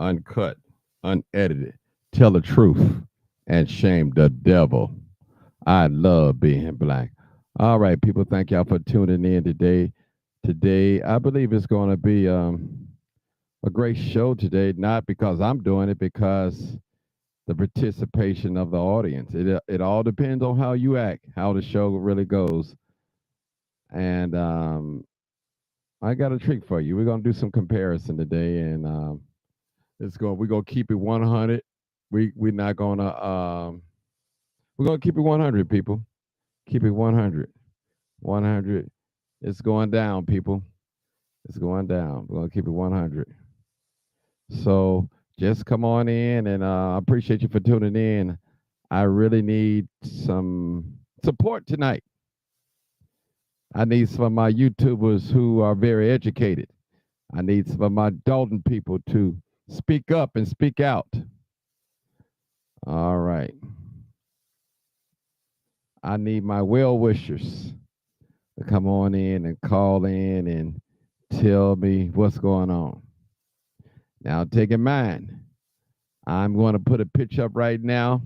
uncut, unedited, tell the truth, and shame the devil. I love being black. All right, people, thank y'all for tuning in today. Today, I believe it's going to be a great show today, not because I'm doing it, because the participation of the audience. It all depends on how you act, how the show really goes. And I got a trick for you. We're gonna do some comparison today, and we're gonna keep it 100. We're not gonna we're gonna keep it 100, people. Keep it 100. 100. It's going down, people. It's going down. We're gonna keep it 100. So just come on in, and I appreciate you for tuning in. I really need some support tonight. I need some of my YouTubers who are very educated. I need some of my Dalton people to speak up and speak out. All right. I need my well wishers to come on in and call in and tell me what's going on. Now, take in mind, I'm going to put a picture up right now.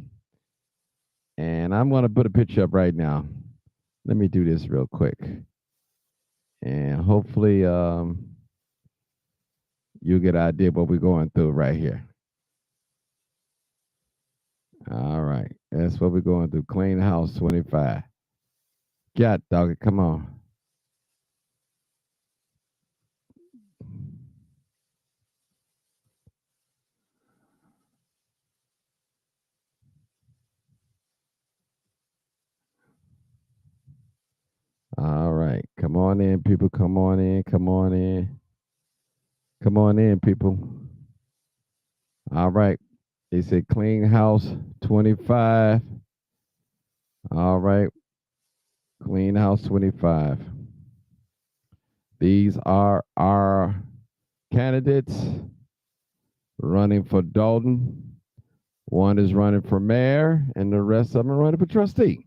And I'm going to put a picture up right now. Let me do this real quick. And hopefully you get an idea what we're going through right here. All right. That's what we're going through. Clean House 25. Got dog it. Come on. All right. Come on in, people. Come on in. Come on in. Come on in, people. All right. They said Clean House 25. All right. Clean House 25. These are our candidates running for Dalton. One is running for mayor, and the rest of them are running for trustee.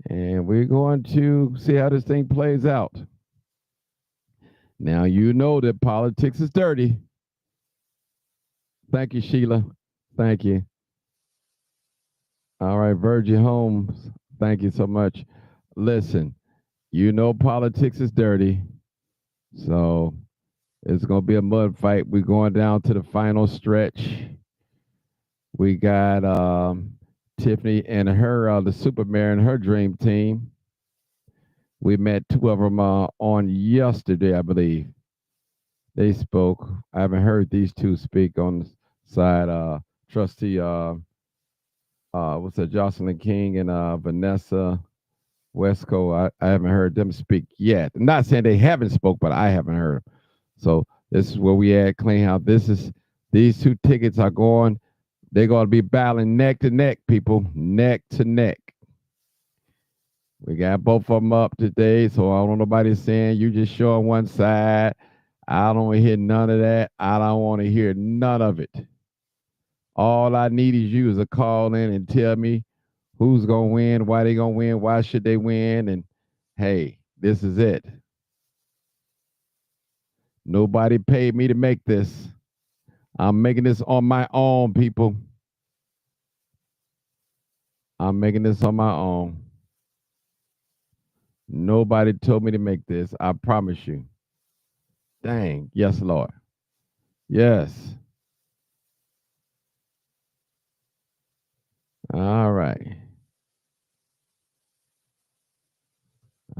And we're going to see how this thing plays out. Now, you know that politics is dirty. Thank you, Sheila. Thank you. All right, Virgin Holmes. Thank you so much. Listen, you know politics is dirty. So it's going to be a mud fight. We're going down to the final stretch. We got Tiffany and her, the super mayor and her dream team. We met two of them on yesterday, I believe. They spoke. I haven't heard these two speak on the side. Trustee, what's that, Jocelyn King and Vanessa Westco. I haven't heard them speak yet. I'm not saying they haven't spoke, but I haven't heard them. So this is where we at Clean House. These two tickets are going. They're going to be battling neck to neck, people, neck to neck. We got both of them up today, so I don't know nobody saying you just showing one side. I don't want to hear none of that. I don't want to hear none of it. All I need is you to call in and tell me who's going to win, why they going to win, why should they win, and hey, this is it. Nobody paid me to make this. I'm making this on my own, people. I'm making this on my own. Nobody told me to make this. I promise you. Dang. Yes, Lord. Yes. All right.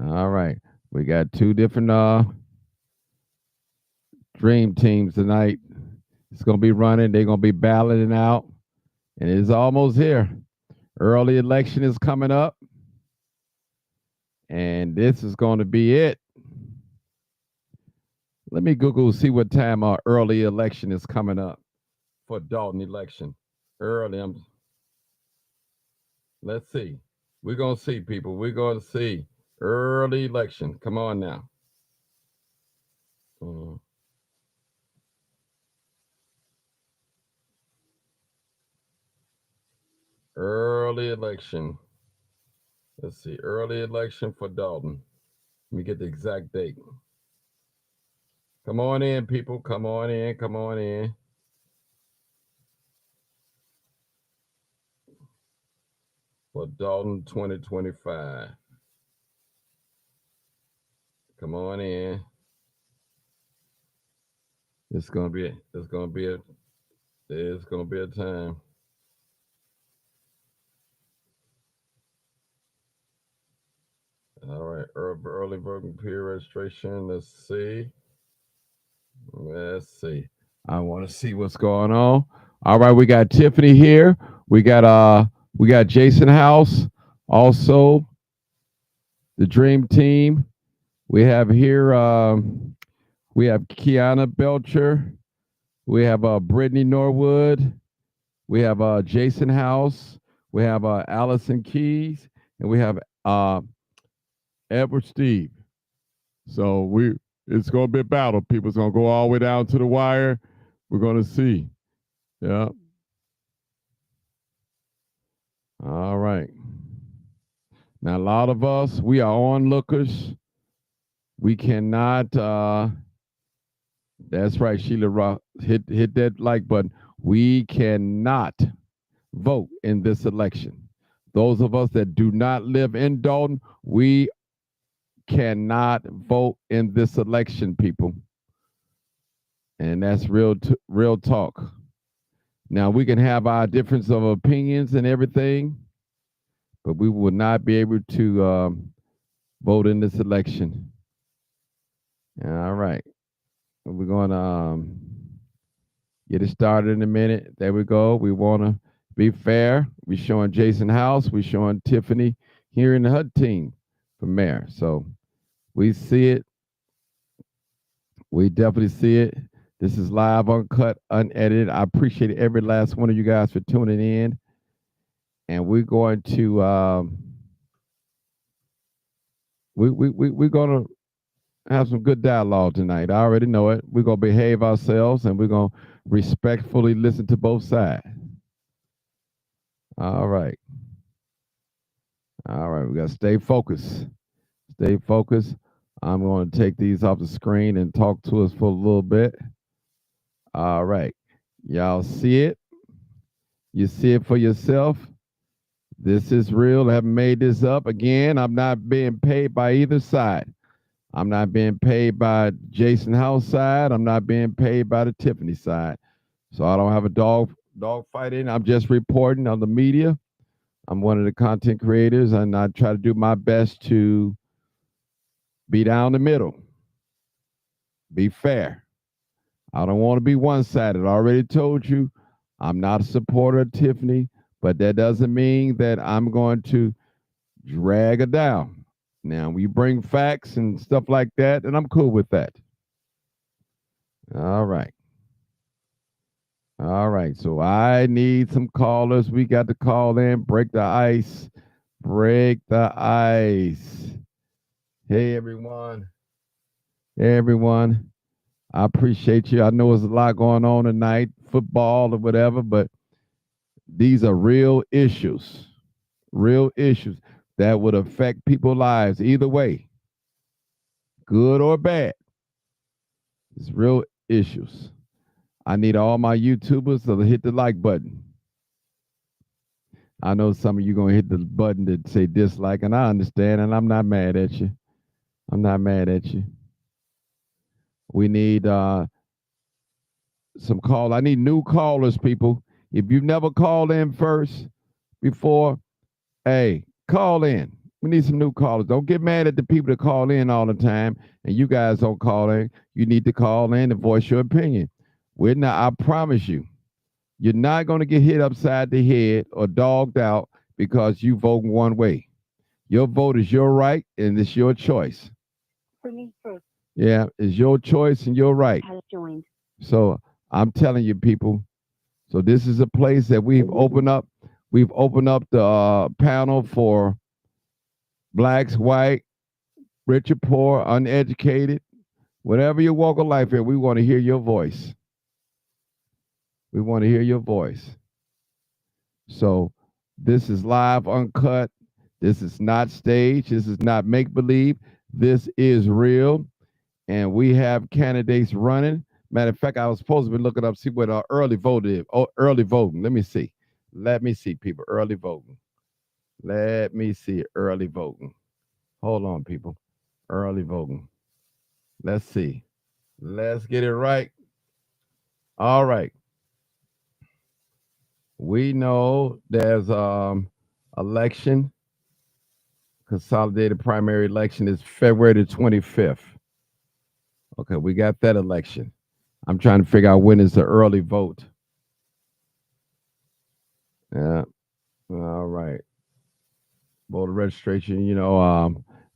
All right. We got two different dream teams tonight. It's going to be running. They're going to be battling out. And it's almost here. Early election is coming up. And this is going to be it. Let me Google, see what time our early election is coming up for Dalton election. Let's see. We're going to see, people. We're going to see. Early election. Come on now. Early election. Let's see. Early election for Dalton. Let me get the exact date. Come on in, people. Come on in. Come on in. For Dalton 2025. Come on in. It's gonna be a time. All right, early voting peer registration. Let's see. Let's see. I want to see what's going on. All right, we got Tiffany here. We got Jason House, also the Dream Team. We have here we have Kiana Belcher. We have Brittany Norwood. We have Jason House. We have Allison Keys, and we have Edward Steve. So it's gonna be a battle. People's gonna go all the way down to the wire. We're gonna see. Yeah. All right. Now a lot of us, we are onlookers. We cannot that's right, Sheila hit that like button. We cannot vote in this election. Those of us that do not live in Dalton, we cannot vote in this election, people. And that's real talk. Now we can have our difference of opinions and everything, but we will not be able to vote in this election. All right, we're going to get it started in a minute. There we go. We want to be fair. We're showing Jason House. We're showing Tiffany here in the HUD team for mayor. So we see it. We definitely see it. This is live, uncut, unedited. I appreciate every last one of you guys for tuning in. And we're going to we're going to have some good dialogue tonight. I already know it. We're going to behave ourselves and we're going to respectfully listen to both sides. All right. All right. We got to stay focused. Stay focused. I'm going to take these off the screen and talk to us for a little bit. All right. Y'all see it? You see it for yourself? This is real. I haven't made this up. Again, I'm not being paid by either side. I'm not being paid by Jason House side. I'm not being paid by the Tiffany side. So I don't have a dog fighting. I'm just reporting on the media. I'm one of the content creators, and I try to do my best to be down the middle, be fair. I don't want to be one-sided. I already told you I'm not a supporter of Tiffany, but that doesn't mean that I'm going to drag her down. Now, we bring facts and stuff like that, and I'm cool with that. All right. All right. So I need some callers. We got to call in, break the ice. Break the ice. Hey, everyone. Hey, everyone. I appreciate you. I know there's a lot going on tonight, football or whatever, but these are real issues that would affect people's lives either way, good or bad. It's real issues. I need all my YouTubers to hit the like button. I know some of you going to hit the button that say dislike, and I understand, and I'm not mad at you. I'm not mad at you. We need some call. I need new callers, people. If you've never called in first before, hey, call in. We need some new callers. Don't get mad at the people that call in all the time, and you guys don't call in. You need to call in and voice your opinion. We're not. I promise you, you're not going to get hit upside the head or dogged out because you vote one way. Your vote is your right, and it's your choice. Yeah, it's your choice and your right. So I'm telling you, people. So this is a place that we've opened up. We've opened up the panel for blacks, white, rich or poor, uneducated, whatever your walk of life is. We want to hear your voice. We want to hear your voice. So this is live, uncut. This is not staged. This is not make believe. This is real. and we have candidates running. Matter of fact, I was supposed to be looking up, see what early vote is. Oh, early voting. Let me see. Let me see, people. Early voting. Let me see early voting. Hold on, people. Early voting. Let's see. Let's get it right. All right. We know there's election. Consolidated primary election is February the 25th. Okay, we got that election. I'm trying to figure out when is the early vote. Yeah. All right. Voter registration,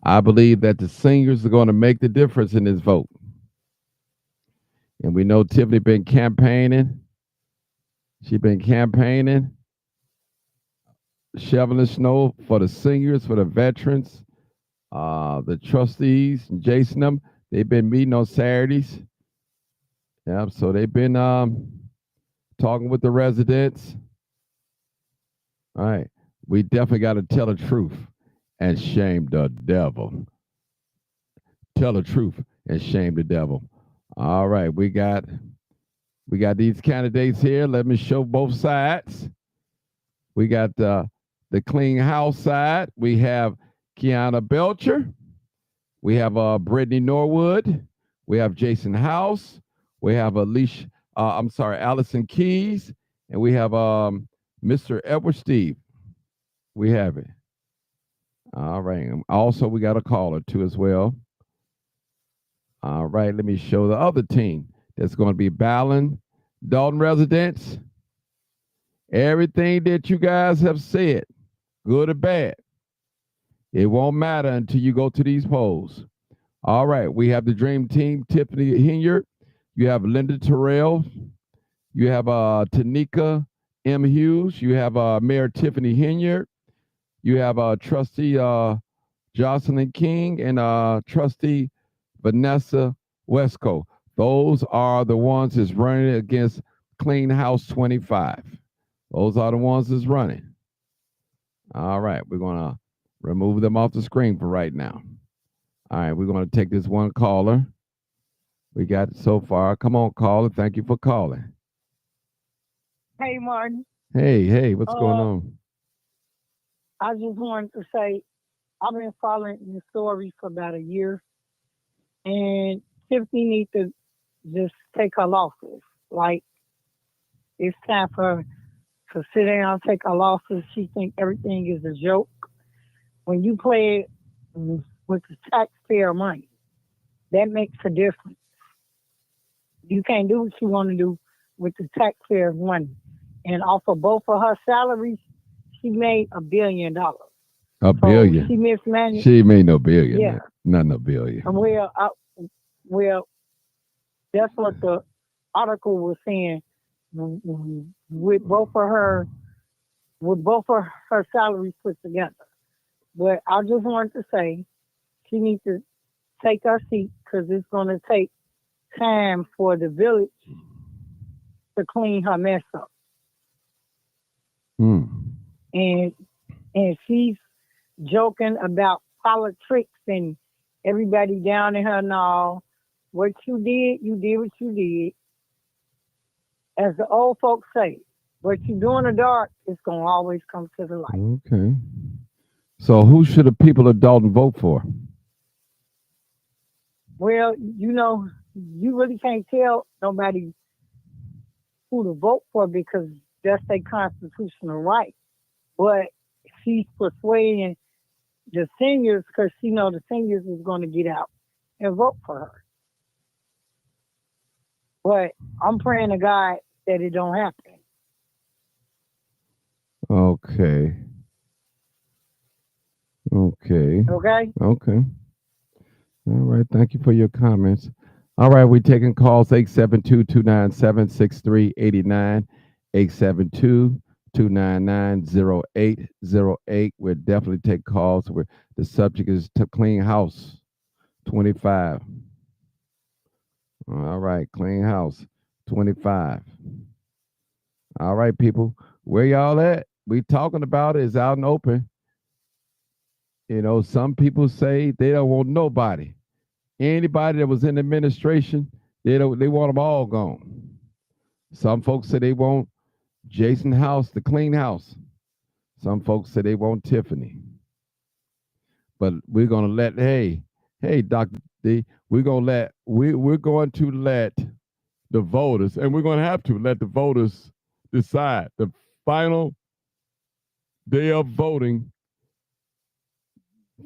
I believe that the seniors are going to make the difference in this vote. And we know Tiffany been campaigning. She been campaigning, shoveling snow for the seniors, for the veterans, the trustees, and Jason them. They've been meeting on Saturdays. Yeah, so they've been talking with the residents. All right. We definitely got to tell the truth and shame the devil. Tell the truth and shame the devil. All right, we got these candidates here. Let me show both sides. We got the clean house side. We have Kiana Belcher. We have Brittany Norwood. We have Jason House. We have Allison Keys, and we have Mr. Edward Steve. We have it. All right. Also, we got a caller too as well. All right, let me show the other team. That's going to be Ballin, Dalton residents. Everything that you guys have said, good or bad, it won't matter until you go to these polls. All right, we have the dream team, Tiffany Henyard. You have Linda Terrell. You have Tanika M. Hughes. You have Mayor Tiffany Henyard. You have Trustee Jocelyn King and Trustee Vanessa Wesco. Those are the ones that's running against Clean House 25. Those are the ones that's running. All right, we're going to remove them off the screen for right now. All right, we're going to take this one caller. We got it so far. Come on, caller. Thank you for calling. Hey, Martin. Hey, what's going on? I just wanted to say I've been following the story for about a year, and Tiffany needs to just take her losses. Like, it's time for her to sit down and take her losses. She thinks everything is a joke. When you play with the taxpayer money, that makes a difference. You can't do what you want to do with the taxpayer money. And off of both of her salaries, she made $1 billion. A billion? She mismanaged. She made no billion. Yeah. Not no billion. Well, that's what the article was saying. With both of her salaries put together. But I just wanted to say she needs to take her seat because it's going to take time for the village to clean her mess up. And she's joking about politics and everybody down in her and all. What you did what you did. As the old folks say, what you do in the dark is going to always come to the light. Okay. So who should the people of Dalton vote for? Well, you really can't tell nobody who to vote for because that's their constitutional right. But she's persuading the seniors because she knows the seniors is going to get out and vote for her. But I'm praying to God that it don't happen. Okay. All right. Thank you for your comments. All right. We're taking calls 872-297-6389, 872-299-0808. We'll definitely take calls where the subject is to clean house 25. All right. Clean house 25. All right, people. Where y'all at? We talking about it. It's out and open. Some people say they don't want nobody. Anybody that was in administration, they want them all gone. Some folks say they want Jason House to clean house. Some folks say they want Tiffany. But we're gonna let hey Dr. D, we're going to let the voters, and we're gonna have to let the voters decide. The final day of voting,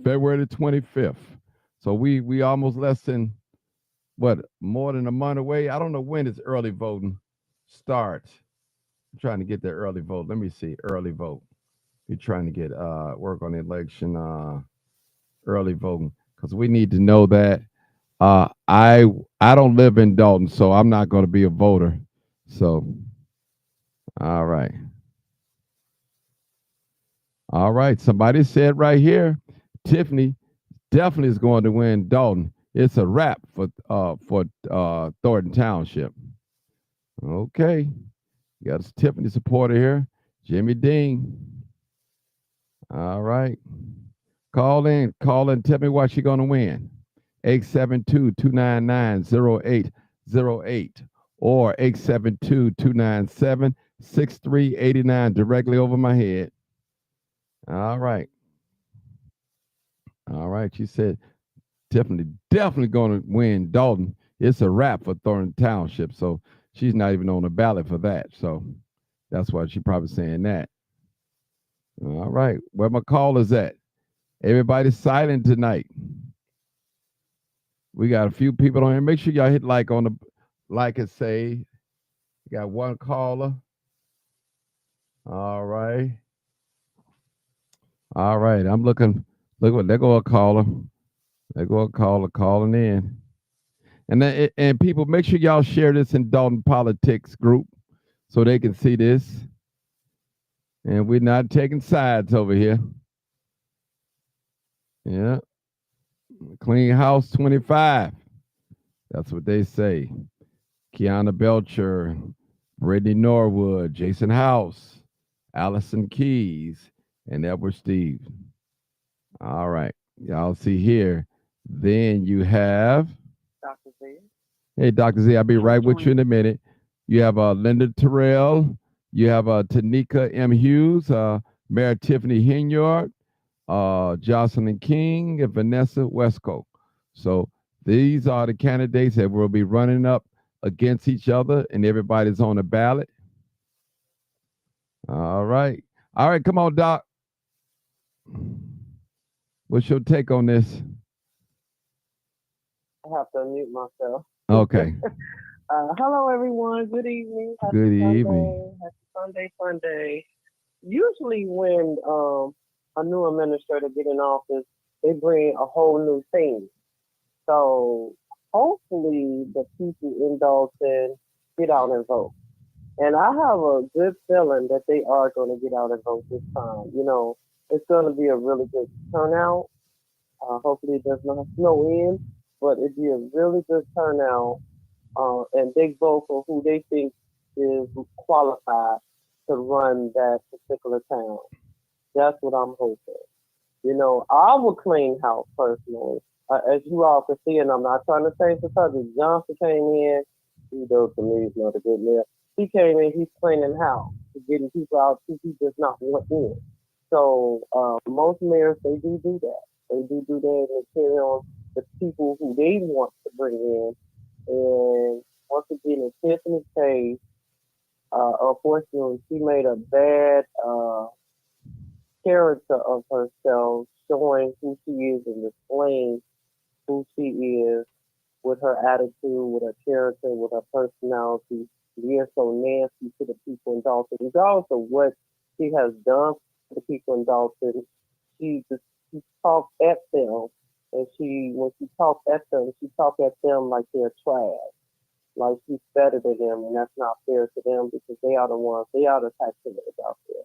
February the 25th. So we almost less than what, more than a month away. I don't know when this early voting starts. I'm trying to get the early vote. Let me see. Early vote. We're trying to get work on the election early voting because we need to know that. I don't live in Dalton, so I'm not going to be a voter. So all right, all right. Somebody said right here, Tiffany definitely is going to win Dalton. It's a wrap for Thornton Township. Okay, you got a Tiffany supporter here, Jimmy Dean. All right. Call in, tell me why she gonna win. 872-299-0808 or 872-297-6389 directly over my head. All right. All right. She said Tiffany definitely gonna win Dalton. It's a wrap for Thornton Township. So she's not even on the ballot for that. So that's why she probably saying that. All right. Where my call is at? Everybody's silent tonight. We got a few people on here. Make sure y'all hit like on the like and say. We got one caller. All right. All right. I'm looking. Look what there go a caller. There go a caller calling in. And people, make sure y'all share this in Dalton Politics group so they can see this. And we're not taking sides over here. Yeah. Clean House 25. That's what they say. Kiana Belcher, Brittany Norwood, Jason House, Allison Keys, and Edward Steve. All right. Y'all see here. Then you have Dr. Z. Hey Dr. Z, I'll be right with you in a minute. You have Linda Terrell, you have Tanika M. Hughes, Mayor Tiffany Henyard, Jocelyn King, and Vanessa Westco. So these are the candidates that will be running up against each other, and everybody's on the ballot. All right. All right, come on, Doc. What's your take on this? I have to unmute myself. Okay. Hello, everyone. Good evening. Good Happy evening. Sunday. Happy Sunday, Sunday. Usually, when a new administrator get in office, they bring a whole new thing. So hopefully, the people in Dalton get out and vote. And I have a good feeling that they are going to get out and vote this time. You know, it's going to be a really good turnout. Hopefully, it does not snow in, but it'd be a really good turnout, and they vote for who they think is qualified to run that particular town. That's what I'm hoping. You know, I would clean house personally. As you all can see, and I'm not trying to change the subject. Johnson came in, he does the news, not a good mayor. He came in, he's cleaning house, he's getting people out who he does not want in. So most mayors, they do that. They do that and they carry on the people who they want to bring in. And once again, in Tiffany's case, unfortunately, she made a bad character of herself, showing who she is and displaying who she is with her attitude, with her character, with her personality, being so nasty to the people in Dalton. Regardless of what she has done to the people in Dalton, she talks at them, and when she talks at them, she talks at them like they're trash, like she's better than them, and that's not fair to them because they are the taxpayers out there.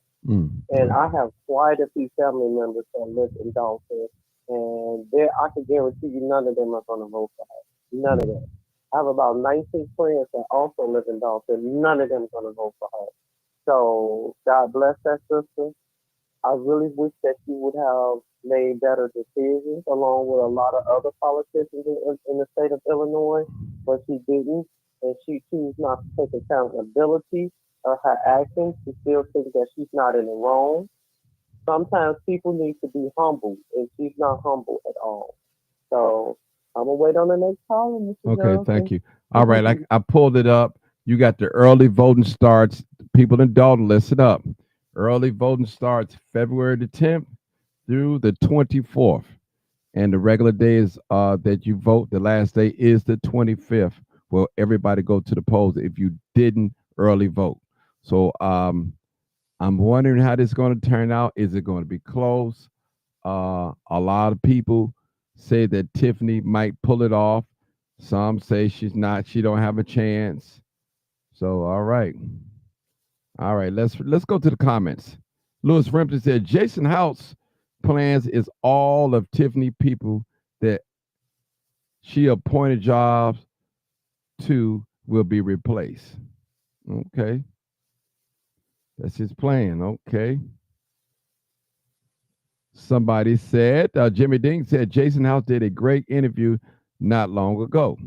And I have quite a few family members that live in Dalton, and I can guarantee you none of them are going to vote for her. None of them. I have about 19 friends that also live in Dalton. None of them are going to vote for her. So God bless that sister. I really wish that you would have made better decisions, along with a lot of other politicians in the state of Illinois, but she didn't, and she chose not to take accountability of her actions. She still thinks that she's not in the wrong. Sometimes people need to be humble, and she's not humble at all. So I'm gonna wait on the next caller, Mr. Okay, thank Johnson. you. All right, I pulled it up. You got the early voting starts. People in Dalton, listen up. Early voting starts February the 10th through the 24th. And the regular days that you vote, the last day is the 25th. Well, everybody go to the polls if you didn't early vote. So I'm wondering how this is going to turn out. Is it going to be close? A lot of people say that Tiffany might pull it off. Some say she's not. She don't have a chance. So all right. Let's go to the comments. Lewis Rempton said Jason House plans is all of Tiffany people that she appointed jobs to will be replaced. Okay. That's his plan. Okay. Somebody said, Jimmy Ding said Jason House did a great interview not long ago.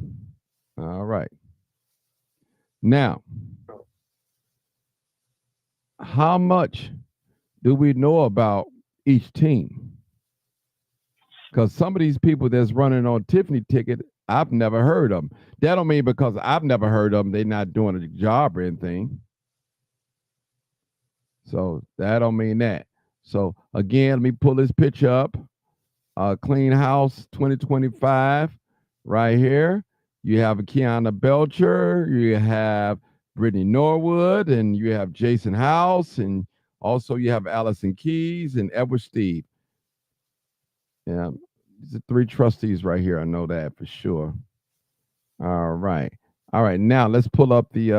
All right. Now, how much do we know about each team? Because some of these people that's running on Tiffany ticket, I've never heard of them. That don't mean because I've never heard of them, they're not doing a job or anything. So that don't mean that. So again, let me pull this picture up. Clean House 2025 right here. You have Kiana Belcher, you have Brittany Norwood, and you have Jason House, and also you have Allison Keys and Edward Steve. Yeah, these are three trustees right here. I know that for sure. All right. All right. Now let's pull up the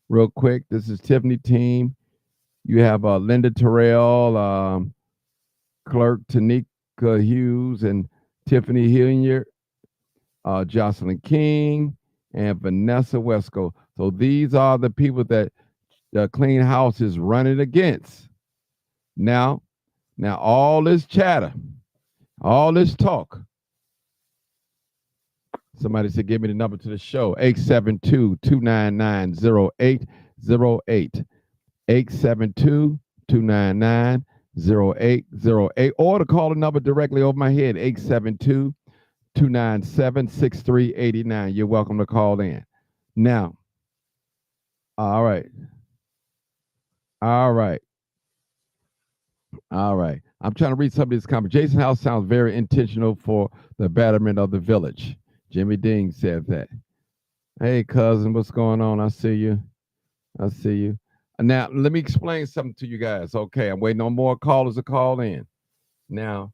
real quick. This is Tiffany team. You have Linda Terrell, Clerk Tanika Hughes, and Tiffany Henyard, Jocelyn King, and Vanessa Wesco. So these are the people that the Clean House is running against. Now all this chatter, all this talk. Somebody said, give me the number to the show, 872-299-0808. 872-299-0808. Or to call the number directly over my head, 872-297-6389. You're welcome to call in. Now, all right. All right. All right. I'm trying to read some of these comments. Jason House sounds very intentional for the betterment of the village. Jimmy Ding said that. Hey, cousin, what's going on? I see you. I see you. Now, let me explain something to you guys. Okay, I'm waiting on more callers to call in. Now,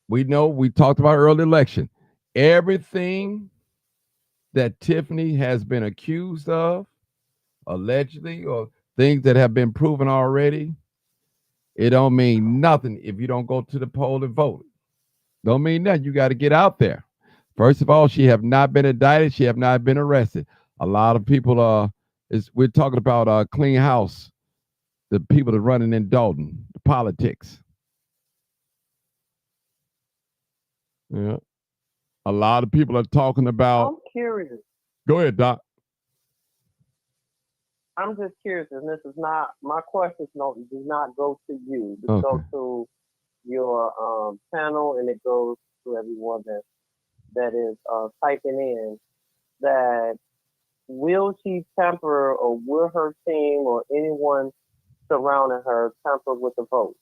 we know we talked about early election. Everything that Tiffany has been accused of, allegedly, or things that have been proven already, it don't mean nothing if you don't go to the poll and vote. Don't mean nothing. You got to get out there. First of all, she have not been indicted. She have not been arrested. A lot of people we're talking about Clean House, the people that are running in Dalton, the politics. Yeah. A lot of people are talking about. I'm curious. Go ahead, Doc. I'm just curious, and this is not my question. No, does not go to you. It Okay. goes to your panel, and it goes to everyone that is typing in. That will she tamper, or will her team, or anyone surrounding her tamper with the vote?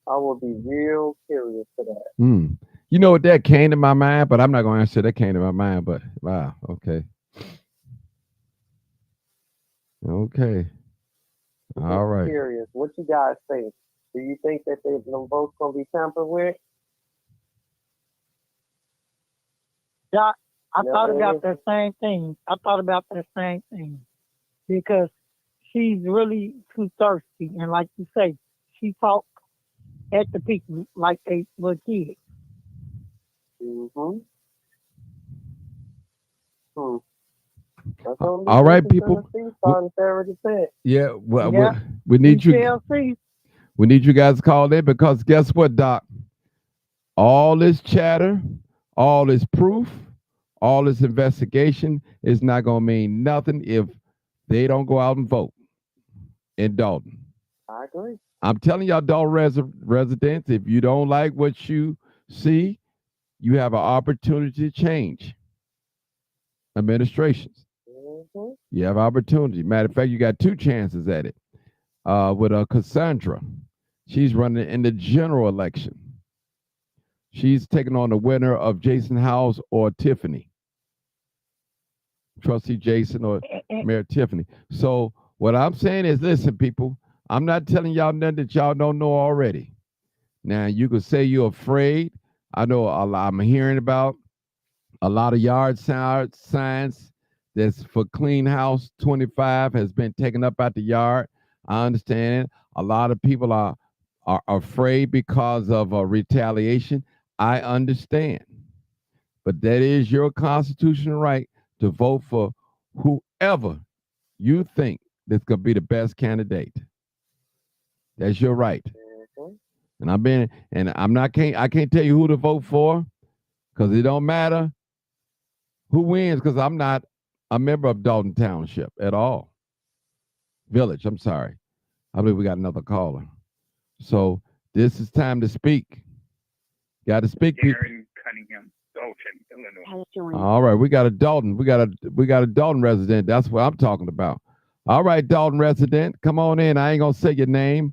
I will be real curious to that. You know what, that came to my mind, but I'm not going to answer. That came to my mind, but wow, okay. Okay. All right. Curious. What you guys think? Do you think that the votes gonna be tampered with? Yeah, I No, thought it about is. that same thing. I thought about that same thing because she's really too thirsty, and like you say, she talks at the people like they were kids. Mm-hmm. That's All right, people. Starting 30%. Yeah, well, Yeah, we need we you. shall see. We need you guys to call in because guess what, Doc? All this chatter, all this proof, all this investigation is not going to mean nothing if they don't go out and vote in Dalton. I agree. I'm telling y'all, Dalton residents, if you don't like what you see, you have an opportunity to change administrations. Mm-hmm. You have opportunity. Matter of fact, you got two chances at it. With Cassandra, she's running in the general election. She's taking on the winner of Jason House or Tiffany, Trustee Jason or Mayor Tiffany. So what I'm saying is, listen, people, I'm not telling y'all nothing that y'all don't know already. Now, you could say you're afraid. I know I'm hearing about a lot of yard signs that's for Clean House 25 has been taken up out the yard. I understand it. A lot of people are afraid because of retaliation. I understand. But that is your constitutional right to vote for whoever you think that's going to be the best candidate. That's your right. Mm-hmm. I can't tell you who to vote for because it don't matter who wins because I'm not a member of Dalton Township at all. Village, I'm sorry. I believe we got another caller. So this is time to speak. Got to speak, people. Darren Cunningham, Dalton, Illinois. All right, we got a Dalton. We got a Dalton resident. That's what I'm talking about. All right, Dalton resident, come on in. I ain't gonna say your name.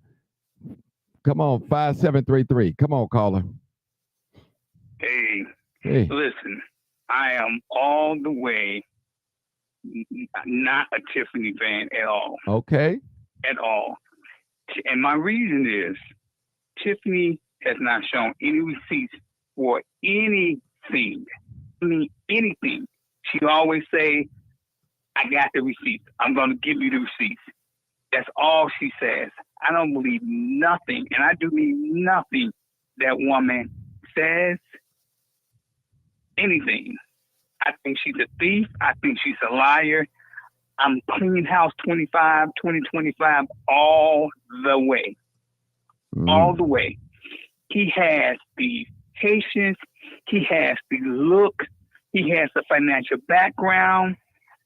Come on, 5733. Come on, caller. Hey, Hey. listen, I am all the way not a Tiffany fan at all. Okay. At all. And my reason is Tiffany has not shown any receipts for anything. I mean, anything. She always say, I got the receipts. I'm going to give you the receipts. That's all she says. I don't believe nothing, and I do mean nothing that woman says, anything. I think she's a thief. I think she's a liar. I'm Clean House 2025 all the way. All the way. He has the patience. He has the look. He has the financial background.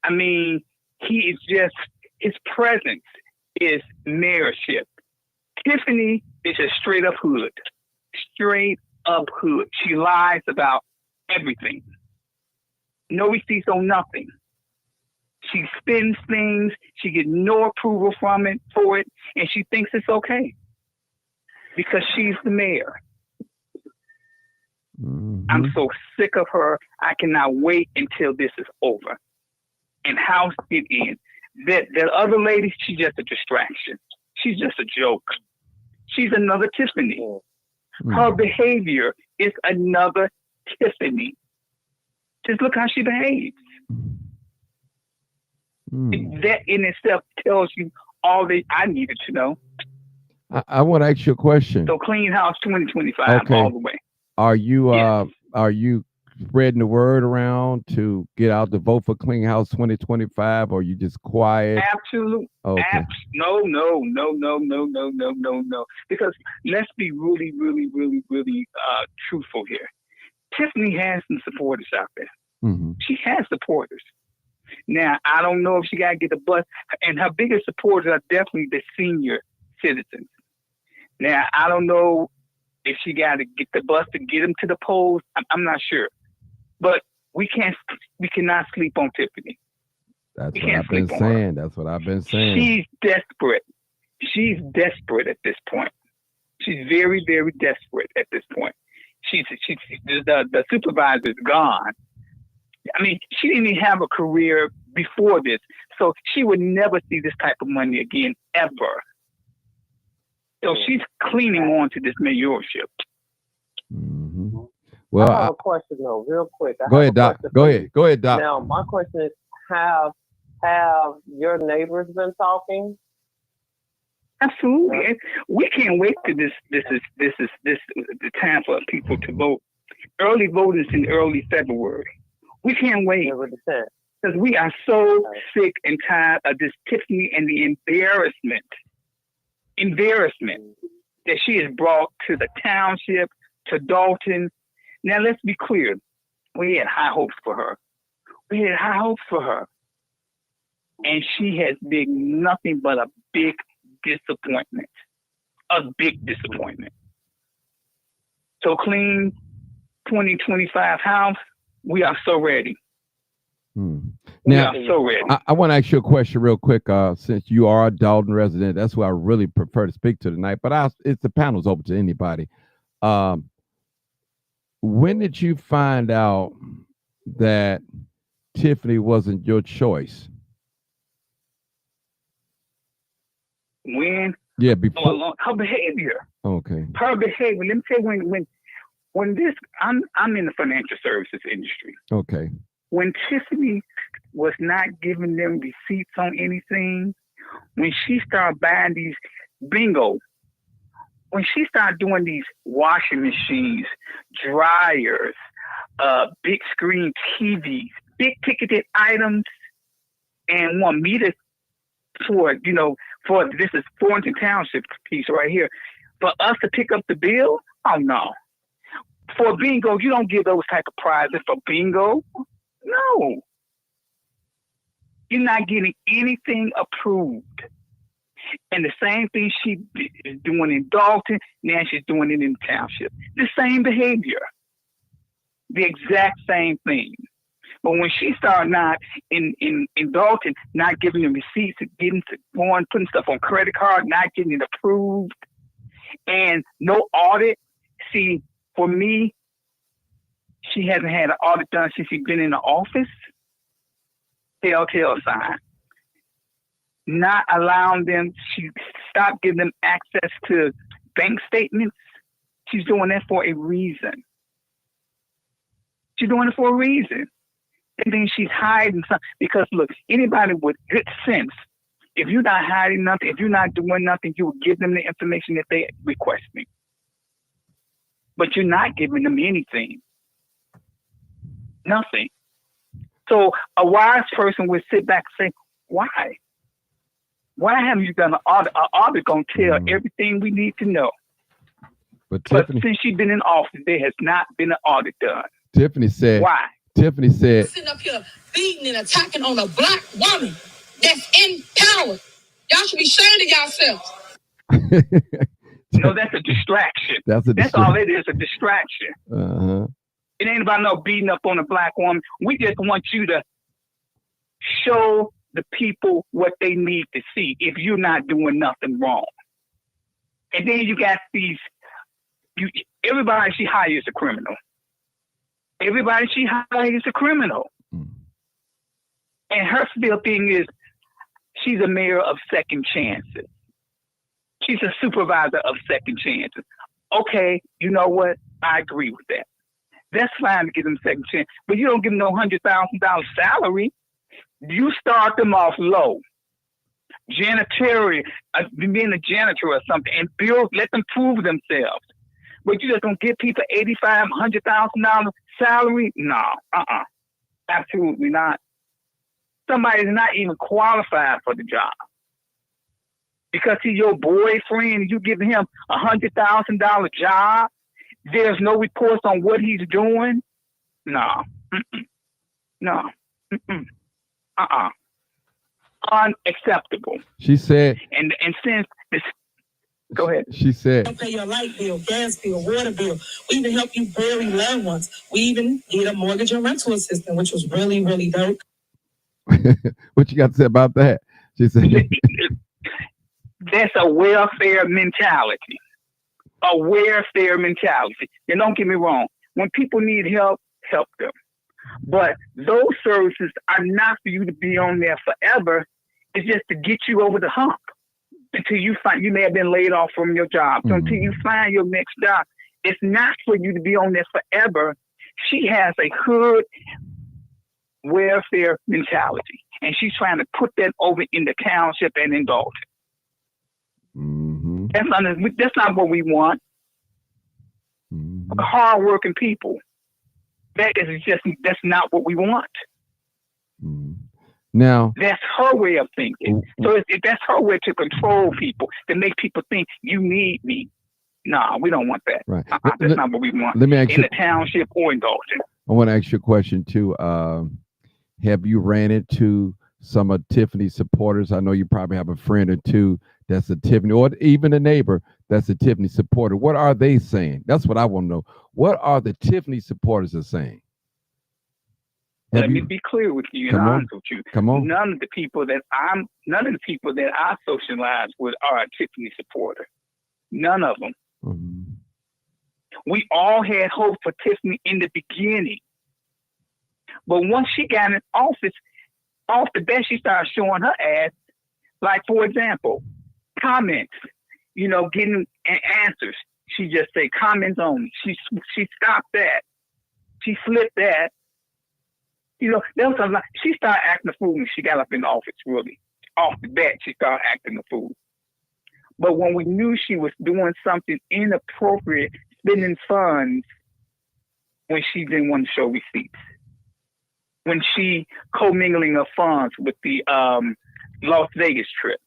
I mean, he is just, his presence is mayorship. Tiffany is a straight up hood. Straight up hood. She lies about everything. No receipts on nothing. She spends things. She gets no approval for it, and she thinks it's okay because she's the mayor. Mm-hmm. I'm so sick of her. I cannot wait until this is over. And House it in. That other lady, she's just a distraction. She's just a joke. She's another Tiffany. Her behavior is another Tiffany. Just look how she behaves. That in itself tells you all that I needed to know. I want to ask you a question. So Clean House 2025 all the way. Are you Yes. are you spreading the word around to get out to vote for Clean House 2025, or are you just quiet? Absolutely. Okay. No. Because let's be really truthful here. Tiffany has some supporters out there. Mm-hmm. She has supporters. Now, I don't know if she got to get the bus, and her biggest supporters are definitely the senior citizens. Now, I don't know if she got to get the bus to get them to the polls. I'm not sure. But we cannot sleep on Tiffany. That's what I've been saying. That's what I've been saying. She's desperate. She's desperate at this point. She's very, very desperate at this point. The supervisor's gone. I mean, she didn't even have a career before this, so she would never see this type of money again, ever. So she's clinging on to this mayorship. Mm-hmm. Well, I have a question though, real quick. Go ahead, Doc. Go ahead, Doc. Now, my question is, have your neighbors been talking? Absolutely. We can't wait till this is the time for people to vote. Early voting is in early February. We can't wait because we are so sick and tired of this Tiffany and the embarrassment. that she has brought to the township, to Dalton. Now, let's be clear. We had high hopes for her. And she has been nothing but a big disappointment. So, clean 2025 house, we are so ready. Now, we are so ready. I want to ask you a question real quick. Since you are a Dalton resident, that's who I really prefer to speak to tonight. But it's the panel's open to anybody. When did you find out that Tiffany wasn't your choice? When? Yeah, before her behavior. Okay. Her behavior. Let me tell you, when this, I'm in the financial services industry. Okay. When Tiffany was not giving them receipts on anything, when she started buying these bingo, when she started doing these washing machines, dryers, big screen TVs, big ticketed items, and want me to for this is Thornton Township piece right here, for us to pick up the bill? Oh no. For bingo, you don't give those type of prizes for bingo. No. You're not getting anything approved. And the same thing she is doing in Dalton, now she's doing it in the township. The same behavior. The exact same thing. But when she started not in Dalton, not giving them receipts, putting stuff on credit card, not getting it approved, and no audit. See, for me, she hasn't had an audit done since she's been in the office. Telltale sign. Not allowing them, she stopped giving them access to bank statements. She's doing that for a reason. And then she's hiding something. Because look, anybody with good sense, if you're not hiding nothing, if you're not doing nothing, you will give them the information that they requesting. But you're not giving them anything. Nothing. So a wise person would sit back and say, why? Why haven't you done an audit? An audit going to tell everything we need to know. But since she's been in office, there has not been an audit done. Tiffany said. Why? Tiffany said. Sitting up here beating and attacking on a black woman that's in power. Y'all should be ashamed of yourselves. No, that's a distraction. That's all it is, a distraction. Uh-huh. It ain't about no beating up on a black woman. We just want you to show the people what they need to see if you're not doing nothing wrong. And then you got these, everybody she hires a criminal. Everybody she hires a criminal. And her still thing is, she's a mayor of second chances. She's a supervisor of second chances. Okay, you know what? I agree with that. That's fine to give them second chance, but you don't give them no $100,000 salary. You start them off low. Janitorial, being a janitor or something, and let them prove themselves. But you just don't give people $85,000, $100,000 salary? No, absolutely not. Somebody's not even qualified for the job. Because he's your boyfriend, you give him a $100,000 job, there's no reports on what he's doing? No. No. Unacceptable. She said. And since this, go ahead. She said. Pay your light bill, gas bill, water bill. We even help you bury loved ones. We even did a mortgage and rental assistance, which was really, really dope. What you got to say about that? She said. That's a welfare mentality. A welfare mentality. And don't get me wrong. When people need help, help them. But those services are not for you to be on there forever. It's just to get you over the hump until you find, you may have been laid off from your job. So until you find your next job, it's not for you to be on there forever. She has a hood welfare mentality, and she's trying to put that over in the township and in Dalton. That's not what we want. Hard-working people. That's not what we want. Now, that's her way of thinking. So that's her way to control people, to make people think you need me. No, we don't want that. Right. That's not what we want Let me ask in you. the township or in Dalton. I want to ask you a question too. Have you ran into some of Tiffany's supporters? I know you probably have a friend or two that's a Tiffany, or even a neighbor that's a Tiffany supporter. What are they saying? That's what I want to know. What are the Tiffany supporters are saying? Let me be clear with you and honest with you. Come on. None of the people that I socialize with are a Tiffany supporter. None of them. Mm-hmm. We all had hope for Tiffany in the beginning. But once she got in office, off the bat, she started showing her ass. Like, for example, comments, getting answers. She just say comments only. She stopped that. She flipped that. There was a lot. She started acting a fool when she got up in office, really. Off the bat, she started acting a fool. But when we knew she was doing something inappropriate, spending funds, when she didn't want to show receipts, when she commingling her funds with the Las Vegas trip.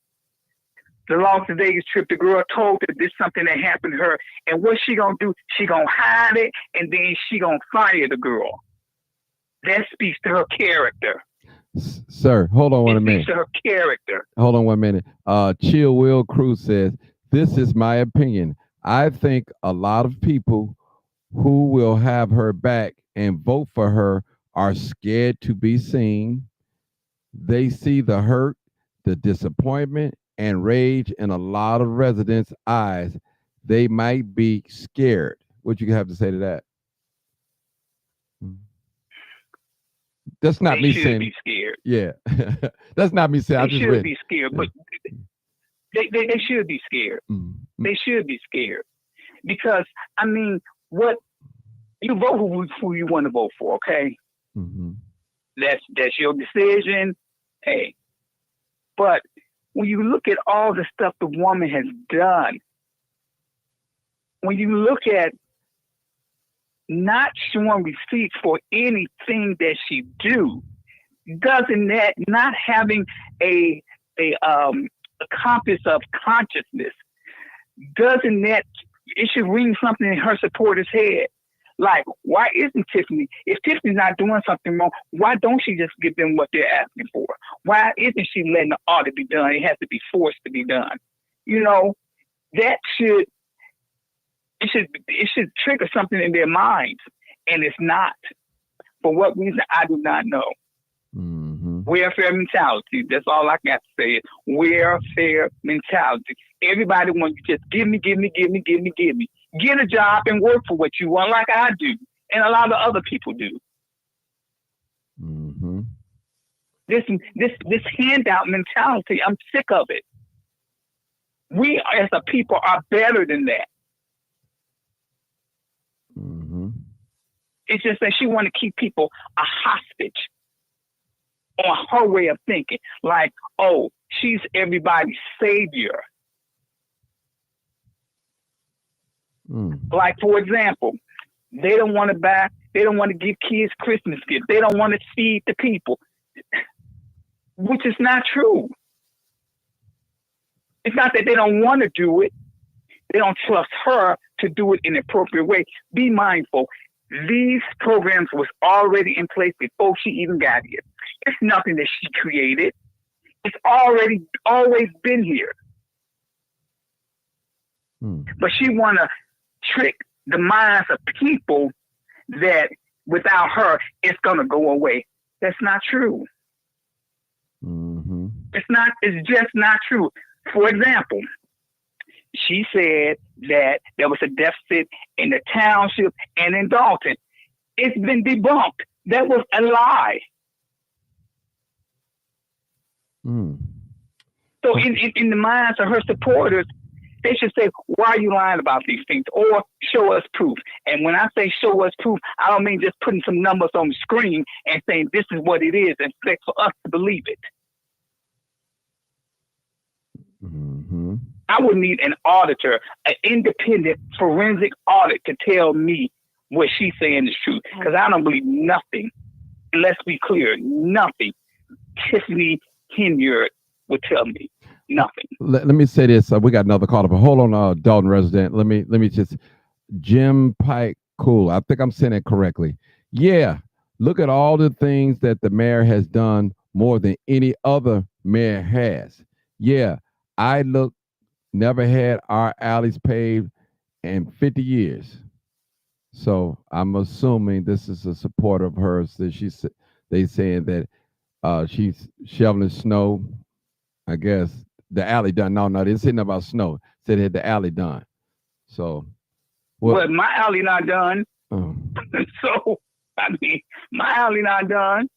The Las Vegas trip, the girl told her this is something that happened to her, and what she gonna do? She gonna hide it, and then she gonna fire the girl. That speaks to her character. Sir, hold on one minute. Speaks to her character. Hold on 1 minute. Chill Will Cruz says, this is my opinion. I think a lot of people who will have her back and vote for her are scared to be seen. They see the hurt, the disappointment, and rage in a lot of residents' eyes. They might be scared. What you have to say to that? That's not me saying. They should be scared. Yeah, that's not me saying. They should be scared, but they should be scared. Mm-hmm. They should be scared because what you vote who you want to vote for, okay? Mm-hmm. That's your decision. Hey, but when you look at all the stuff the woman has done, when you look at not showing receipts for anything that she do, doesn't that not having a compass of consciousness, doesn't that it should ring something in her supporters' head? Like, why isn't Tiffany? If Tiffany's not doing something wrong, why don't she just give them what they're asking for? Why isn't she letting the audit be done? It has to be forced to be done. That should trigger something in their minds, and it's not. For what reason, I do not know. Mm-hmm. Welfare mentality. That's all I got to say. Welfare mentality. Everybody wants to just give me. Get a job and work for what you want, like I do, and a lot of other people do. Mm-hmm. This handout mentality, I'm sick of it. We as a people are better than that. Mm-hmm. It's just that she want to keep people a hostage on her way of thinking. Like, oh, she's everybody's savior. Like, for example, they don't want to give kids Christmas gifts. They don't want to feed the people, which is not true. It's not that they don't want to do it. They don't trust her to do it in an appropriate way. Be mindful. These programs was already in place before she even got here. It's nothing that she created. It's always been here. But she want to trick the minds of people that without her, it's going to go away. That's not true. Mm-hmm. It's just not true. For example, she said that there was a deficit in the township and in Dalton. It's been debunked. That was a lie. So in the minds of her supporters, they should say, why are you lying about these things? Or show us proof. And when I say show us proof, I don't mean just putting some numbers on the screen and saying this is what it is and expect for us to believe it. Mm-hmm. I would need an auditor, an independent forensic audit to tell me what she's saying is true. Because I don't believe nothing. Let's be clear, nothing Tiffany Henyard would tell me. Nothing. Let me say this. We got another caller, but hold on, Dalton resident. Let me just Jim Pike. Cool. I think I'm saying it correctly. Yeah. Look at all the things that the mayor has done more than any other mayor has. Yeah. Never had our alleys paved in 50 years. So I'm assuming this is a support of hers that they saying that she's shoveling snow. I guess the alley done. No, they didn't say nothing about snow. Said had the alley done. So But my alley not done. Oh. So I mean, my alley not done.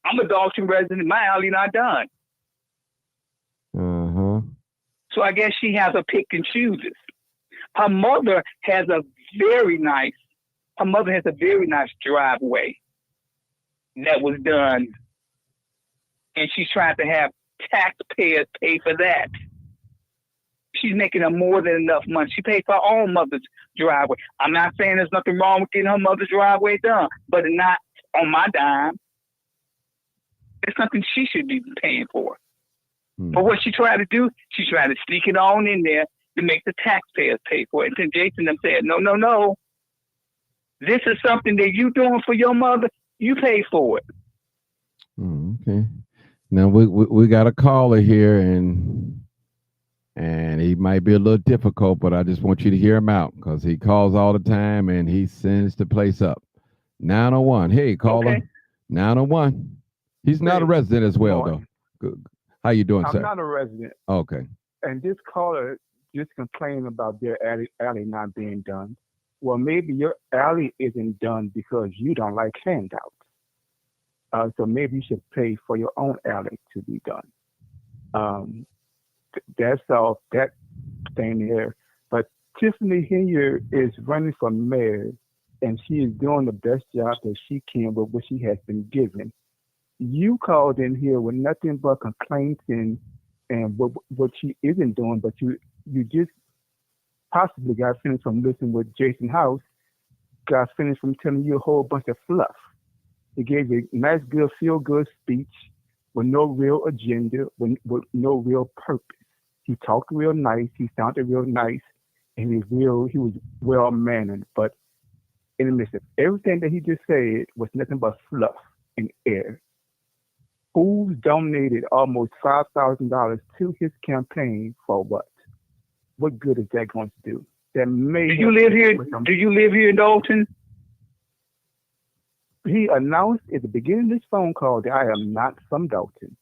I'm a Dalton resident. My alley not done. So I guess she has a pick and chooses. Her mother has a very nice driveway that was done, and she's trying to have taxpayers pay for that. She's making her more than enough money. She paid for her own mother's driveway. I'm not saying there's nothing wrong with getting her mother's driveway done, but not on my dime. It's something she should be paying for. But what she tried to do, she tried to sneak it on in there to make the taxpayers pay for it. And then Jason them said, no. This is something that you doing for your mother. You pay for it. Okay. Now we got a caller here, and he might be a little difficult, but I just want you to hear him out because he calls all the time and he sends the place up. 901. Hey, caller. Okay. 901. He's not a resident as well, though. Good. How you doing, sir? I'm not a resident. Okay. And this caller just complained about their alley not being done. Well, maybe your alley isn't done because you don't like handouts. So maybe you should pay for your own alley to be done. That's all that thing there. But Tiffany Henyard is running for mayor, and she is doing the best job that she can with what she has been given. You called in here with nothing but complaints and what she isn't doing, but you just possibly got finished from listening with Jason House, got finished from telling you a whole bunch of fluff. He gave you a nice, good, feel-good speech with no real agenda, with no real purpose. He talked real nice, he sounded real nice, and he was well-mannered. But in the midst of everything that he just said was nothing but fluff and air. Who's donated almost $5,000 to his campaign for what? What good is that going to do? That may. Do you live here in Dalton? He announced at the beginning of this phone call that I am not from Dalton.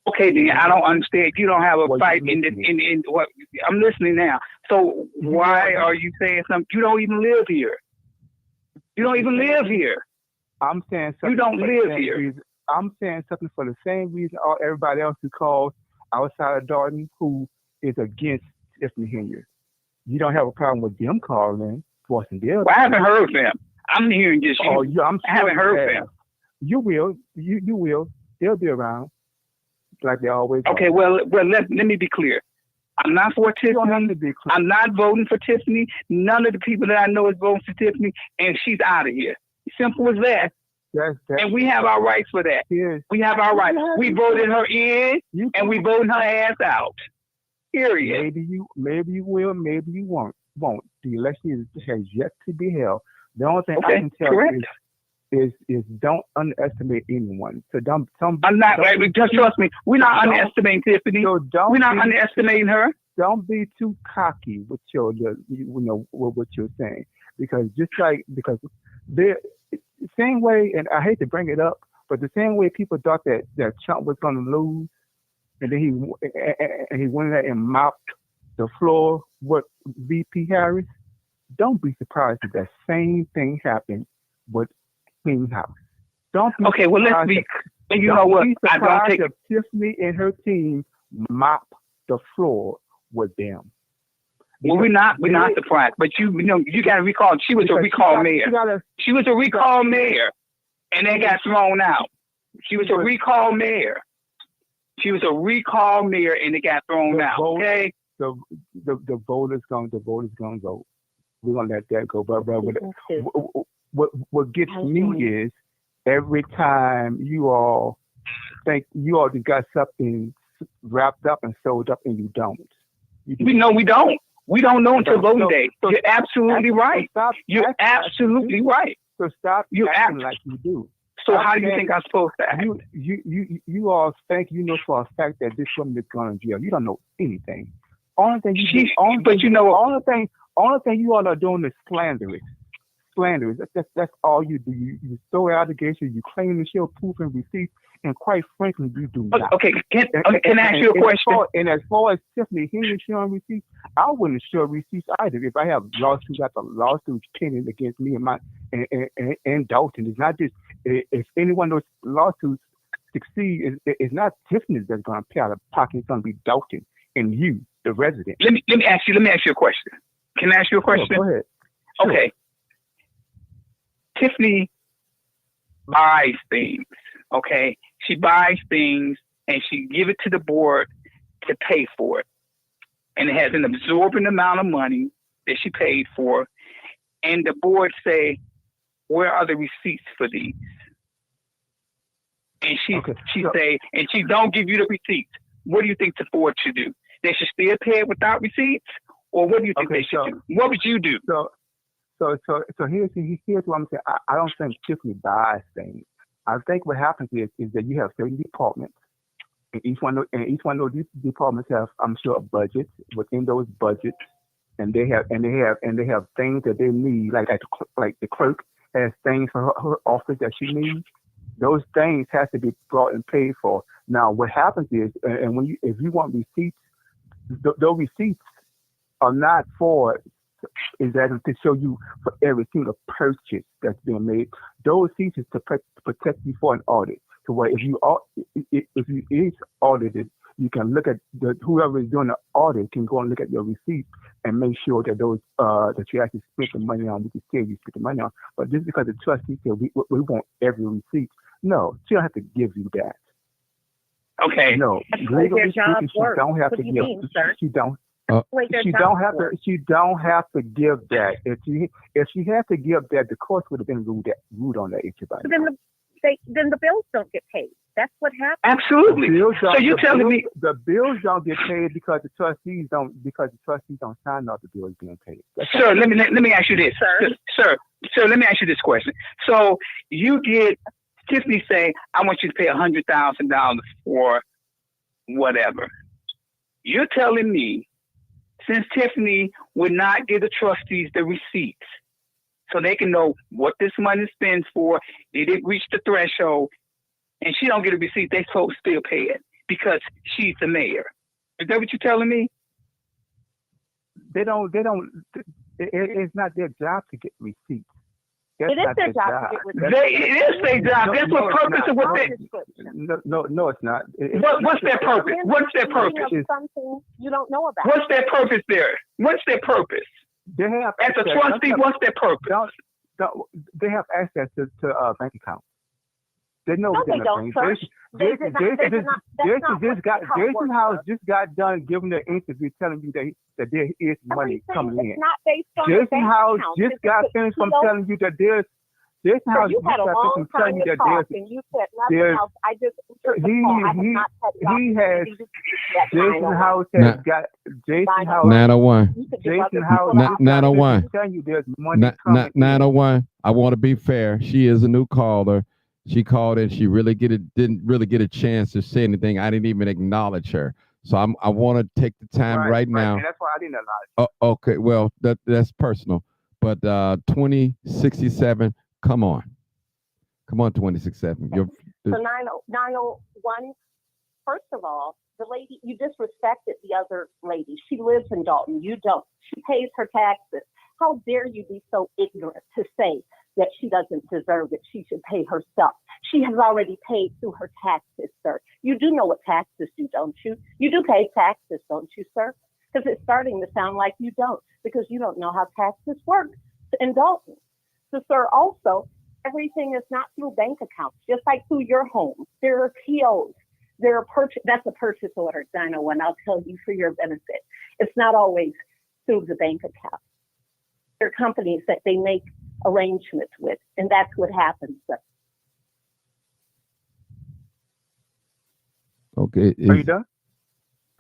Okay, then I don't understand. You don't have a fight in what? I'm listening now. So why are you saying something? You don't even live here. You don't even live here. I'm saying something. You don't live here. I'm saying something for the same reason everybody else who calls outside of Dalton who is against Tiffany Henyard. You don't have a problem with them calling, forcing their. Well, I haven't heard them. I'm hearing just you. Oh, yeah, I'm sure I haven't heard them. You will. You will. They'll be around like they always are. Okay, well, let me be clear. I'm not for Tiffany. I'm not voting for Tiffany. None of the people that I know is voting for Tiffany, and she's out of here. Simple as that. And we have our rights for that. Yes. We have our rights. We voted her in, and we voted her ass out. Period. Maybe you will, maybe you won't. The election has yet to be held. The only thing I can tell you is don't underestimate anyone. So just trust me. We're not underestimating Tiffany. So we're not underestimating her. Don't be too cocky with what you're saying, because the same way, and I hate to bring it up, but the same way people thought that Trump was going to lose, and then he went there and mopped the floor with VP Harris. Don't be surprised if that same thing happened with Queen House. Don't be okay. Well, let's be. And you know what? I don't take Tiffany and her team mop the floor with them. Well, we're not surprised, but you got to recall she was a recall mayor. She was a recall mayor, and they got thrown out. She was a recall mayor. She was a recall mayor, and it got thrown out. Okay. The voters gonna vote. We're gonna let that go. But what gets me is every time you all think you all got something wrapped up and sold up, and you don't. You do. We know we don't. We don't know until So- voting so- day. so- You're absolutely right. Stop You're acting like absolutely you do. right. So stop You're acting like you do. So Stop how do you saying- think I'm supposed to act? You all think you know for a fact that this woman is going to jail. You don't know anything. Only thing you But you know, only thing you all are doing is slanderous. That's all you do. You throw allegations, you claim to show proof and receipts, and quite frankly, you do not. okay, can I ask you a question? And as far as Tiffany Henyard showing receipts, I wouldn't show receipts either. If I have lawsuits after lawsuits pending against me and Dalton, it's not just if any one of those lawsuits succeed, it's not Tiffany that's going to pay out of pocket. It's going to be Dalton and you, the resident. Let me ask you a question. Can I ask you a question? Go ahead. Sure. Okay. Tiffany buys things. Okay, she buys things and she give it to the board to pay for it, and it has an absorbent amount of money that she paid for, and the board say, "Where are the receipts for these?" And she say, and she don't give you the receipts. What do you think the board should do? They should still pay it without receipts, or what do you think they should do? What would you do? So here's what I'm saying. I don't think Tiffany buys things. I think what happens is that you have certain departments, and each one of these departments have, I'm sure, a budget. Within those budgets, and they have things that they need, like the clerk has things for her office that she needs. Those things have to be brought and paid for. Now, what happens is, and if you want receipts, those receipts are not for. Is that to show you for every single purchase that's being made? Those receipts is to protect you for an audit. So where if you is audited, you can look at whoever is doing the audit can go and look at your receipts and make sure that those that you actually spent the money on. We can say you spent the money on, but just because the trustee said we want every receipt, no, she don't have to give you that. Okay. No, legally speaking, she don't have to give. She don't. She don't have to give that. If she had to give that, the court would have been ruled on that issue by now. Then the bills don't get paid. That's what happens. Absolutely. So you're telling me the bills don't get paid because the trustees don't sign off the bills being paid. Sir, let me ask you this. Sir, let me ask you this question. So you get Tiffany say, I want you to pay $100,000 for whatever. You're telling me, since Tiffany would not give the trustees the receipts so they can know what this money spends for, did it reach the threshold, and she don't get a receipt, they supposed to still pay it because she's the mayor. Is that what you're telling me? They don't. It's not their job to get receipts. It is their job to get receipts. It is their job. That's what purpose of what they. No, it's not. What's their purpose? What's their purpose? Something you don't know about. What's their purpose there? What's their purpose? They have as a trustee. What's their purpose? They have access to bank accounts. They know. No, they don't. Jason House just got done giving the interview telling you that there is money coming in. It's not based on Jason House just got finished from telling you that there's. Jason House you had a long time to talk, and you said nothing else. I just Jason House has got Jason House. 901. Jason House. 901. Telling you there's money coming. 901. I want to be fair. She is a new caller. She called and she didn't really get a chance to say anything. I didn't even acknowledge her. So I want to take the time right now. And that's why I didn't acknowledge. Okay. Well, that's personal. But 2067. Come on, 2067. So 901. First of all, the lady, you disrespected the other lady. She lives in Dalton. You don't. She pays her taxes. How dare you be so ignorant to say that she doesn't deserve it? She should pay herself. She has already paid through her taxes, sir. You do know what taxes do, don't you? You do pay taxes, don't you, sir? Because it's starting to sound like you don't, because you don't know how taxes work in Dalton. So, sir, also, everything is not through bank accounts, just like through your home. There are POs. That's a purchase order, 901. I'll tell you for your benefit. It's not always through the bank account. There are companies that they make arrangements with, and that's what happens, sir. Okay. Are you done?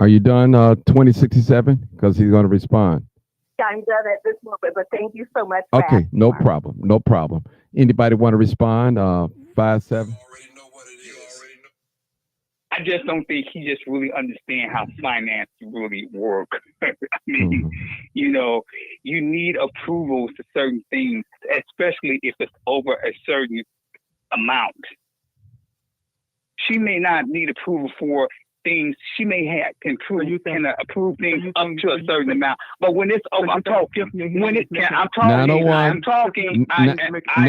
Are you done, 2067? Because he's going to respond. I'm done at this moment, but thank you so much. Okay, no problem. No problem. Anybody want to respond? 5-7. I just don't think he just really understands how finance really work. I mean, you know, you need approvals to certain things, especially if it's over a certain amount. She may not need approval for things. She may have can approve things up to a certain amount. But when it's over, I'm talking. When it can, I'm talking. 901. I am talking. I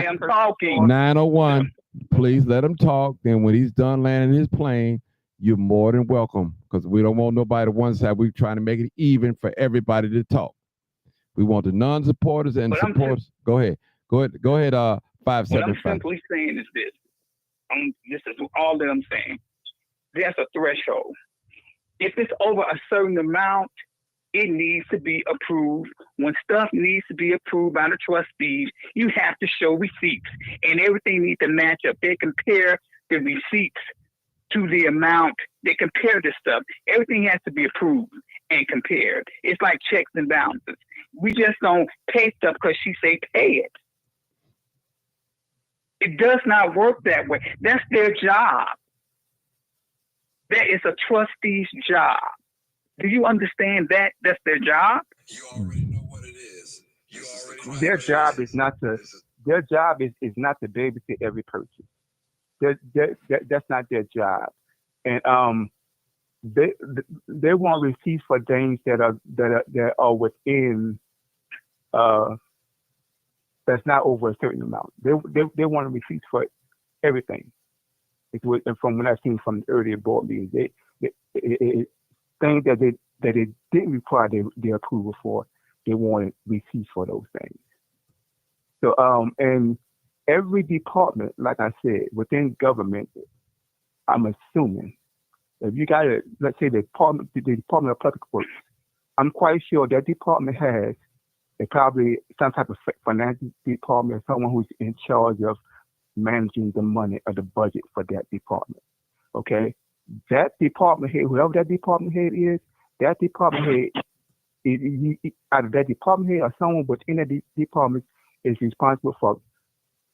am talking. 901. Please let him talk. Then when he's done landing his plane, you're more than welcome, because we don't want nobody to one side. We're trying to make it even for everybody to talk. We want the non-supporters and supporters. Go ahead. 575. What I'm simply saying is this. This is all that I'm saying. There's a threshold. If it's over a certain amount, it needs to be approved. When stuff needs to be approved by the trustees, you have to show receipts, and everything needs to match up. They compare the receipts to the amount. They compare this stuff. Everything has to be approved and compared. It's like checks and balances. We just don't pay stuff because she say pay it. It does not work that way. That's their job. That is a trustee's job. Do you understand that? That's their job? You already know what it is. Their job is not to. Their job is not to babysit every purchase. That's not their job, and they want receipts for things that are within that's not over a certain amount. They want receipts for everything. It's from what I've seen from the earlier board meetings. Things that they didn't require their approval for, they wanted receipts for those things. So and every department, like I said, within government, I'm assuming if you got a, let's say the Department of Public Works, I'm quite sure that department has probably some type of finance department, someone who's in charge of managing the money or the budget for that department. Okay, that department head, whoever that department head is, that department head, either that department head or someone within that department is responsible for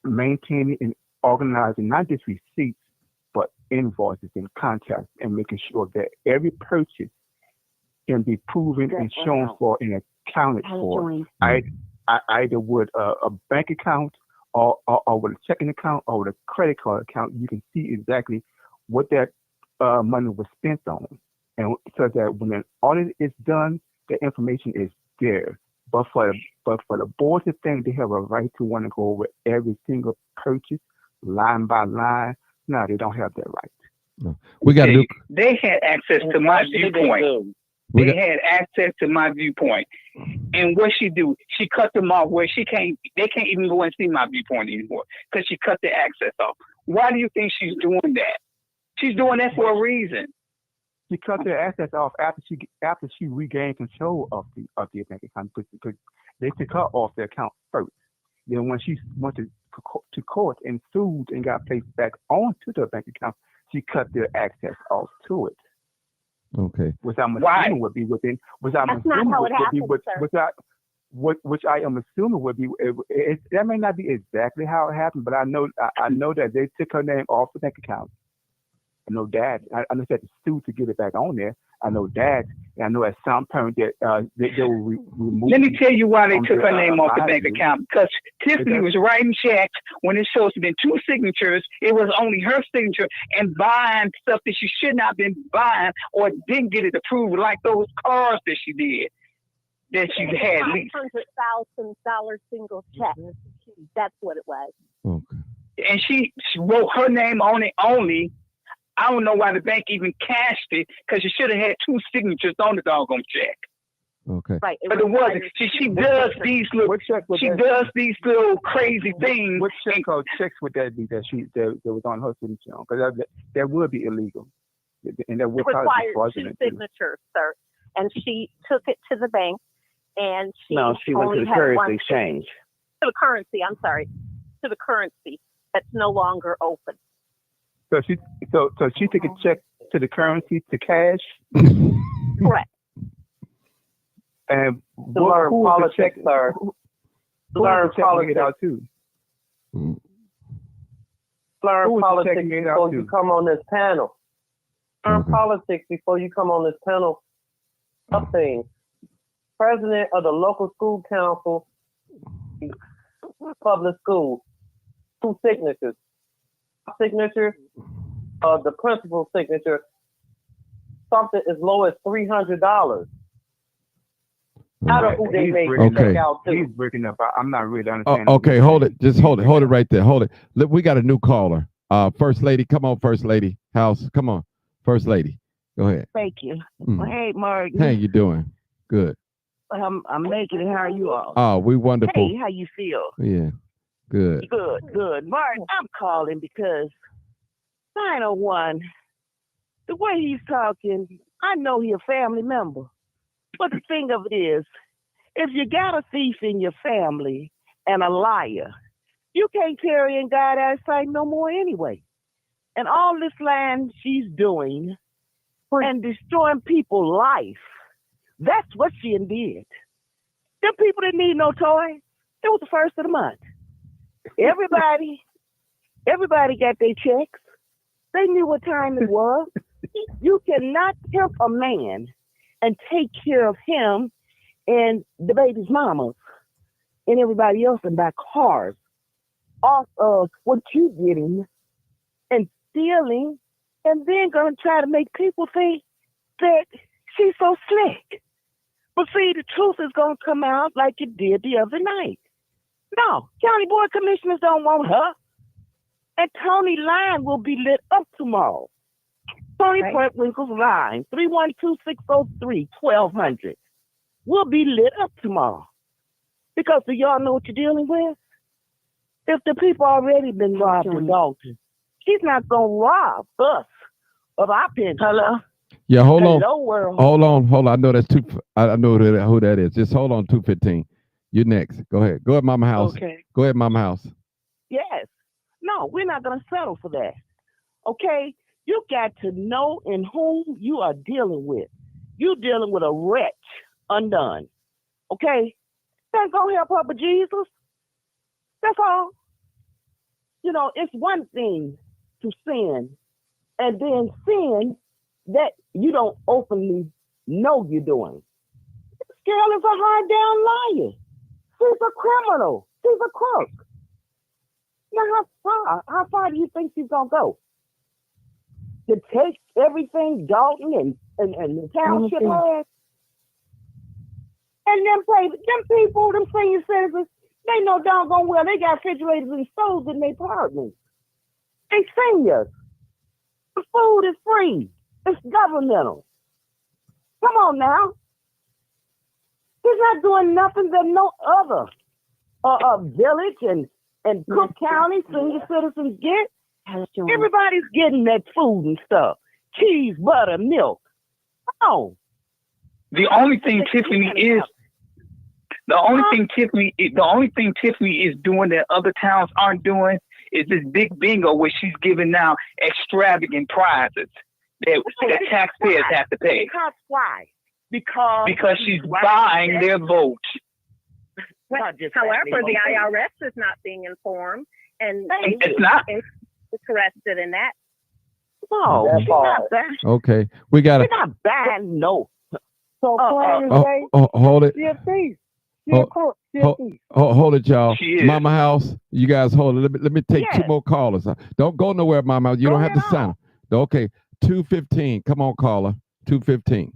maintaining and organizing not just receipts, but invoices and contracts, and making sure that every purchase can be proven and shown for and accounted for, either with a bank account or with a checking account or with a credit card account. You can see exactly what that money was spent on, and so that when an audit is done, the information is there. But for the board to think they have a right to want to go over every single purchase line by line, no, they don't have that right. No. We got to do. They had access to my viewpoint. They had access to my viewpoint, and what she do? She cut them off where she can't. They can't even go and see my viewpoint anymore because she cut the access off. Why do you think she's doing that? She's doing that for a reason. She cut their assets off after she regained control of the bank account, because they took her off the account first. Then when she went to court and sued and got placed back onto the bank account, she cut their access off to it. Okay. Which I'm assuming would be within. Which I'm assuming which I am assuming would be. That may not be exactly how it happened, but I know that they took her name off the bank account. I know that. I know that to sue to get it back on there. I know that. And I know at some point that they will remove. Let me tell you why they took her name off the bank account. Because Tiffany was writing checks when it's supposed to have been two signatures. It was only her signature, and buying stuff that she should not have been buying or didn't get it approved, like those cars that she did, that she had leased. $500,000 single check. That's what it was. Okay. And she wrote her name on it only. I don't know why the bank even cashed it, because you should have had two signatures on the doggone check. Okay. Right. But it wasn't. She does these little crazy things. What check or checks would that be that was on her signature on? Because that would be illegal, and that would probably be fraudulent. Two signatures, sir. And she took it to the bank, and she went to the currency exchange. To the currency. I'm sorry. To the currency that's no longer open. So she took a check to the currency to cash. Correct. And To learn who's the politics, check- sir. who Learn is checking politics. it out too? Mm. Learn Who is politics checking it out before too? you come on this panel. Learn Okay. politics before you come on this panel. Nothing. President of the local school council, public school. 2 signatures. Signature, the principal's signature. Something as low as $300. I don't know who they He's make breaking Okay. check out He's to. breaking up. I'm not really Oh, understanding. okay, hold it. Just hold it. Hold it right there. Hold it. Look, we got a new caller. First lady, come on, First Lady. House, come on. First Lady. Go ahead. Thank you. Mm. Hey, Martin. How you doing? Good. I'm making it. How are you all? Oh, we wonderful. Hey, how you feel? Yeah. Good. Good. Martin, I'm calling because 901, the way he's talking, I know he's a family member. But the thing of it is, if you got a thief in your family and a liar, you can't carry in God out sight no more anyway. And all this lying she's doing and destroying people's life, that's what she did. Them people didn't need no toys. It was the first of the month. Everybody got their checks. They knew what time it was. You cannot help a man and take care of him and the baby's mamas and everybody else and buy cars off of what you getting and stealing, and then gonna try to make people think that she's so slick. But see, the truth is gonna come out like it did the other night. No, county board commissioners don't want her. And Tony line will be lit up tomorrow. Tony Winkle's line, 312-603-1200, will be lit up tomorrow. Because do y'all know what you're dealing with? If the people already been robbed in Dalton, she's not gonna rob us of our pension. Hello? Yeah, hold on. Hello, world. Hold on. I know that's I know who that is. Just hold on, 215. You're next. Go ahead. Go ahead, Mama House. Okay. Go ahead, Mama House. Yes. No, we're not going to settle for that. Okay? You got to know in whom you are dealing with. You're dealing with a wretch undone. Okay? That's going to help her but Jesus. That's all. You know, it's one thing to sin, and then sin that you don't openly know you're doing. This girl is a hard down liar. She's a criminal. She's a crook. Now, how far do you think she's gonna go? To take everything Dalton and the township has? And them people, them senior citizens, they know doggone well they got refrigerators and stoves in their apartments. They seniors. The food is free. It's governmental. Come on now. He's not doing nothing that no other village and Cook County senior citizens get. Everybody's getting that food and stuff. Cheese, butter, milk. Come on. The only thing Tiffany is doing that other towns aren't doing is this big bingo where she's giving now extravagant prizes that taxpayers have to pay. Because why? Because she's buying their votes. However, the IRS is not being informed, and It's not. interested in that. No, she's not buying. Okay. We got She's to not buying no. So plain hold it. she a thief. She Oh, a crook. She a Hold, thief. hold it, y'all. She is. Mama House, you guys hold it. Let me take two Yes. more callers. Don't go nowhere, Mama House. You don't have to sign up. Okay. 215. Come on, caller. 215.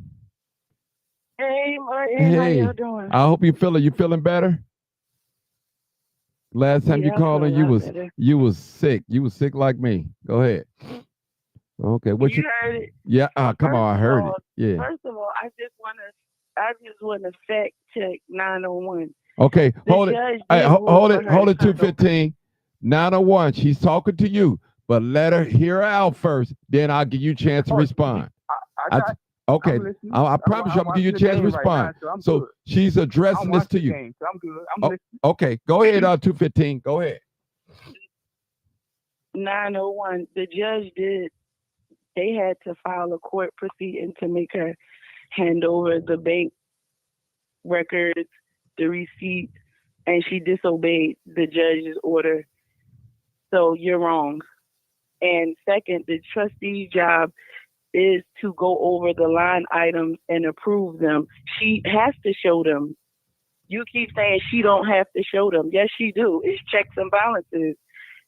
Hey, Martin, Hey. how you doing? I hope you feeling better. Last time you Yeah, I called feel in, a lot better. you was sick. You was sick like me. Go ahead. Okay. What you? heard it. Yeah. Come on. I First of heard all- it. Yeah. First of all, I just want to fact check 901. Okay. The Hold it. judge Hey, did hold rule it. for her Hold to it. come 215. 901. She's talking to you, but let her hear her out first. Then I'll give you a chance to respond. Okay. I'm listening. I promise you, I'm gonna give you a watching the chance to game right respond. now, I'm So good. she's addressing I'm this watching to the you. game, so I'm good. I'm Oh, listening. Okay. Go ahead. 215. Go ahead. 901. The judge did. They had to file a court proceeding to make her hand over the bank records, the receipt, and she disobeyed the judge's order. So you're wrong. And second, the trustee's job is to go over the line items and approve them. She has to show them. You keep saying she don't have to show them. Yes, she do. It's checks and balances.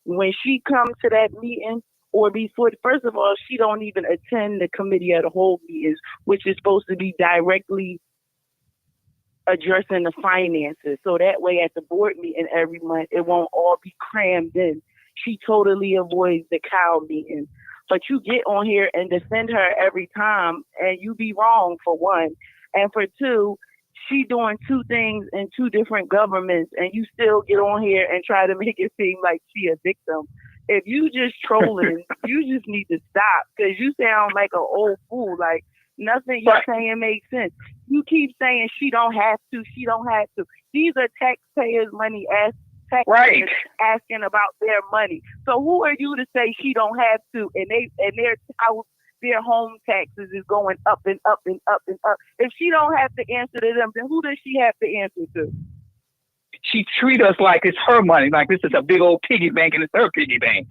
When she comes to that meeting or before, first of all, she don't even attend the committee of the whole meetings, which is supposed to be directly addressing the finances. So that way at the board meeting every month, it won't all be crammed in. She totally avoids the cow meeting. But you get on here and defend her every time, and you be wrong, for one. And for two, she doing two things in two different governments, and you still get on here and try to make it seem like she a victim. If you just trolling, you just need to stop, because you sound like an old fool. Like, nothing you're saying makes sense. You keep saying she don't have to. She don't have to. These are taxpayers' money, taxpayers asking about their money. So who are you to say she don't have to? And their house, their home taxes is going up and up and up and up. If she don't have to answer to them, then who does she have to answer to? She treat us like it's her money, like this is a big old piggy bank and it's her piggy bank.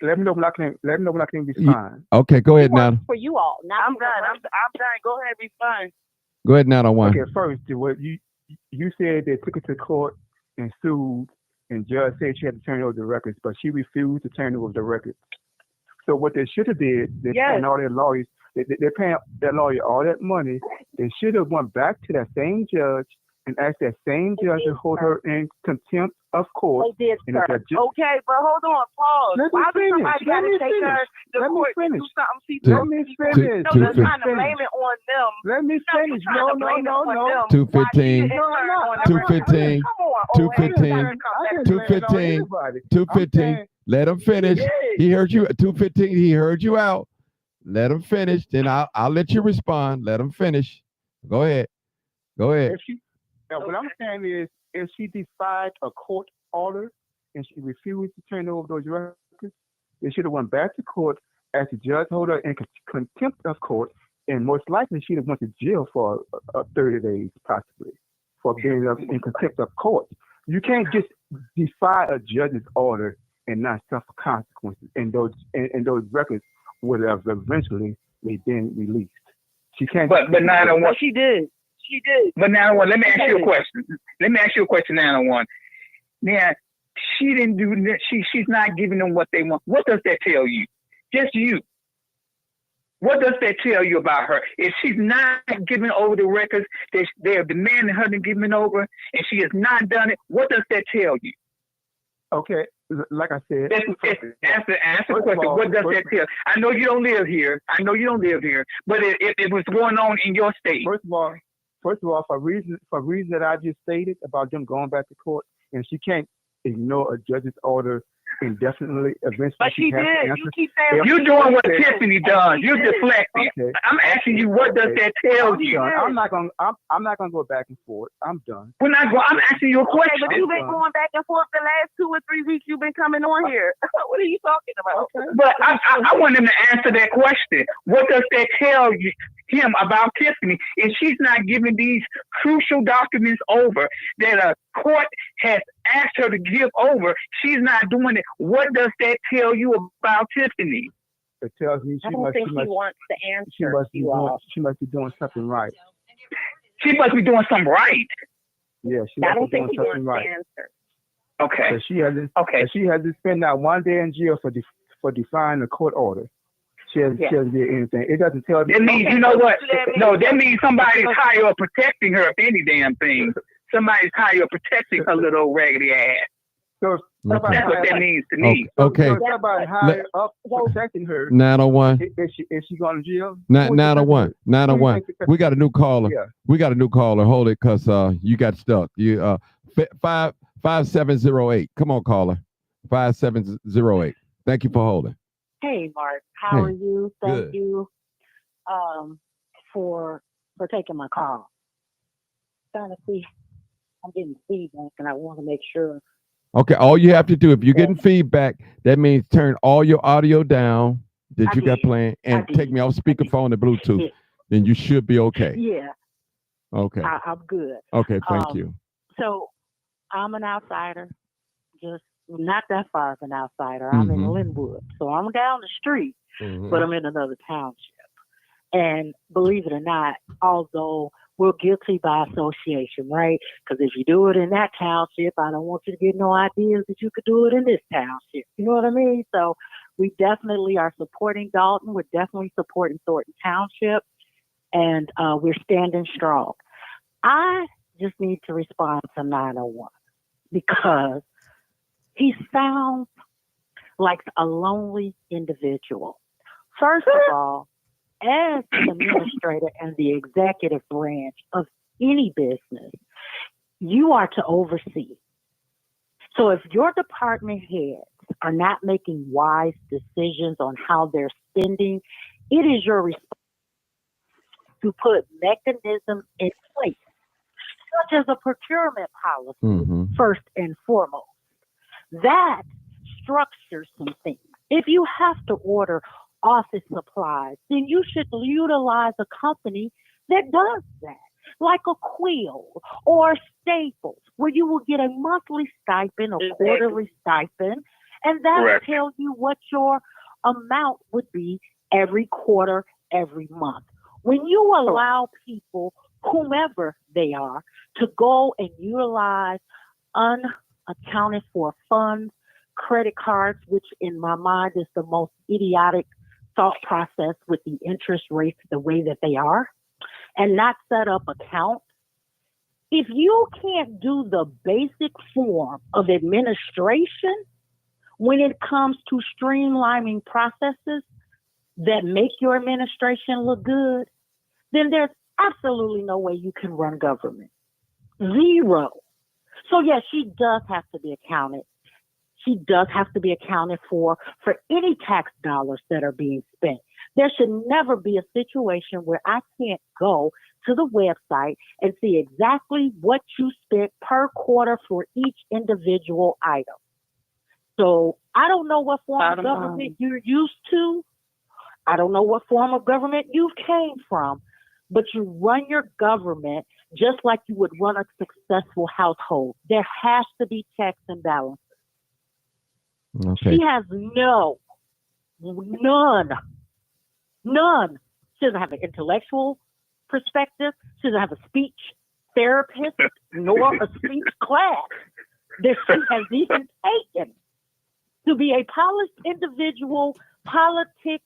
Let me know when I can respond. Okay, go ahead now. For you all, not I'm done. I'm done. Go ahead, respond. Go ahead now, one. Okay, first, what you said they took it to court and sued, and judge said she had to turn over the records, but she refused to turn over the records. So what they should have did, and all their lawyers, they're paying that lawyer all that money. They should have went back to that same judge and asked that same judge to hold her in contempt of court. They did, sir. Okay, but hold on, pause. Why does somebody got to take her to court to do something she Let me finish. No, they're trying to blame it on them. Let me finish. No. 215. 215. 215. 215. Let him finish. He heard you. 215. He heard you out. Let him finish. Then I'll let you respond. Let him finish. Go ahead. What I'm saying is, if she defied a court order and she refused to turn over those records, they should have went back to court, asked the judge hold her in contempt of court, and most likely she'd have went to jail for 30 days, possibly, for being in contempt of court. You can't just defy a judge's order and not suffer consequences, and those records would have eventually been released. She can't. But 901. She did. But 901, let me ask you a question. 901. Now, she didn't do that. She's not giving them what they want. What does that tell you? Just you. What does that tell you about her? If she's not giving over the records, they're demanding her to give them over, and she has not done it, what does that tell you? Okay, like I said, answer the question. What does that tell? I know you don't live here. But it was going on in your state. First of all, for reasons that I just stated about them going back to court, and she can't ignore a judge's order indefinitely. Eventually, but she did. You keep saying you're doing what Tiffany does. You're deflecting. Okay. I'm asking you, what does that tell you? I'm not gonna go back and forth. I'm done. I'm asking you a question. Okay, but you've been going back and forth the last 2 or 3 weeks. You've been coming on here. What are you talking about? Okay. But I want him to answer that question. What does that tell him about Tiffany? If she's not giving these crucial documents over that a court has asked her to give over, she's not doing it. What does that tell you about Tiffany? It tells me I don't think she wants to answer. She must be doing something right. She must be doing something right. Yeah, I don't think she wants to answer. Okay. So she has to spend that 1 day in jail for defying a court order. She hasn't did anything. It doesn't tell me. That means, you know what? No, that means somebody's higher up protecting her, if any damn thing. Somebody's higher up protecting her little raggedy ass. So that's what that means to me. Okay. So somebody higher up protecting her. 901. Is she going to jail? 901. 901. We got a new caller. Yeah. We got a new caller. Hold it, cause you got stuck. You 5708. Come on, caller. 5708. Thank you for holding. Hey, Mark. How are you? Thank you for taking my call. Trying to see, I'm getting feedback, and I want to make sure. Okay, all you have to do, if you're getting feedback, that means turn all your audio down. Did you got playing? And take me off speakerphone and Bluetooth. Then you should be okay. Yeah, Okay. I'm good. Okay. Thank you. So I'm an outsider, just not that far of an outsider. I'm in Linwood, so I'm down the street, but I'm in another township. And believe it or not, although we're guilty by association, right? Because if you do it in that township, I don't want you to get no ideas that you could do it in this township. You know what I mean? So we definitely are supporting Dalton. We're definitely supporting Thornton Township, and we're standing strong. I just need to respond to 901 because he sounds like a lonely individual. First of all, as the administrator and the executive branch of any business, you are to oversee. So if your department heads are not making wise decisions on how they're spending, it is your responsibility to put mechanisms in place, such as a procurement policy, first and foremost. That structures some things. If you have to order office supplies, then you should utilize a company that does that, like a Quill or Staples, where you will get a monthly stipend, a quarterly stipend, and that will tell you what your amount would be every quarter, every month. When you allow people, whomever they are, to go and utilize unaccounted for funds, credit cards, which in my mind is the most idiotic thought process with the interest rates the way that they are, and not set up accounts. If you can't do the basic form of administration when it comes to streamlining processes that make your administration look good, then there's absolutely no way you can run government. Zero. So yes, she does have to be accounted. She does have to be accounted for any tax dollars that are being spent. There should never be a situation where I can't go to the website and see exactly what you spent per quarter for each individual item. So I don't know what form of government you're used to. I don't know what form of government you came from, but you run your government just like you would run a successful household. There has to be checks and balances. Okay. She has none. She doesn't have an intellectual perspective. She doesn't have a speech therapist nor a speech class that she has even taken to be a polished individual, politic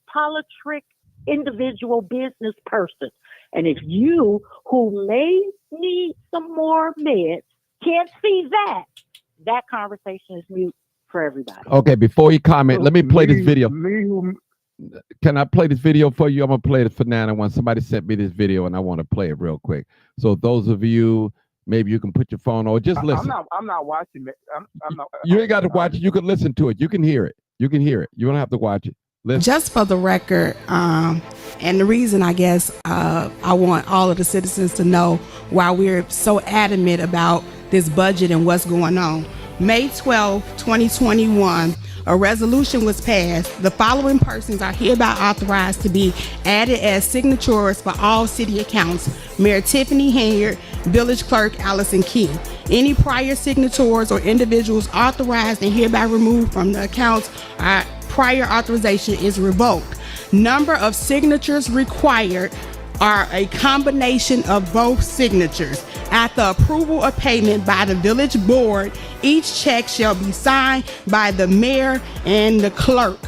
individual business person. And if you, who may need some more meds, can't see that conversation is mute for everybody. Okay, before you comment, let me play this video. Can I play this video for you? I'm gonna play it for 901. Somebody sent me this video, and I want to play it real quick. So those of you, maybe you can put your phone on, just listen. I'm not watching it. I'm not. You ain't got to watch it. You can listen to it. You can hear it. You can hear it. You don't have to watch it. Listen. Just for the record, and the reason I guess I want all of the citizens to know why we're so adamant about this budget and what's going on. May 12, 2021, a resolution was passed. The following persons are hereby authorized to be added as signatories for all city accounts: Mayor Tiffany Henyard, Village Clerk Allison Key. Any prior signatories or individuals authorized and hereby removed from the accounts, prior authorization is revoked. Number of signatures required are a combination of both signatures. At the approval of payment by the village board, each check shall be signed by the mayor and the clerk.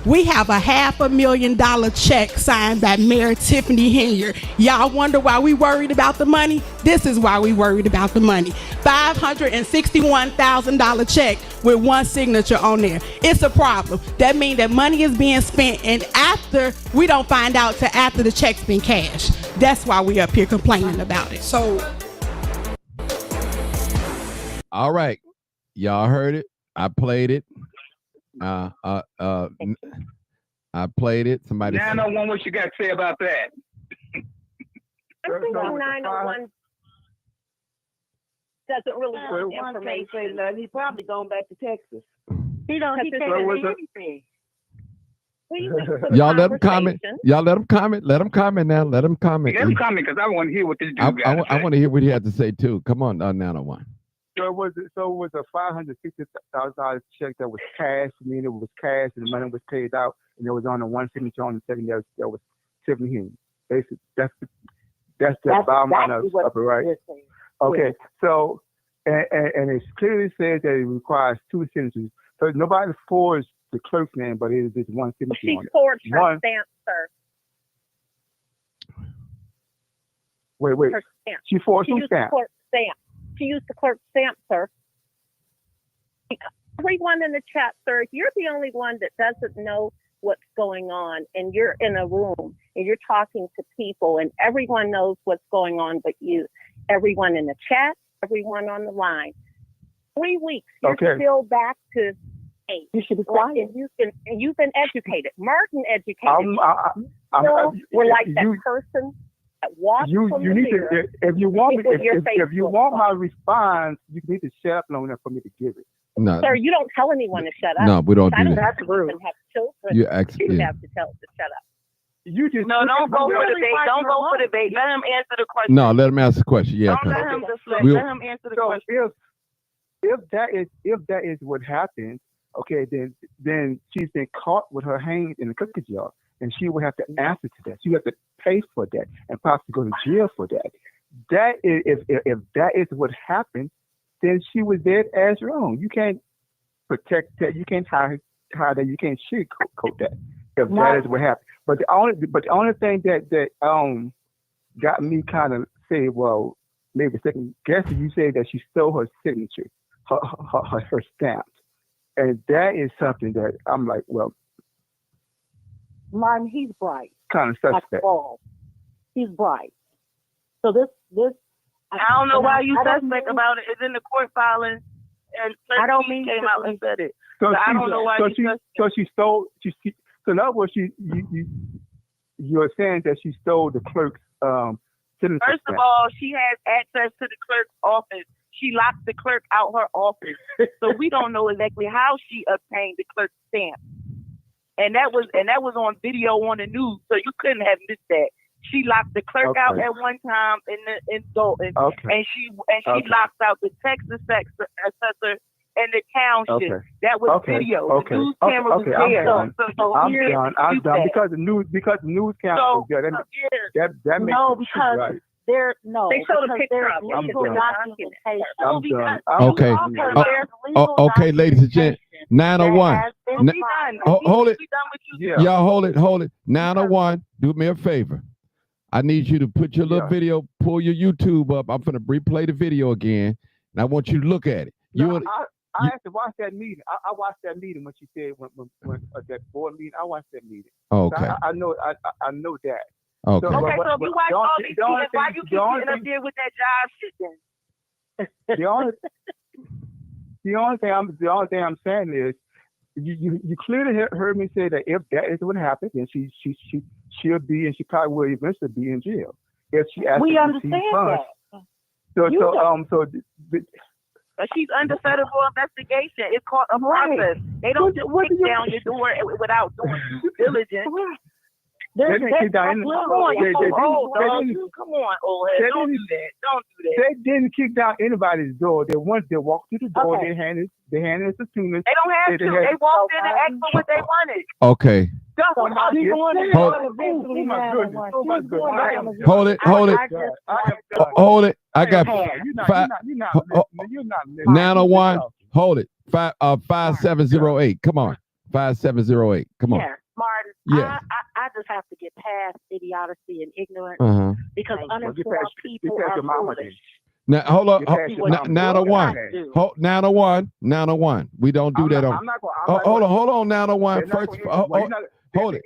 We have a $500,000 check signed by Mayor Tiffany Henyard. Y'all wonder why we worried about the money? This is why we worried about the money. $561,000 check with one signature on there. It's a problem. That means that money is being spent, and after we don't find out till after the check's been cashed. That's why we up here complaining about it. So, all right, y'all heard it. I played it. I played it. Somebody. 901, what you got to say about that? I think 901 doesn't really want information. He's probably going back to Texas. He can't say anything. Please put Y'all let them comment. conversation. Y'all let them comment. Let them comment now. Let them comment. Let him comment because I want to hear what this dude got to I say. want to hear what he had to say too. Come on, Nana One. So it was a $550,000 check that was cash. I mean, it was cash, and the money was paid out, and there was only one signature on the second. That was Tiffany Henyard. Basically, that's the bottom line of it, right? Okay, so and it clearly says that it requires two signatures. So nobody forged the clerk's name, but it is just one signature She on it. forged her stamp, sir. Wait. Her stamp. She forged She some used the stamp. clerk's stamp. She used the clerk's stamp, sir. Everyone in the chat, sir, if you're the only one that doesn't know what's going on and you're in a room and you're talking to people and everyone knows what's going on but you, everyone in the chat, everyone on the line, 3 weeks, you're still back to 8. You should be quiet. And you've been educated. Martin educated you. We're like that person that walks from the mirror. If you want my response, you need to shut up long enough for me to give it. No, sir, you don't tell anyone to shut up. No, we don't do that. That's rude. Have children. You have to tell to shut up. You just don't go for debate. Don't go for debate. Let him answer the question. No, let him ask the question. Yeah, don't let him let him answer the question. If that is what happened, okay, then she's been caught with her hands in the cookie jar, and she will have to answer to that. She will have to pay for that and possibly go to jail for that. That is if that is what happened, then she was dead as wrong. You can't protect that. You can't hide that. You can't sugarcoat that. If that is what happened. But the only thing that got me kind of say, well, maybe second guessing, you say that she stole her signature, her stamp, and that is something that I'm like, well, Martin, he's bright. Kind of suspect. He's bright. So this. I don't know why you suspect about it. It's in the court filing, and I don't mean came out and said it. So I don't know why you suspect. So she stole. So in other words, you're saying that she stole the clerk's signature. First of all, she has access to the clerk's office. She locked the clerk out her office, so we don't know exactly how she obtained the clerk's stamp. And that was on video on the news, so you couldn't have missed that. She locked the clerk out at one time in Dalton, and she locked out the Texas assessor and the township. That was video. The news camera was there. I'm done because the news camera was there. That makes because right. They showed a picture of there's legal documentation. I'm done. Okay, ladies and gents. 901. Hold it. Y'all hold it. 901. Do me a favor. I need you to put your little video, pull your YouTube up. I'm going to replay the video again, and I want you to look at it. I have to watch that meeting. I watched that meeting when she said when that board meeting. I watched that meeting. Okay. So I know that. Okay. So if you watch all these meetings, why you keep getting up there with that job shit then? The only thing I'm saying is you clearly heard me say that if that is what happened, then she'll be, and she probably will eventually be in jail if she actually we understand funds. that. But she's under federal investigation. It's called a process. They don't just kick down your door without doing due diligence. They didn't kick down Come on, old head. Don't do that. Don't do that. They didn't kick down anybody's door. They walked through the door. They handed us the tunas. They don't have to. They walked in and asked for what they wanted. Okay. Hold it. I got 901. Hold it. 5708. Come on. 5708. Come on. Yeah, Martin. Yeah. I just have to get past idiocy and ignorance because uninformed people are foolish. Now hold on. 901. 901. We don't do that on. Hold on. 901. First. Hold it.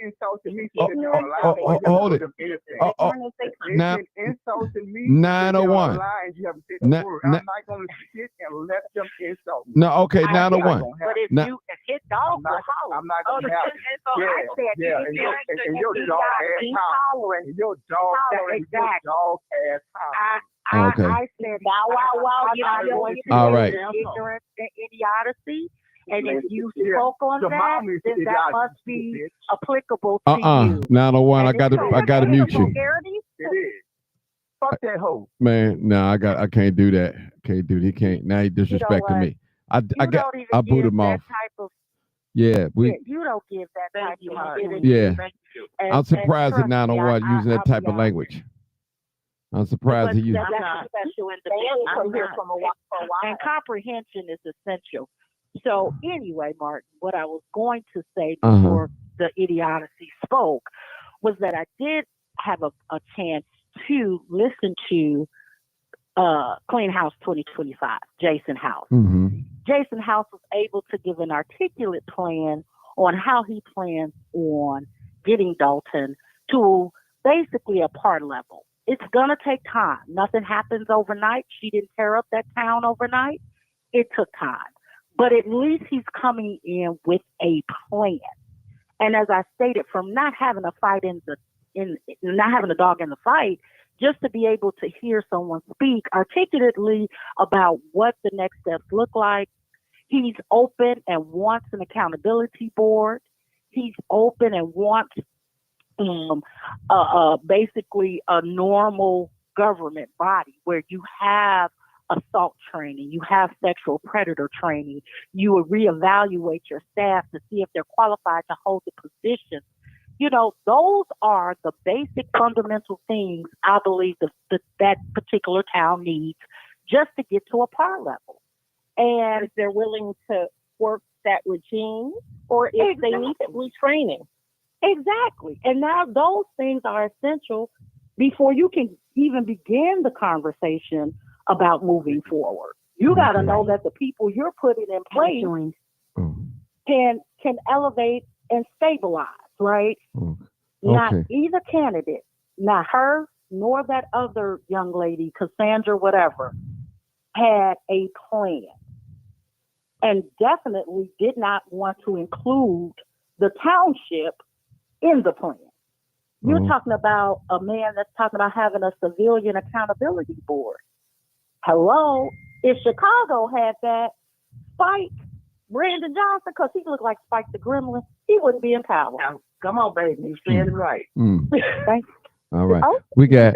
Hold it. 901. I'm not going to sit and let them insult me. No, okay, 901. But if you hit dog, I'm not going to have it. And your dog ass I said, wow, all right. ignorance and idiocy. And if you spoke on that, then that must be applicable to you. 901. I got to mute you. It is. Fuck that hoe. Man, no, I can't do that. Can't do. He can't. Now he disrespecting me. I boot him off. Yeah, you don't give that type of energy. Yeah. I'm surprised at 901 using that type of language. I'm surprised he used. That's special and comprehension is essential. So anyway, Martin, what I was going to say before the idiocy spoke was that I did have a chance to listen to Clean House 2025, Jason House. Mm-hmm. Jason House was able to give an articulate plan on how he plans on getting Dalton to basically a par level. It's going to take time. Nothing happens overnight. She didn't tear up that town overnight. It took time. But at least he's coming in with a plan. And as I stated, from not having a fight not having a dog in the fight, just to be able to hear someone speak articulately about what the next steps look like. He's open and wants an accountability board. He's open and wants basically a normal government body where you have assault training, you have sexual predator training, you will reevaluate your staff to see if they're qualified to hold the position. You know, those are the basic fundamental things I believe that particular town needs just to get to a par level. And if they're willing to work that regime or if they need retraining. Exactly. And now those things are essential before you can even begin the conversation about moving forward. You got to know that the people you're putting in place can elevate and stabilize, right? Not either candidate, not her, nor that other young lady, Cassandra, whatever, had a plan and definitely did not want to include the township in the plan. You're talking about a man that's talking about having a civilian accountability board. Hello, if Chicago had that, Spike, Brandon Johnson, because he looked like Spike the Gremlin, he wouldn't be in power. Now, come on, baby, you said it right. Thank you. All right, we got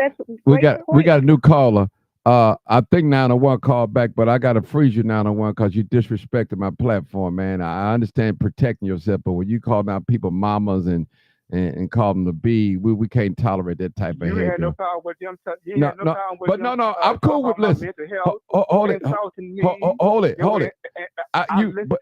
a new caller. I think 901 called back, but I got to freeze you 901 because you disrespected my platform, man. I understand protecting yourself, but when you call out people mamas and call them the B, we can't tolerate that type of behavior. You had no power with them. No, I'm cool with listen. Hold it. But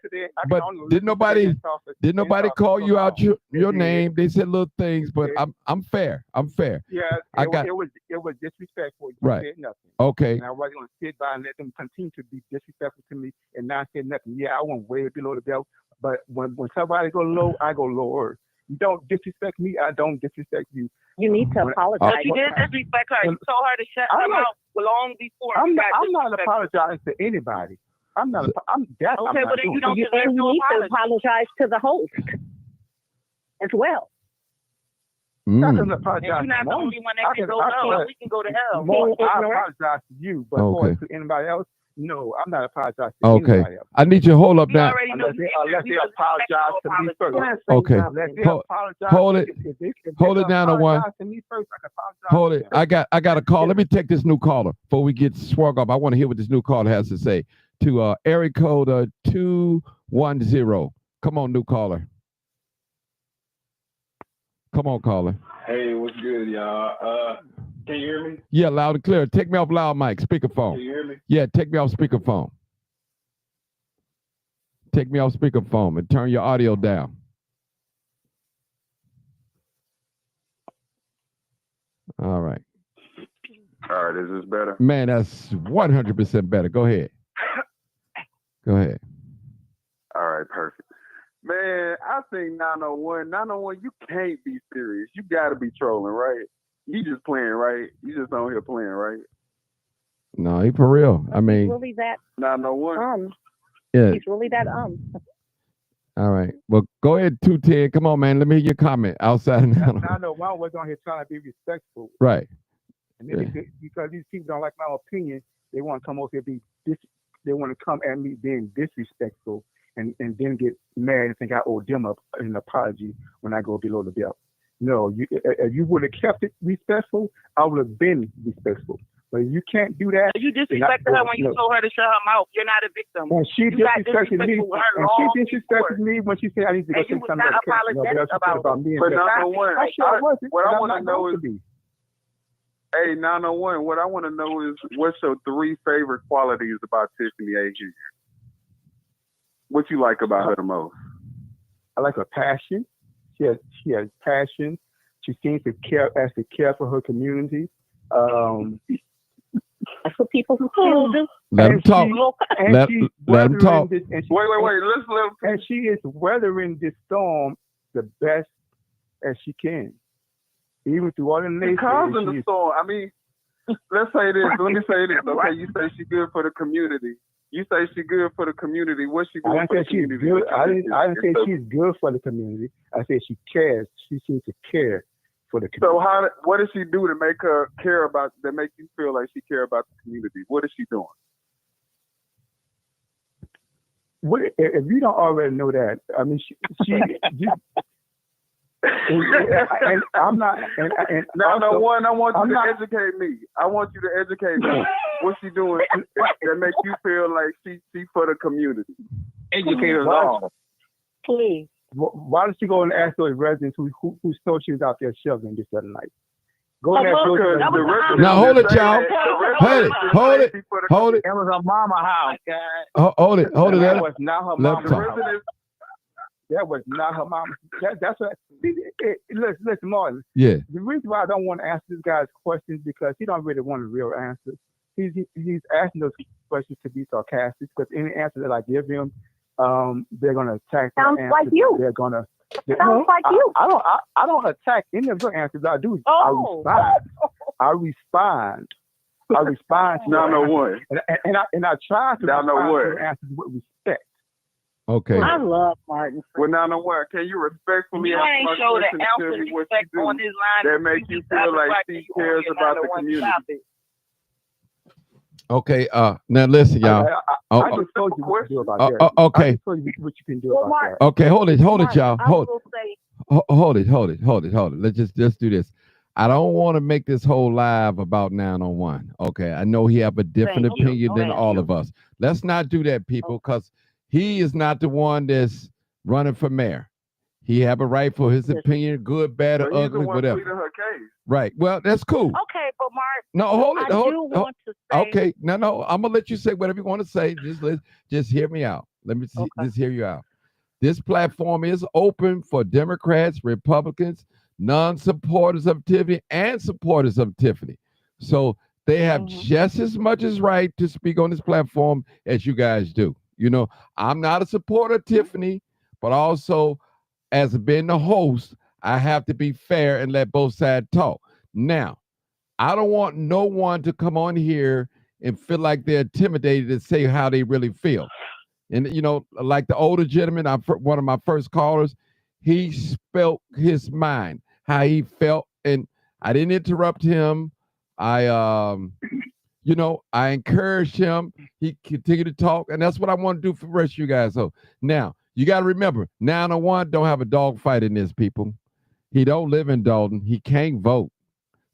did nobody call you out your name? They said little things, but I'm fair. Yeah, it was disrespectful. You said nothing. Okay. And I wasn't going to sit by and let them continue to be disrespectful to me and not say nothing. Yeah, I went way below the belt, but when somebody go low, I go lower. You don't disrespect me, I don't disrespect you. You need to apologize. But you did disrespect her. You told her to shut her mouth long before. I'm not apologizing to anybody. I'm not. Okay, but you don't deserve to apologize to the host as well. I can apologize. You're not the only one that can go low. We can go to hell. I apologize to you, but to anybody else, no, I'm not apologizing to anybody else. I need you to hold up now. Unless they apologize to me first. Okay. Hold it down on one. Hold it. I got a call. Let me take this new caller before we get swung up. I want to hear what this new caller has to say. To area code 210. Come on, new caller. Come on, caller. Hey, what's good, y'all? Can you hear me? Yeah, loud and clear. Take me off loud mic, speakerphone. Can you hear me? Yeah, take me off speakerphone. Take me off speakerphone and turn your audio down. All right. All right, is this better? Man, that's 100% better. Go ahead. Go ahead. All right, perfect. Man, I think 901, you can't be serious. You got to be trolling, right? You just playing, right? You just on here playing, right? No, he for real. I mean, he's really that 901. Yeah. He's really that All right. Well, go ahead, 210. Come on, man. Let me hear your comment outside of 901. 901 was on here trying to be respectful. Right. And then because these people don't like my opinion, they want to come over here they want to come at me being disrespectful. and then get mad and think I owe them an apology when I go below the belt. No, if you would have kept it respectful, I would have been respectful. But you can't do that. You disrespected her when you told her to shut her mouth. You're not a victim. And she disrespected me. And she disrespected me when she said I need to go take some medication. About me. But 901, what I want to know is, hey, 901, what I want to know is, what's your 3 favorite qualities about Tiffany A. Henyard? What you like about her the most? I like her passion. She has passion. She seems to care for her community. That's what people who feel do. Let him talk. Let him talk. Wait. Let's let him. And she is weathering this storm the best as she can, even through all the naysayers. Causing the storm. I mean, let's say this. Let me say this. Okay, you say she's good for the community. You say she's good for the community. What's she good for the community? I didn't say she's good for the community. I said she cares. She seems to care for the community. So what does she do to make her care about, that make you feel like she care about the community? What is she doing? If you don't already know that, I mean, and I'm not. And no, I want you to educate me. I want you to educate me. What's she doing that makes you feel like she for the community? Educate us all. Please. Why don't you go and ask those residents who thought she was out there sheltering this other night? Go and ask those. Now hold it, y'all. Hold it. It was her mama house. Hold it. That was not her mama house. That was not her mama. That's what. Listen, Martin. Yeah. The reason why I don't want to answer this guy's questions because he don't really want a real answer. He's asking those questions to be sarcastic because any answer that I give him, they're gonna attack. Sounds like you. They're gonna. Sounds like you. I don't attack any of your answers. I do. I respond. I respond to 901. And I try to respond to your answers with respect. Okay. I love Martin. Well, 901. Can you respectfully ask my question and tell me what you do on his line that makes you feel like she cares about the community? Okay. Now listen, y'all. I just told you what to do about that. Okay. I just told you what you can do about that. Okay. Hold it, y'all. Hold it. Let's just do this. I don't want to make this whole live about 901. Okay. I know he have a different opinion than all of us. Let's not do that, people, because he is not the one that's running for mayor. He have a right for his opinion, good, bad, or ugly, whatever. Her case. Right. Well, that's cool. Okay, but Mark. No, hold it. Want to say, okay. No. I'm gonna let you say whatever you want to say. Just hear me out. Let me just hear you out. This platform is open for Democrats, Republicans, non-supporters of Tiffany, and supporters of Tiffany. So they have just as much as right to speak on this platform as you guys do. You know, I'm not a supporter of Tiffany, but also as being the host, I have to be fair and let both sides talk. Now, I don't want no one to come on here and feel like they're intimidated to say how they really feel. And, you know, like the older gentleman, one of my first callers, he spoke his mind, how he felt, and I didn't interrupt him. I encouraged him. He continued to talk, and that's what I want to do for the rest of you guys. So now, you got to remember, 901 don't have a dog fight in this, people. He don't live in Dalton. He can't vote.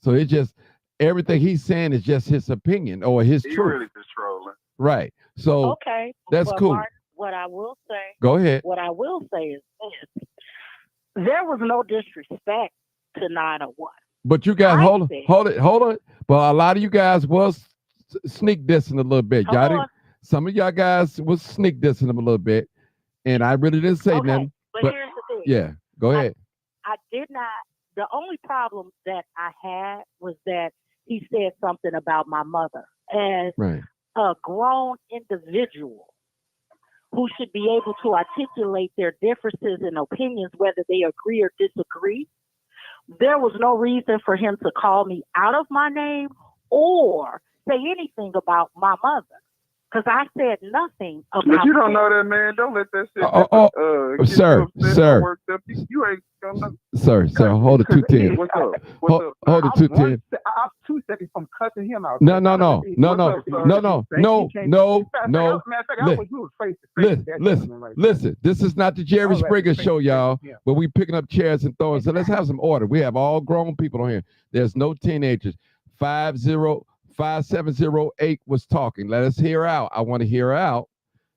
So it's just, everything he's saying is just his opinion or his truth. Really just trolling. Right. So okay, that's cool. Martin, what I will say. Go ahead. What I will say is this: there was no disrespect to 901. But you guys, hold it. But a lot of you guys was sneak dissing a little bit. Some of y'all guys was sneak dissing him a little bit, and I really didn't say nothing. But here's the thing. Yeah, go ahead. I did not. The only problem that I had was that he said something about my mother as a grown individual who should be able to articulate their differences and opinions, whether they agree or disagree. There was no reason for him to call me out of my name or say anything about my mother. Because I said nothing about. But you don't know that, man. Don't let that shit. Sir. You ain't gonna. Sir, hold it 210. What's up? Hold it 210. I'm 2 seconds from cussing him out. No. Matter of fact, we was face to face with that gentleman right there. Listen. This is not the Jerry All right, Springer face show, to face y'all, with him. where we picking up chairs and throwing. So let's have some order. We have all grown people on here. There's no teenagers. 5708 was talking. Let us hear out. I want to hear out.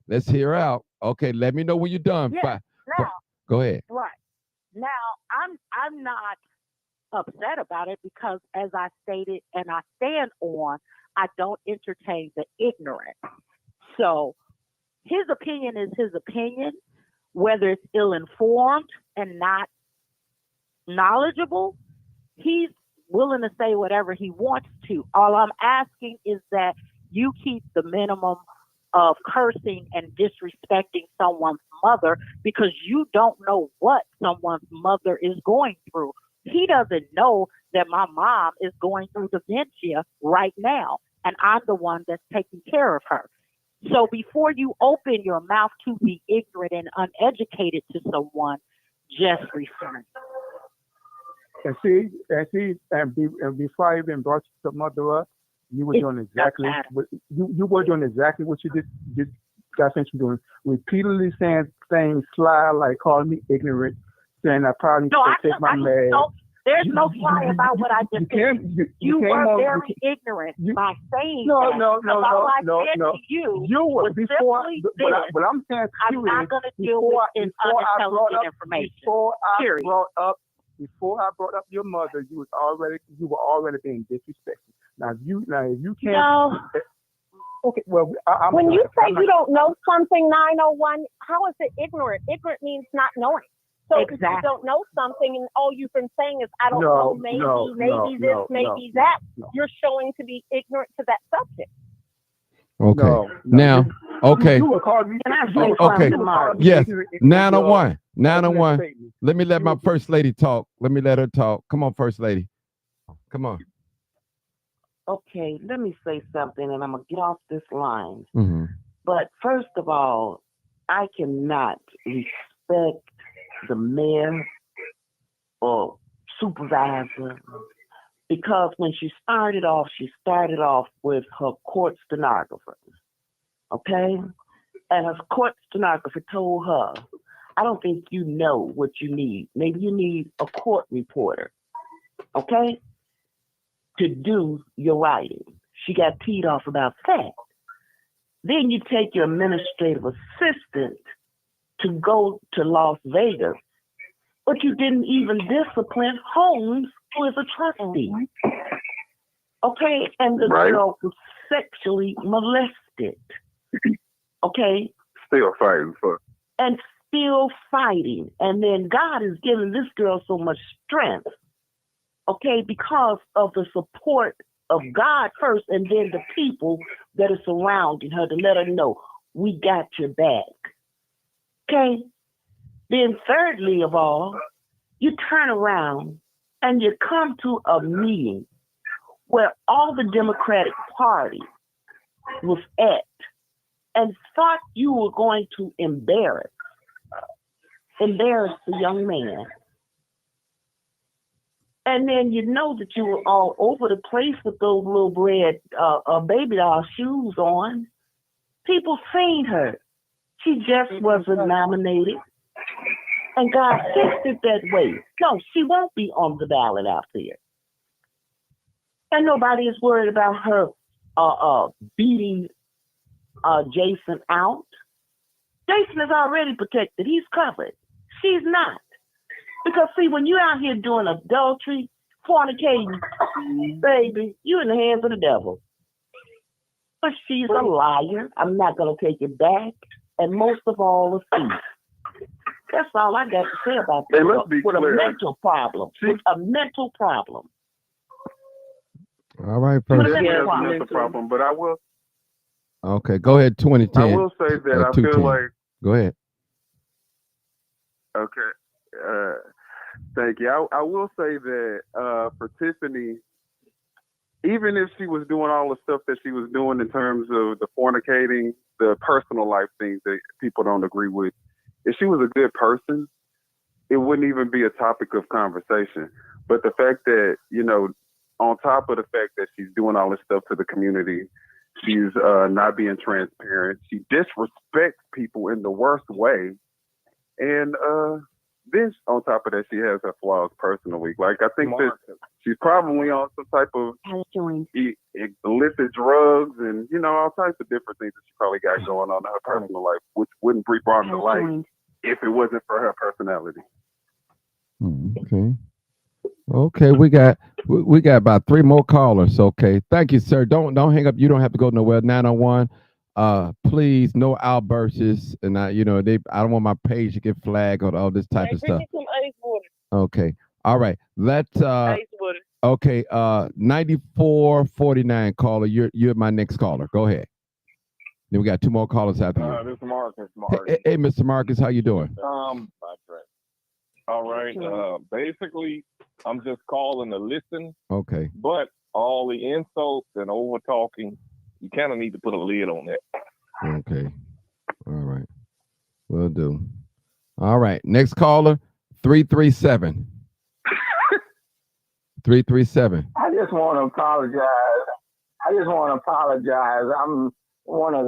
Let's hear out. Okay, let me know when you're done. Yeah. Now, Go ahead. right now, I'm not upset about it because, as I stated and I stand on, I don't entertain the ignorant. So his opinion is his opinion, whether it's ill-informed and not knowledgeable. He's willing to say whatever he wants to. All I'm asking is that you keep the minimum of cursing and disrespecting someone's mother, because you don't know what someone's mother is going through. He doesn't know that my mom is going through dementia right now, and I'm the one that's taking care of her. So before you open your mouth to be ignorant and uneducated to someone, just refrain. And before I even brought the mother up, you were doing exactly what you were doing exactly what you just got finished doing. Repeatedly saying things sly, like calling me ignorant, saying I probably need to take my med. There's no fly about what I just said. You were very ignorant by saying that. No. You were before. But I'm saying, I'm not going to deal with unintelligent information. Before I brought up your mother, you were already being disrespectful. Now if you can't. No. Okay, well, when you say you don't know something, 901, how is it ignorant? Ignorant means not knowing. So if you don't know something and all you've been saying is, I don't know, maybe that, you're showing to be ignorant to that subject. Okay. Now, okay. Okay. Yes. 901. Let me let my first lady talk. Let me let her talk. Come on, first lady. Come on. Okay, let me say something, and I'm going to get off this line. Mm-hmm. But first of all, I cannot respect the mayor or supervisor, because when she started off with her court stenographer, okay? And her court stenographer told her, I don't think you know what you need. Maybe you need a court reporter, okay, to do your writing. She got teed off about that. Then you take your administrative assistant to go to Las Vegas, but you didn't even discipline Holmes, who is a trustee. Okay, and the girl was sexually molested. Okay? Still fighting for. And still fighting. And then God is giving this girl so much strength, okay, because of the support of God first, and then the people that are surrounding her to let her know, we got your back. Okay? Then thirdly of all, you turn around and you come to a meeting where all the Democratic Party was at and thought you were going to embarrass the young man. And then you know that you were all over the place with those little red baby doll shoes on. People seen her. She just wasn't nominated. And God fixed it that way. No, she won't be on the ballot out there. And nobody is worried about her beating Jason out. Jason is already protected. He's covered. She's not. Because, see, when you're out here doing adultery, fornicating, baby, you're in the hands of the devil. But she's a liar. I'm not going to take it back. And most of all, a thief. That's all I got to say about this. With a mental problem. With a mental problem. All right, first. Mental problem, but I will. Okay, go ahead, 2010. I will say that I feel like. Go ahead. Okay. Thank you. I will say that for Tiffany, even if she was doing all the stuff that she was doing in terms of the fornicating, the personal life things that people don't agree with, if she was a good person, it wouldn't even be a topic of conversation. But the fact that, on top of the fact that she's doing all this stuff to the community, she's not being transparent. She disrespects people in the worst way. And then on top of that, she has her flaws personally. Like, I think that she's probably on some type of illicit drugs and, you know, all types of different things that she probably got going on in her personal life, which wouldn't be brought to light if it wasn't for her personality. Okay, we got about 3 more callers. Okay, thank you, sir. Don't hang up. You don't have to go nowhere. 901. Please, no outbursts, and I don't want my page to get flagged or all this type of stuff. Some ice water. Okay, all right. Let's Ice water. okay. 9449 caller. You're my next caller. Go ahead. Then we got 2 more callers after you. This is Marcus. Hey, Mr. Marcus, how you doing? All right. Basically, I'm just calling to listen. Okay. But all the insults and over talking, you kind of need to put a lid on that. Okay. All right. Will do. All right. Next caller, 337. 337. I just want to apologize. I'm one of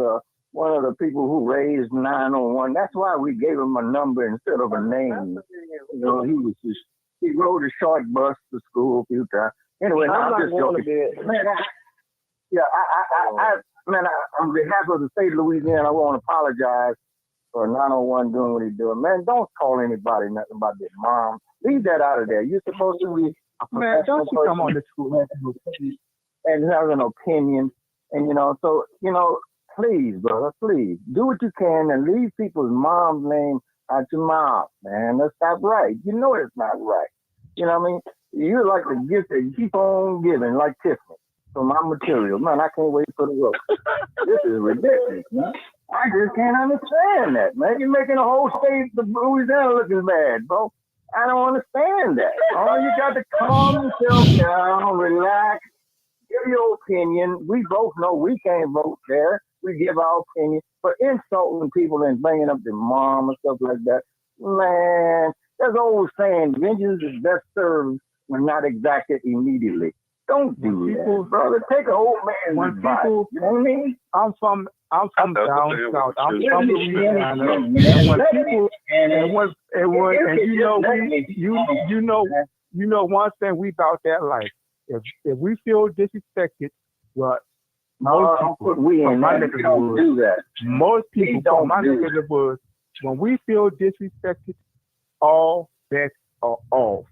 the people who raised 901. That's why we gave him a number instead of a name. You know, he rode a short bus to school a few times. Anyway, I'm just joking. Man, on behalf of the state of Louisiana, I want to apologize for 901 doing what he's doing. Man, don't call anybody nothing about their mom. Leave that out of there. You're supposed to be a professional person. Come on to school and have an opinion. And, please, brother, please do what you can and leave people's mom's name out your mouth, man. That's not right. You know it's not right. You know what I mean? You're like the gift that keep on giving, like Tiffany, for my material. Man, I can't wait for the work. This is ridiculous, man. I just can't understand that, man. You're making the whole state of Louisiana looking bad, bro. I don't understand that. Oh, you got to calm yourself down, relax, give your opinion. We both know we can't vote there. We give our opinion. But insulting people and bringing up their mom and stuff like that, man, there's old saying, vengeance is best served when not exacted immediately. Don't do that, brother. Take an old man's advice. You know what I mean? I'm from down south. I'm from Louisiana. You know one thing we about that life. If we feel disrespected, well, most people from my neck of the woods, when we feel disrespected, all bets are off.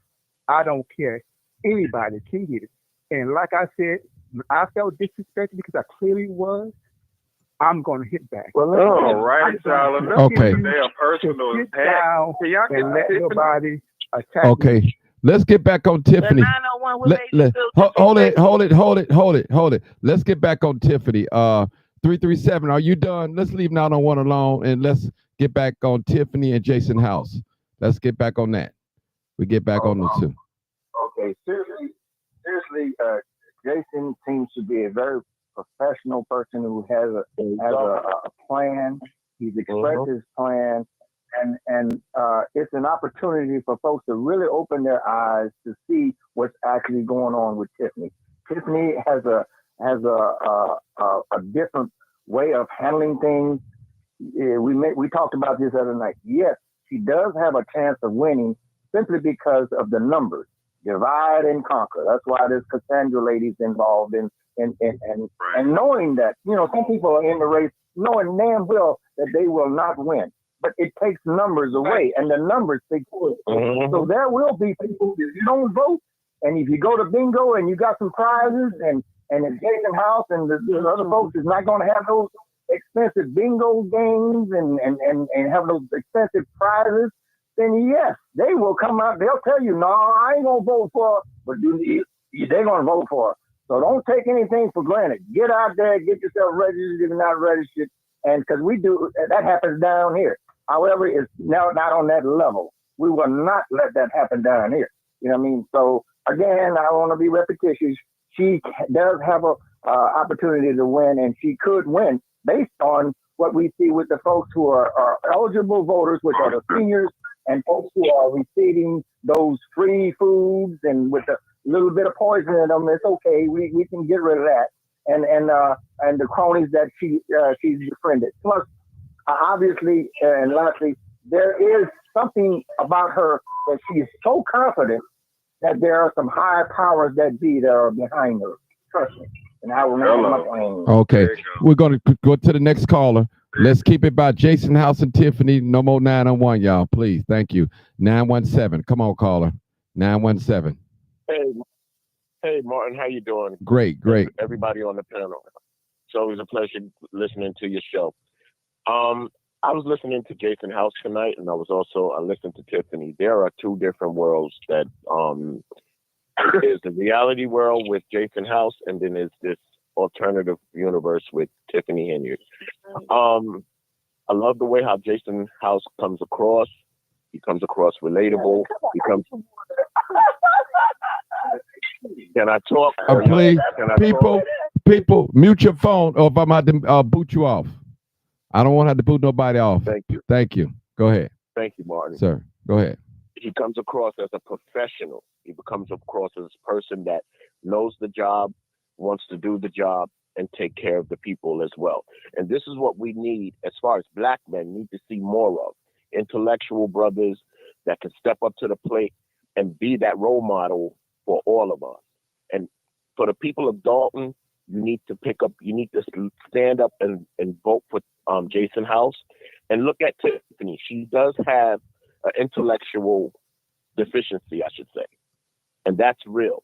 I don't care. Anybody can get it. And like I said, I felt disrespected because I clearly was. I'm going to hit back. Well, all right, Charlotte. Okay. Damn personal attack. And let nobody attack Okay. me. Let's get back on Tiffany. Hold it. Let's get back on Tiffany. 337. Are you done? Let's leave 901 alone and let's get back on Tiffany and Jason House. Let's get back on that. We get back on the 2. Okay, seriously, Jason seems to be a very professional person who has a plan. He's expressed his plan, and it's an opportunity for folks to really open their eyes to see what's actually going on with Tiffany. Tiffany has a different way of handling things. We talked about this the other night. Yes, she does have a chance of winning simply because of the numbers. Divide and conquer. That's why this Cassandra lady's involved in and knowing that, some people are in the race knowing damn well that they will not win. But it takes numbers away, and the numbers speak for it. So there will be people, if you don't vote, and if you go to bingo and you got some prizes, and it's Jason House and the other folks is not going to have those expensive bingo games and have those expensive prizes, then yes, they will come out. They'll tell you, no, I ain't going to vote for her, but they're going to vote for her. So don't take anything for granted. Get out there, get yourself registered if you're not registered. And because that happens down here. However, it's now not on that level. We will not let that happen down here. You know what I mean? So again, I want to be repetitious. She does have a opportunity to win, and she could win based on what we see with the folks who are eligible voters, which are the seniors and folks who are receiving those free foods and with the little bit of poison in them, it's okay. We can get rid of that. And the cronies that she's befriended. Plus, obviously, and lastly, there is something about her that she's so confident that there are some higher powers that be that are behind her. Trust me. And I will not come up on. Okay, we're going to go to the next caller. Let's keep it by Jason House and Tiffany. No more 901, y'all, please. Thank you. 917. Come on, caller. 917. Hey, Martin, how you doing? Great. Everybody on the panel. It's always a pleasure listening to your show. I was listening to Jason House tonight, and I listened to Tiffany. There are two different worlds that there's the reality world with Jason House, and then there's this alternative universe with Tiffany Henyard. I love the way how Jason House comes across. He comes across relatable. Can I talk? Please, people, mute your phone, or if I'm about to boot you off. I don't want to have to boot nobody off. Thank you. Go ahead. Thank you, Martin. Sir, go ahead. He comes across as a professional. He comes across as a person that knows the job, wants to do the job, and take care of the people as well. And this is what we need, as far as Black men need to see more of. Intellectual brothers that can step up to the plate and be that role model for all of us. And for the people of Dalton, you need to stand up and vote for Jason House. And look at Tiffany. She does have an intellectual deficiency, I should say. And that's real.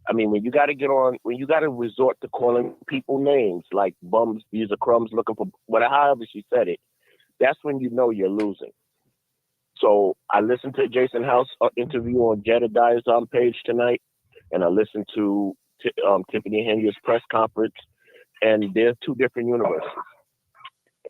I mean, when you got to resort to calling people names like bums, these are crumbs looking for, however she said it, that's when you know you're losing. So I listened to Jason House interview on Jedediah's page tonight, and I listened to Tiffany Henyard's press conference, and they're two different universes.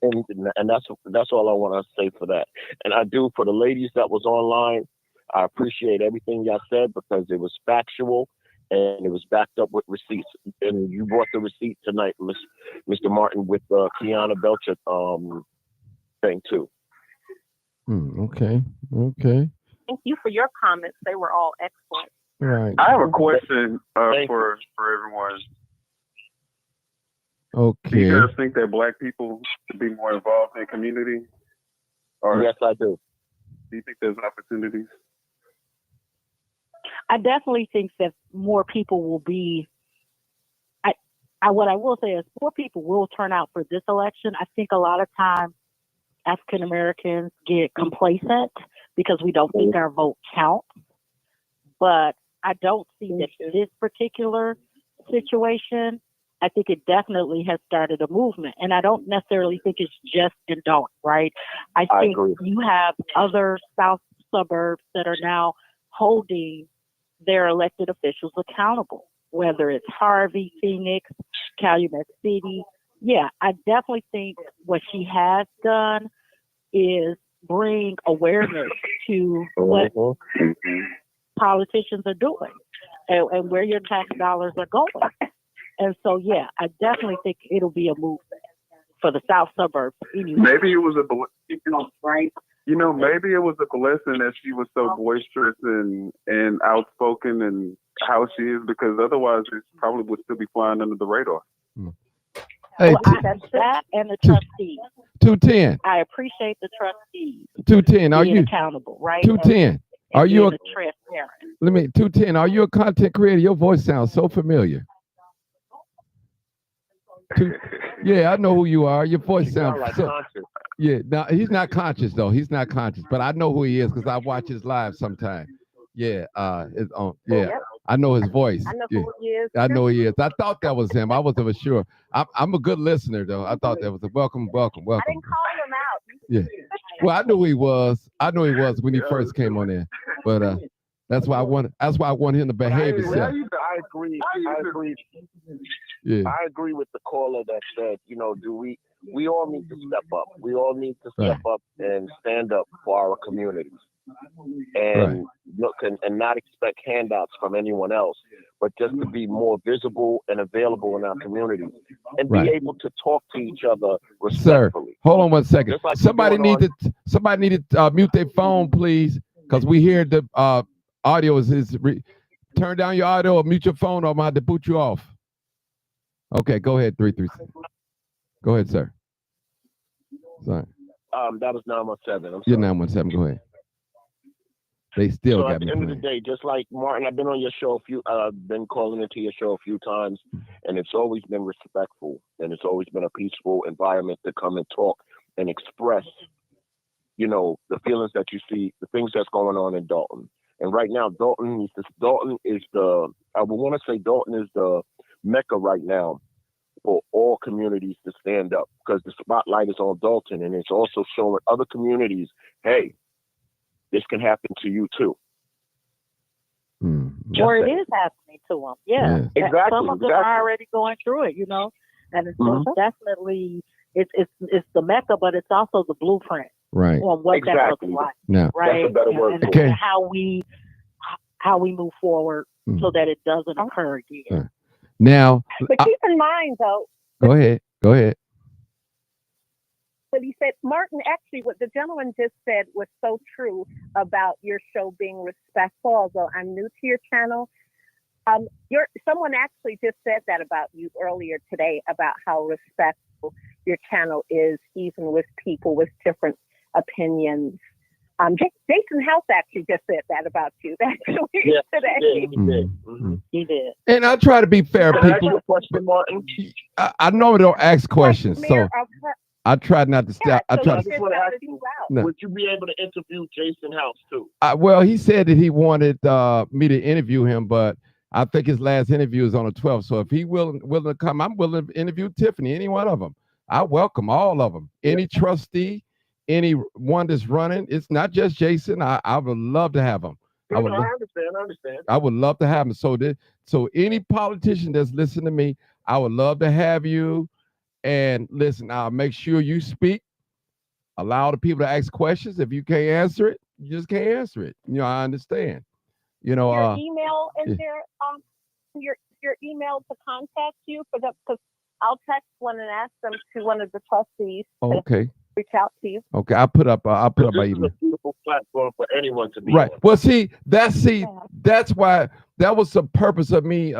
And that's all I want to say for that. And I do, for the ladies that was online, I appreciate everything y'all said because it was factual and it was backed up with receipts. And you brought the receipt tonight, Mr. Martin, with the Kiana Belcher thing too. Okay. Thank you for your comments. They were all excellent. Right. I have a question for everyone. Okay. Do you guys think that Black people should be more involved in community? Or yes, I do. Do you think there's opportunities? I definitely think that more people will be. What I will say is more people will turn out for this election. I think a lot of times African Americans get complacent because we don't think our vote counts. But I don't see that this particular situation. I think it definitely has started a movement. And I don't necessarily think it's just in Dalton, right? I think you have other South suburbs that are now holding their elected officials accountable, whether it's Harvey, Phoenix, Calumet City. Yeah, I definitely think what she has done is bring awareness to what politicians are doing and where your tax dollars are going. And so, yeah, I definitely think it'll be a movement for the South suburbs. Anyway. Maybe it was a right. Maybe it was a blessing that she was so boisterous and outspoken and how she is, because otherwise it probably would still be flying under the radar. Hey, that and the trustees. 210. I appreciate the trustees. 210. Are being you accountable? Right. 210. Are you transparent? 210. Are you a content creator? Your voice sounds so familiar. Yeah, I know who you are. Your voice sounds like so. conscious. Yeah, no, he's not conscious though. He's not conscious, but I know who he is because I watch his live sometime. Yeah, it's on. Yeah, I know his voice. I know who he is. I know he is. I thought that was him. I wasn't sure. I'm a good listener though. I thought that was a welcome. I didn't call him out. Yeah. Well, I knew he was. I knew he was when he first came on there. But that's why I want him to behave himself. I agree. Yeah. I agree with the caller that said, we all need to step up. We all need to step up and stand up for our communities. And look and not expect handouts from anyone else, but just to be more visible and available in our communities and be able to talk to each other respectfully. Sir, hold on one second. Like somebody needed to mute their phone, please, because we hear the audio is turn down your audio or mute your phone, or I'm going to boot you off. Okay, go ahead, 336. Go ahead, sir. Sorry. That was 917. You're 917. Go ahead. They still So got at the me end of playing. the day, just like Martin, I've been on your show been calling into your show a few times, and it's always been respectful, and it's always been a peaceful environment to come and talk and express, the feelings that you see, the things that's going on in Dalton. And right now, Dalton is the Mecca right now for all communities to stand up, because the spotlight is on Dalton, and it's also showing other communities, hey, this can happen to you too. Or it is happening to them. Yeah, exactly. Some of them are already going through it, and it's definitely it's the Mecca, but it's also the blueprint, right? On what that looks like, yeah. Right? That's a better word. And how we move forward so that it doesn't occur again. Now, but keep in mind, though. Go ahead. But he said, Martin, actually, what the gentleman just said was so true about your show being respectful. Although I'm new to your channel, someone actually just said that about you earlier today, about how respectful your channel is, even with people with different opinions. Jason House actually just said that about you. Actually, today. He did. And I try to be fair, Can I ask people. you a question, Martin? I normally don't ask questions, so I try not to stop. I try I to. just want to ask you, No. would you be able to interview Jason House too? Well, he said that he wanted me to interview him, but I think his last interview is on the 12th. So if he willing to come, I'm willing to interview Tiffany, any one of them. I welcome all of them. Any trustee, any one that's running. It's not just Jason. I would love to have him. I understand. I would love to have him. So any politician that's listening to me, I would love to have you. And listen, I'll make sure you speak. Allow the people to ask questions. If you can't answer it, you just can't answer it. I understand. Your email is there. Your email to contact you because I'll text one and ask them to one of the trustees. Okay. Reach out to you. Okay, I'll put up my This is email. a beautiful platform for anyone to be Right. on. Well, that's why that was the purpose of me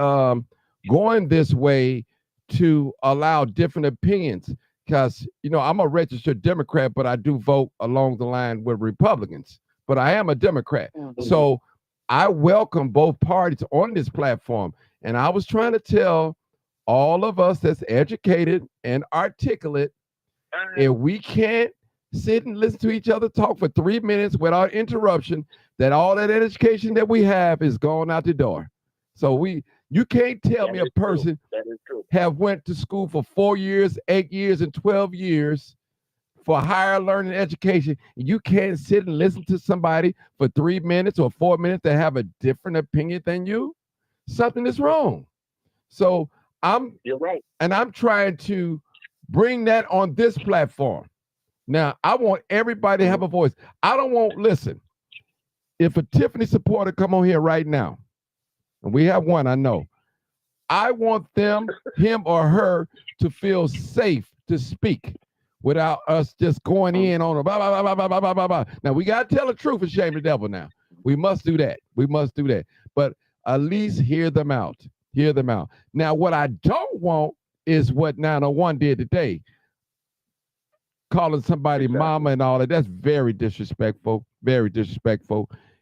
going this way, to allow different opinions. Because I'm a registered Democrat, but I do vote along the line with Republicans. But I am a Democrat, so I welcome both parties on this platform. And I was trying to tell all of us that's educated and articulate, if we can't sit and listen to each other talk for 3 minutes without interruption, that all that education that we have is gone out the door. So you can't tell me a person have went to school for 4 years, 8 years, and 12 years for higher learning education. You can't sit and listen to somebody for 3 minutes or 4 minutes that have a different opinion than you. Something is wrong. So You're right. And I'm trying to bring that on this platform. Now, I want everybody to have a voice. I don't want, listen, if a Tiffany supporter come on here right now, and we have one, I know, I want him or her to feel safe to speak without us just going in on a blah, blah, blah, blah, blah, blah, blah, blah. Now, we got to tell the truth and shame the devil now. We must do that. But at least hear them out. Now, what I don't want is what 901 did today. Calling somebody mama and all that. That's very disrespectful.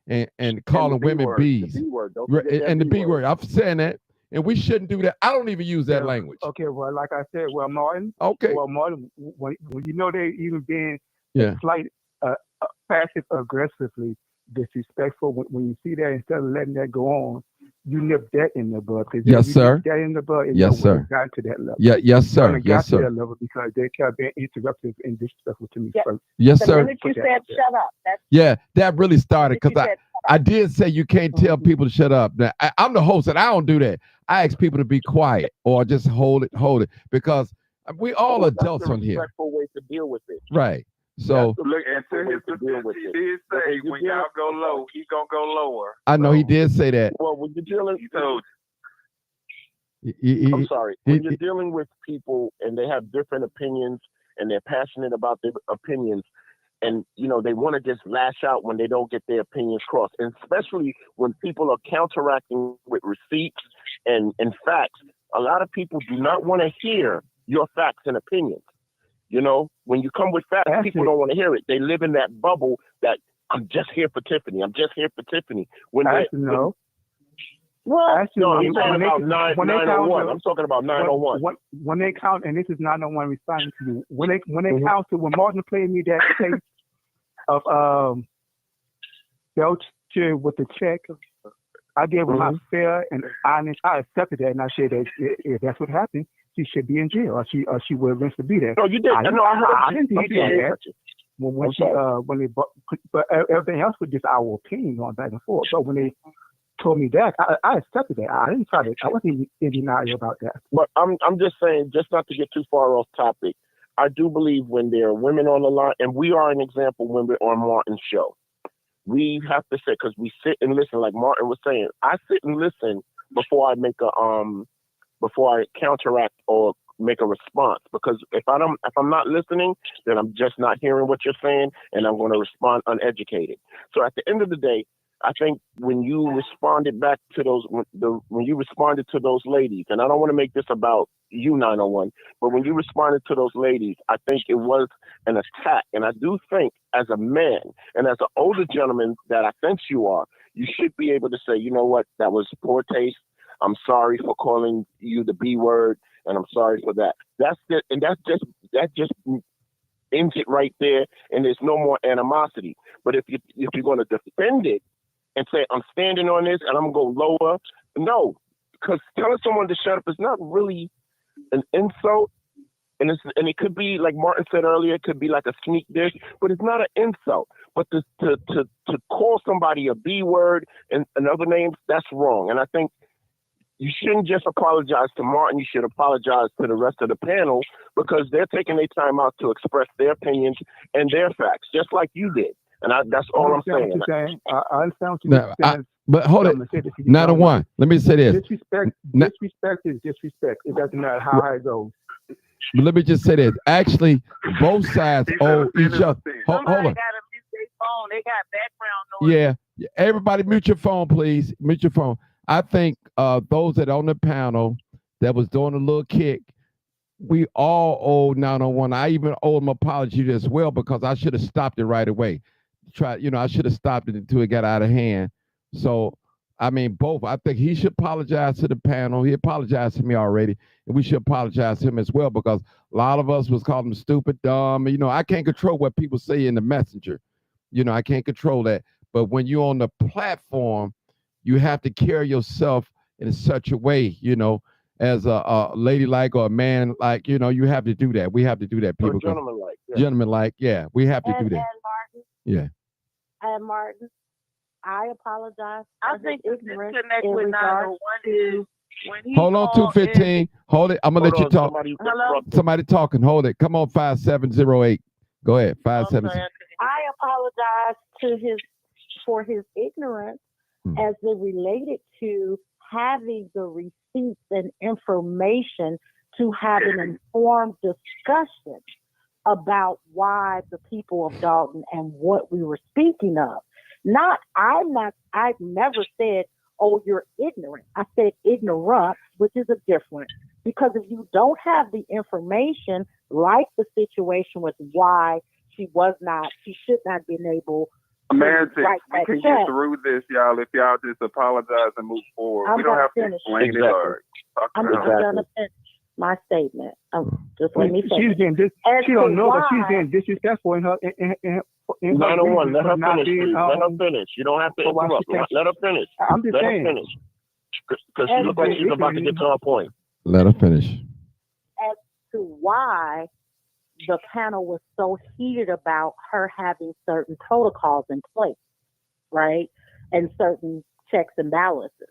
And calling women bees. The B word. Don't Right, forget that and the B word. word. I'm saying that. And we shouldn't do that. I don't even use that language. Okay, well, like I said, Martin. Okay. Well, Martin, when they even being slight, passive aggressively disrespectful, when you see that, instead of letting that go on, you nip that in the bud. Yes, sir. Nip that in the bud. Yes, sir. Got to that level. Yes, sir. Got Yes, to sir. that level because they kept being interruptive and disrespectful to me first. Yes, The sir. minute you said shut up, that's Yeah, that really started because said I did say you can't tell people to shut up. Now, I'm the host and I don't do that. I ask people to be quiet or just hold it because we all adults on here. Respectful way to deal with it. Right. So Look, and to his defense, he did say when y'all go low, he gonna go lower. I know he did say that. Well, when you're dealing, I'm sorry. When you're dealing with people and they have different opinions and they're passionate about their opinions, and they want to just lash out when they don't get their opinions crossed, and especially when people are counteracting with receipts and facts. A lot of people do not want to hear your facts and opinions. When you come with facts, people don't want to hear it. They live in that bubble that I'm just here for Tiffany. I'm just here for Tiffany. Well, no, I'm talking about 901. I'm talking about 901. When they count, and this is 901 responding to you. When they counted, when Martin played me that tape of Belcher with the check, I gave him my fair and honest. I accepted that, and I said that if that's what happened, she should be in jail, or she would eventually be there. No, you did. I heard. I didn't think that. But everything else was just our opinion going back and forth. So when they told me that, I accepted that. I didn't try to. I wasn't in denial about that. But I'm just saying, just not to get too far off topic. I do believe when there are women on the line, and we are an example when we're on Martin's show. We have to say, because we sit and listen, like Martin was saying. I sit and listen before I make before I counteract or make a response. Because if I'm not listening, then I'm just not hearing what you're saying, and I'm going to respond uneducated. So at the end of the day, I think when you responded back to those, when you responded to those ladies, and I don't want to make this about you, 901, but when you responded to those ladies, I think it was an attack. And I do think as a man and as an older gentleman that I think you are, you should be able to say, you know what, that was poor taste. I'm sorry for calling you the B word, and I'm sorry for that. That's it, and that just ends it right there, and there's no more animosity. But if you're going to defend it and say I'm standing on this and I'm going to go lower, no, because telling someone to shut up is not really an insult, and it could be like Martin said earlier, it could be like a sneak diss, but it's not an insult. But to call somebody a B word and other names, that's wrong, and I think. You shouldn't just apologize to Martin. You should apologize to the rest of the panel because they're taking their time out to express their opinions and their facts, just like you did. And that's all I'm saying. I understand what you're saying. But hold it. 901. Let me say this. Disrespect is disrespect. It doesn't matter how high it goes. But let me just say this. Actually, both sides owe each other. Hold on. Gotta mute their phone. They got background noise. Yeah. Everybody mute your phone, please. Mute your phone. I think those that are on the panel that was doing a little kick, we all owe 901. I even owe him apology as well because I should have stopped it right away. I should have stopped it until it got out of hand. So, I mean, both. I think he should apologize to the panel. He apologized to me already, and we should apologize to him as well because a lot of us was calling him stupid, dumb. I can't control what people say in the messenger. I can't control that. But when you're on the platform, you have to carry yourself in such a way, as a ladylike or a man like, you have to do that. We have to do that, people. Gentleman-like. Yeah. Gentleman-like, yeah. We have to do that. And Martin, I apologize. I think the disconnect with 901 is when he Hold on, 215. Hold it. I'm gonna let you talk. Somebody talking. Hold it. Come on, 5708. Go ahead. 570. I apologize for his ignorance as it related to having the receipts and information to have an informed discussion about why the people of Dalton and what we were speaking of. I've never said, oh, you're ignorant. I said ignorant, which is a difference. Because if you don't have the information, like the situation with why she should not have been able Manson, we can get through this, y'all, if y'all just apologize and move forward. We don't have to explain it hard. I'm going to finish my statement. Just let me finish. She's getting she don't know that she's getting disrespectful in her. In 901, let her finish. Let her finish. You don't have to interrupt. Let her finish. I'm just saying. Let her finish. Because she looks like she's about to get to her point. Let her finish. As to why the panel was so heated about her having certain protocols in place, right? And certain checks and balances.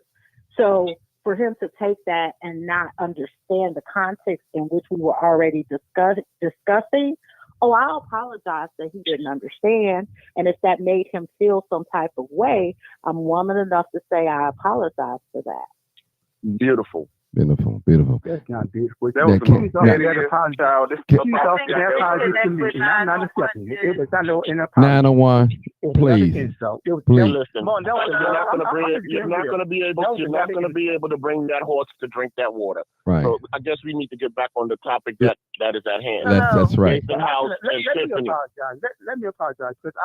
So for him to take that and not understand the context in which we were already discussing, I apologize that he didn't understand. And if that made him feel some type of way, I'm woman enough to say I apologize for that. Beautiful. Beautiful, beautiful. That's not beautiful. That was That some idiot childish She's off that apology to me, and I'm not accepting it. It was not no an apology. 901, It was please. not an insult. It was Please. Listen, Come on, that was- you're not going to bring. I'm You're not going to be able. You're not going to be able to bring that horse to drink that water. Right. So I guess we need to get back on the topic that is at hand. That's right. Jason House and Let me Tiffany. apologize. Let me apologize because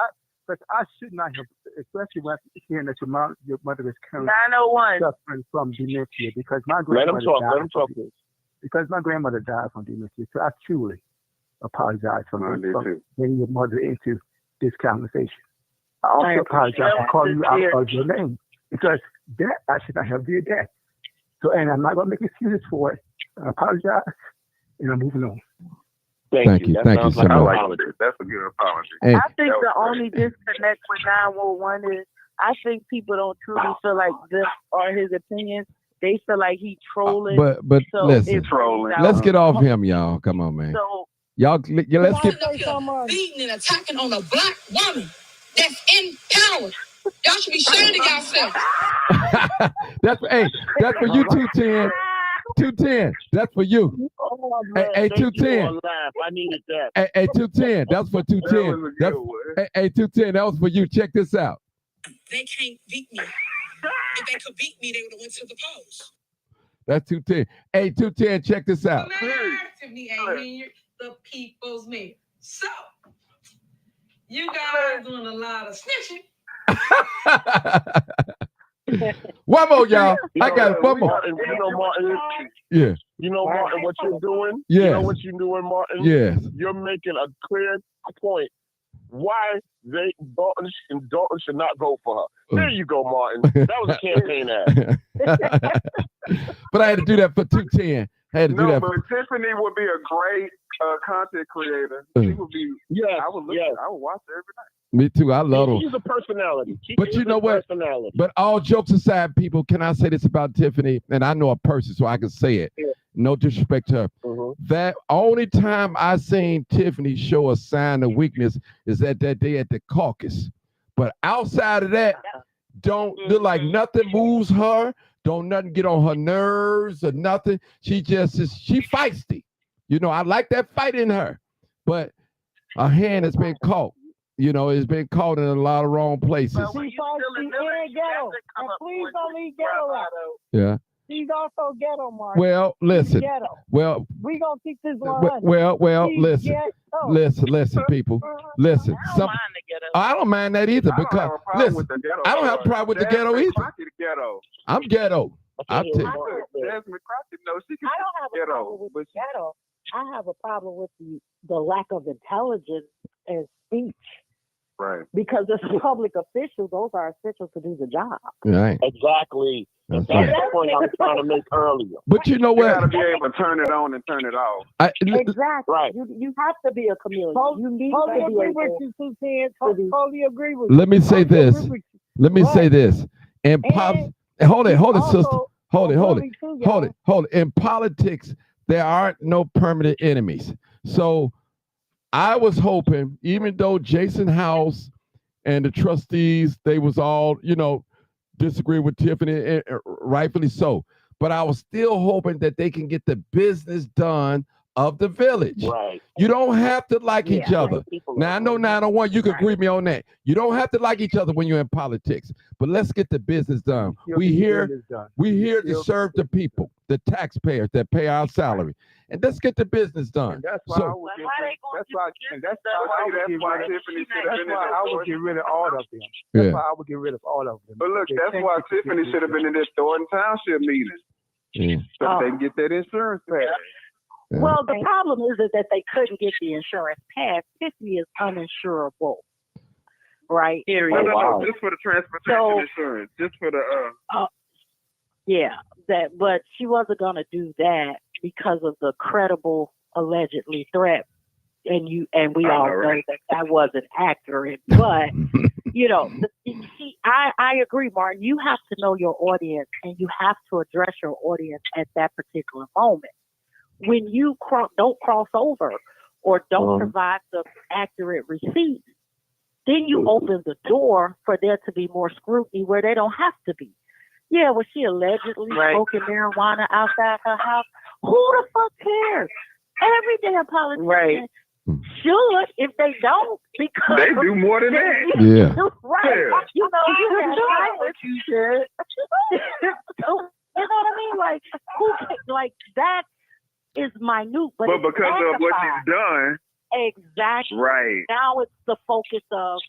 I should not have, especially when hearing that your mother is currently 901. suffering from dementia because my Let grandmother him talk. died Let him from talk. dementia. Because my grandmother died from dementia. So I truly apologize for I did too. getting your mother into this conversation. I also apologize for calling you out of your name because that I should not have did that. So, and I'm not going to make excuses for it. I apologize, and I'm moving on. Thank you. That Thank you sounds so like I an much. like apology. that. That's a good apology. Hey, I think That the was only disconnect with 911 is I think people don't truly feel like this are his opinions. They feel like he trolling. but so listen, it brings out- let's get off him, y'all. Come on, man. So Y'all, yeah, let's get. Beating and attacking on a black woman that's in power. Y'all should be ashamed of yourself. That's for you, 210. 210. That's for you. Oh, Hey, man, hey, thank you 210. for a laugh. I needed that. Hey, 210. That's for 210. That was a good one. Hey, 210. That was for you. Check this out. They can't beat me. If they could beat me, they would have went to the polls. That's 210. Hey, 210. Check this out. Tiffany Henyard, the people's mayor. So, you guys doing a lot of snitching. One more, y'all. I got one more. Martin, Martin. Yeah. Martin, what you're doing? Yes. You know what you're doing, Martin? Yes. You're making a clear point why Dalton should not vote for her. There you go, Martin. That was a campaign ad. But I had to do that for 210. I had to do No, that. but Tiffany would be a great content creator. She would be. Yes, I would listen. yes. I would watch her every night. Me too. I love her. She's a personality. But you know what? Personality. But all jokes aside, people, can I say this about Tiffany? And I know a person, so I can say it. Yeah. No disrespect to her. That only time I seen Tiffany show a sign of weakness is at that day at the caucus. But outside of that, don't look like nothing moves her. Don't nothing get on her nerves or nothing. She just is. She feisty. You know, I like that fight in her, but her hand has been caught. You know, it's been caught in a lot of wrong places. She's feisty and ghetto. And please don't leave ghetto out. Yeah. She's also ghetto, Mark. Well, listen. Ghetto. Well, We gonna keep this 100. well, She's listen. ghetto. Listen, people. Listen. I don't mind that either because listen, I don't have a problem with the ghetto either. Ghetto. I'm ghetto. I'll tell you. Jasmine Crockett, no, she can I don't have a ghetto. problem with ghetto. I have a problem with the lack of intelligence and speech. Right. Because as a public official, those are officials to do the job. Right. Exactly. That's That's right. the point I was trying to make earlier. But you know You what? gotta be able to turn it on and turn it off. Exactly. Right. You have to be a chameleon. You need Totally to be agree with able you, Suzanne. Totally agree with you. Let me say Totally this. agree with you. Let me say this. In And hold it, sister. also, Hold it. too, y'all. Hold it. In politics, there aren't no permanent enemies. So I was hoping, even though Jason House and the trustees, they was all, disagree with Tiffany, and rightfully so. But I was still hoping that they can get the business done of the village. Right. You don't have to like each other. Right. People Now, I know 901, you can agree with me on that. You don't have to like each other when you're in politics, but let's get the business done. We here to serve the people, the taxpayers that pay our salary. And let's get the business done. And that's why I would get rid of all of them. That's why I would get rid of all of them. But look, that's why Tiffany should have been in this Thornton Township meeting. Yeah. So they can get that insurance paid. Yeah. Well, the problem is that they couldn't get the insurance passed. Tiffany is uninsurable, right? No, just for the transportation insurance, just for the Yeah, but she wasn't gonna do that because of the credible allegedly threat, and we all know that wasn't accurate. But I agree, Martin. You have to know your audience, and you have to address your audience at that particular moment. When you don't cross over or don't provide the accurate receipts, then you open the door for there to be more scrutiny where they don't have to be. Yeah, was she allegedly smoking marijuana outside her house? Who the fuck cares? Every damn politician should, if they don't, because they do more than that. Yeah. Right. You know, you can what you said. You know what I mean? Like, like that is minute, but because of what she's done. Exactly. Right. Now it's the focus of,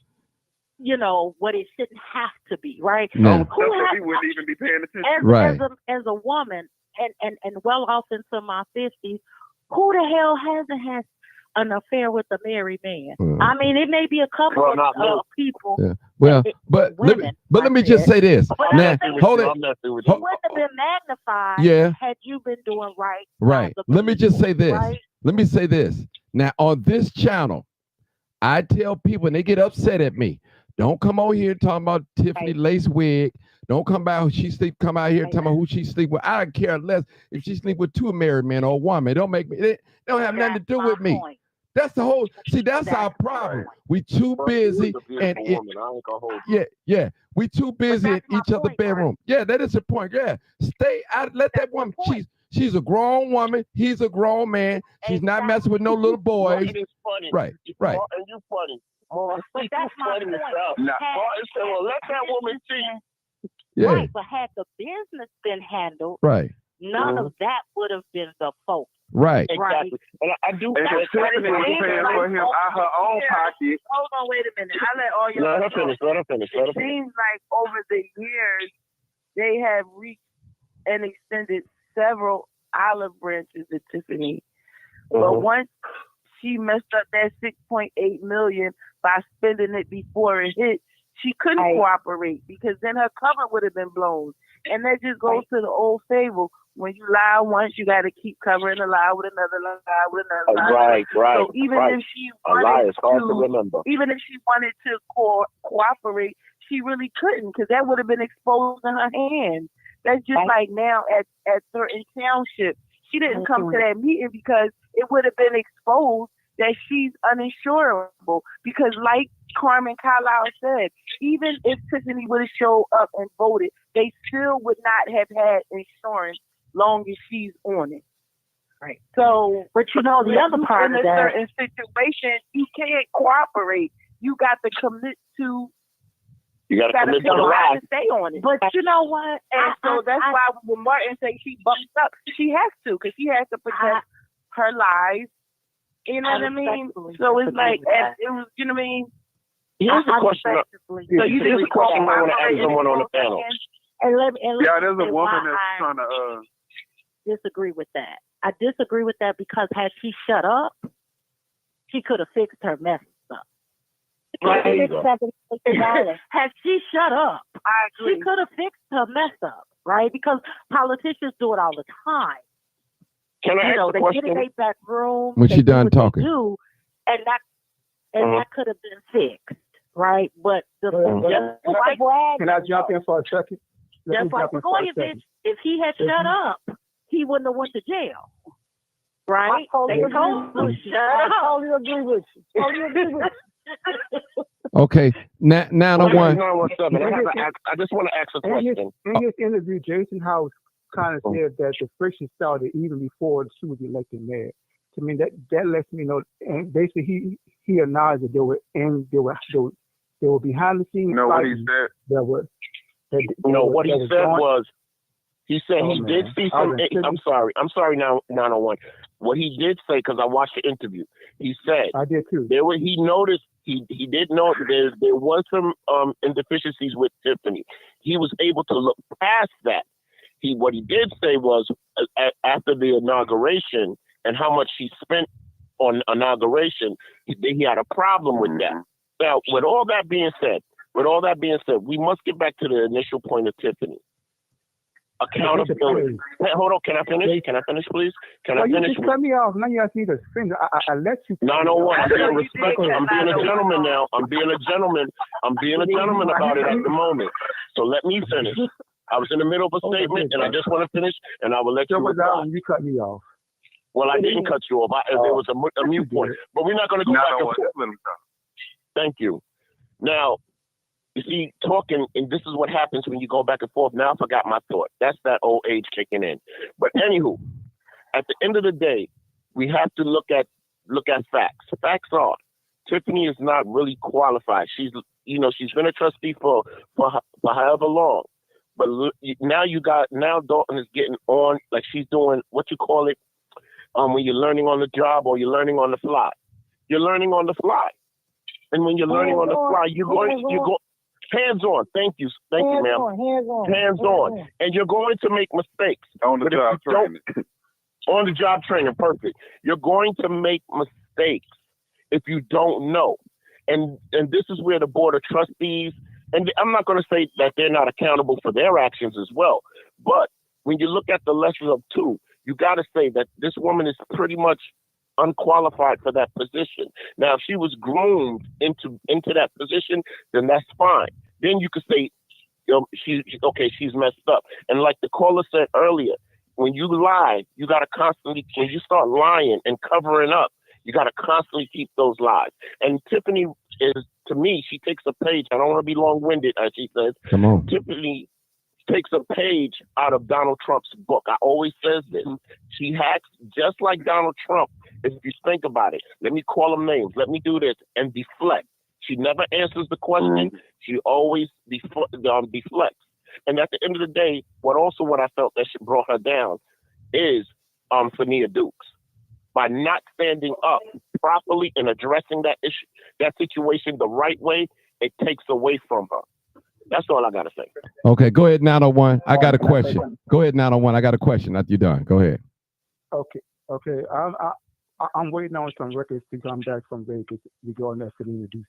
you know, what it shouldn't have to be, right? No. We wouldn't even be paying attention. As a woman and well off into my 50s, who the hell hasn't had an affair with a married man? I mean, it may be a couple of people. Yeah. Well, but let me just say this. Now, hold it. It wouldn't have been magnified had you been doing right. Right. Let me just say this. Right? Let me say this. Now, on this channel, I tell people, and they get upset at me, don't come over here talking about Tiffany lace wig. Don't come out come out here talking about who she sleep with. I don't care less if she sleep with two married men or a woman. It don't make me. It don't have nothing to do with me. That's the whole. See, that's our problem. We too busy, and we too busy in each other's bedroom. Yeah, that is the point. Yeah, stay out. Let that woman. She's a grown woman. He's a grown man. She's not messing with no little boys. Right. And you funny. But that's my point. Martin said, well, let that woman see. Yeah. Right, but had the business been handled, none of that would have been the focus. Right. Exactly. And I do. And Tiffany was paying for him out her own pocket. Hold on, wait a minute. I let all y'all. Let her finish. It seems like over the years they have reached and extended several olive branches to Tiffany. But once she messed up that $6.8 million by spending it before it hit, she couldn't cooperate because then her cover would have been blown. And that just goes to the old fable. When you lie once, you got to keep covering a lie with another lie with another lie. Right. So even if she wanted to, even if she wanted to cooperate, she really couldn't because that would have been exposed in her hands. That's just like now at certain townships. She didn't come to that meeting because it would have been exposed that she's uninsurable. Because like Carmen Carlisle said, even if Tiffany would have showed up and voted, they still would not have had insurance long as she's on it. Right. So, but you know, the other part of that, in a certain situation, you can't cooperate. You got to commit to. You got to commit to the lie. To stay on it. But you know what? And so that's why when Martin says she bumps up, she has to because she has to protect her lives. You know what I mean? So it's like it was. You know what I mean? Here's a question. So you just a question I want to ask someone on the panel. There's a woman that's trying to disagree with that. I disagree with that because had she shut up, she could have fixed her mess up. Right. Had she shut up, I agree. she could have fixed her mess up, right? Because politicians do it all the time. Can I ask a question? They get in their back room when she done talking, and that could have been fixed, right? But can I jump in for a second? Just like Goyevich, if he had shut up, he wouldn't have went to jail. Right? They told him shut up. I totally agree with you. Okay, now the one. I just want to ask a question. In his interview, Jason House kind of said that the friction started even before she was elected mayor. To me, that lets me know, and basically he acknowledged that they were behind the scenes. No, what he said. What he said was. He said he did see some. I'm sorry. Now 901. What he did say, because I watched the interview, he said I did too. He noticed. He did know there was some indeficiencies with Tiffany. He was able to look past that. What he did say was after the inauguration and how much she spent on inauguration, he had a problem with that. Now, with all that being said, we must get back to the initial point of Tiffany. Accountability. Hold on, can I finish? Please? You just cut me off. Now you ask me to finish. I let you. 901. I'm being respectful. I'm being a gentleman now. I'm being a gentleman about it at the moment. So let me finish. I was in the middle of a statement, and I just want to finish, and I will let you reply. You cut me off. Well, I didn't cut you off. There was a mute point. But we're not going to go back and forth. Thank you. Now, You see, talking, and this is what happens when you go back and forth. Now I forgot my thought. That's that old age kicking in. But anywho, at the end of the day, we have to look at facts. Facts are Tiffany is not really qualified. She's been a trustee for however long. But now Dalton is getting on, like she's doing what you call it, when you're learning on the job or you're learning on the fly. You're learning on the fly. And when you're learning on the fly, you go hands on. Thank you, ma'am. Hands on. And you're going to make mistakes. On the job training. On the job training, perfect. You're going to make mistakes if you don't know. And this is where the Board of Trustees, and I'm not going to say that they're not accountable for their actions as well, but when you look at the lesser of two, you got to say that this woman is pretty much unqualified for that position. Now, if she was groomed into that position, then that's fine. Then you could say, she's messed up. And like the caller said earlier, when you lie, you got to constantly, when you start lying and covering up, you got to constantly keep those lies. And Tiffany is, to me, she takes a page. I don't want to be long-winded, as she says. Come on. Tiffany takes a page out of Donald Trump's book. I always says this. She hacks just like Donald Trump. If you think about it, let me call them names. Let me do this and deflect. She never answers the question. She always deflects. And at the end of the day, what I felt that brought her down is Fania Dukes. By not standing up properly and addressing that issue, that situation the right way, it takes away from her. That's all I got to say. Okay, go ahead, 901. I got a question. Go ahead, 901. I got a question after you're done. Go ahead. Okay. I'm waiting on some records to come back from Vegas regarding that Fania Dukes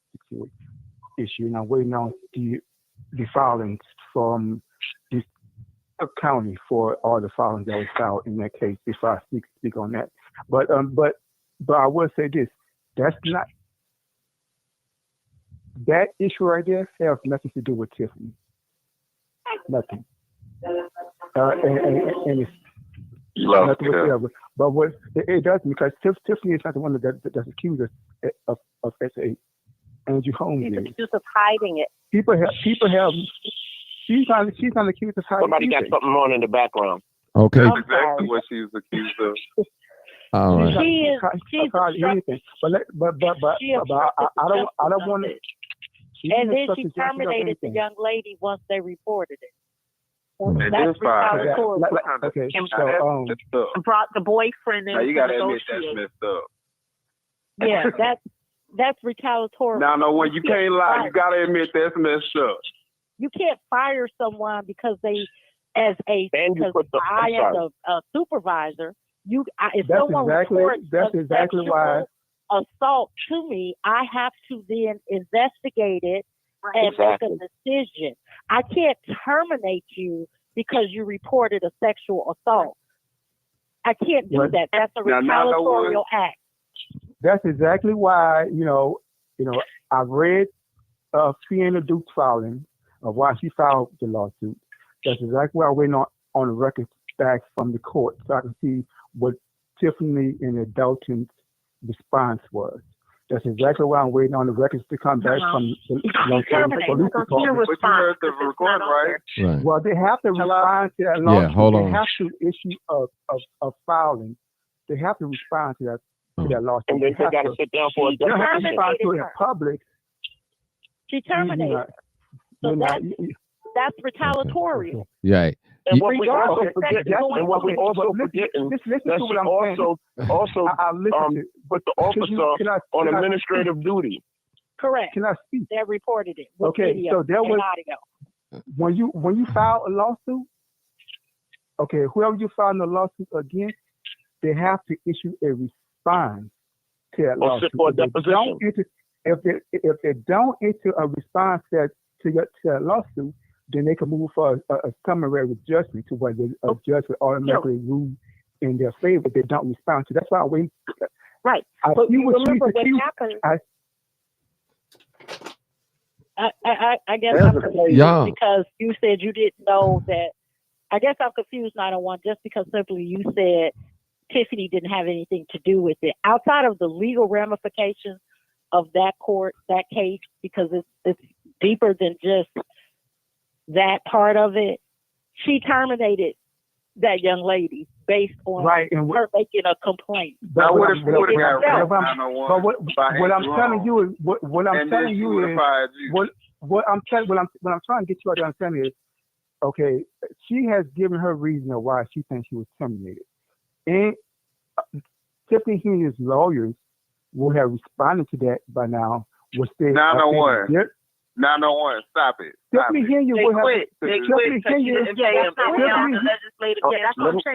issue, and I'm waiting on the filings from this county for all the filings that was filed in that case before I speak on that. But I will say this: that's not that issue right there has nothing to do with Tiffany. Nothing. And it's nothing whatsoever. But what it does, because Tiffany is not the one that's accused of SA. Andrew Holmes She's is. accused of hiding it. People have. She's not accused of hiding. Somebody got something on in the background. Okay. That's exactly what she's accused of. All right. She's anything. But I don't want to. And then she terminated the young lady once they reported it. And That's retaliatory. Okay, so brought the boyfriend in. Now you gotta to admit that's negotiate. messed up. Yeah, that's retaliatory. No, when you can't lie, you gotta admit that's messed up. You can't fire someone because they, I am a supervisor. If that's someone exactly reports why assault to me, I have to then investigate it and make a decision. I can't terminate you because you reported a sexual assault. I can't do that. That's a retaliatory act. That's exactly why I read Fania Dukes filing of why she filed the lawsuit. That's exactly why I'm waiting on the record back from the court so I can see what Tiffany and Dalton's response was. That's exactly why I'm waiting on the records to come back from the police department. But you heard the record, right? Well, they have to respond to that lawsuit. They have to issue a filing. They have to respond to that lawsuit. And then they got to sit down for a deposition. They don't have to respond to it in public. She terminated her. So that's retaliatory. Yeah. And what we also forget, that she also put the officer on administrative duty. Correct. Can I speak? They reported it. Okay, so there was when you file a lawsuit. Okay, whoever you file a lawsuit against, they have to issue a response to that lawsuit. If they don't issue a response to that lawsuit, then they can move for a summary judgment to where the judge will automatically rule in their favor if they don't respond to. That's why I wait. Right. But you remember what happened. I guess I'm confused because you said you didn't know that. I guess I'm confused, 901, just because simply you said Tiffany didn't have anything to do with it. Outside of the legal ramifications of that case, because it's deeper than just that part of it. She terminated that young lady based on her making a complaint. But what I'm telling you is what I'm trying to get you to understand is, okay, she has given her reason of why she thinks she was terminated. And Tiffany Henyard's lawyers will have responded to that by now. 901, stop it. Tiffany Henyard will have. They quit.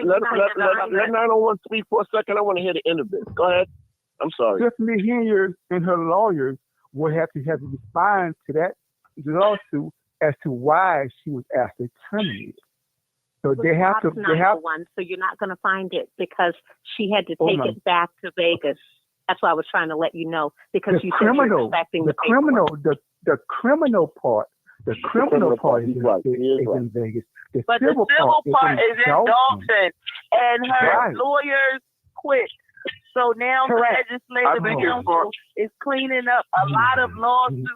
Let 901 speak for a second. I want to hear the end of this. Go ahead. I'm sorry. Tiffany Henyard and her lawyers will have to respond to that lawsuit as to why she was actually terminated. So they have to. One, so you're not going to find it because she had to take it back to Vegas. That's why I was trying to let you know because you said you're expecting the criminal part. The criminal part is in Vegas. But the civil part is in Dalton, and her lawyers quit. So now the legislative council is cleaning up a lot of lawsuits.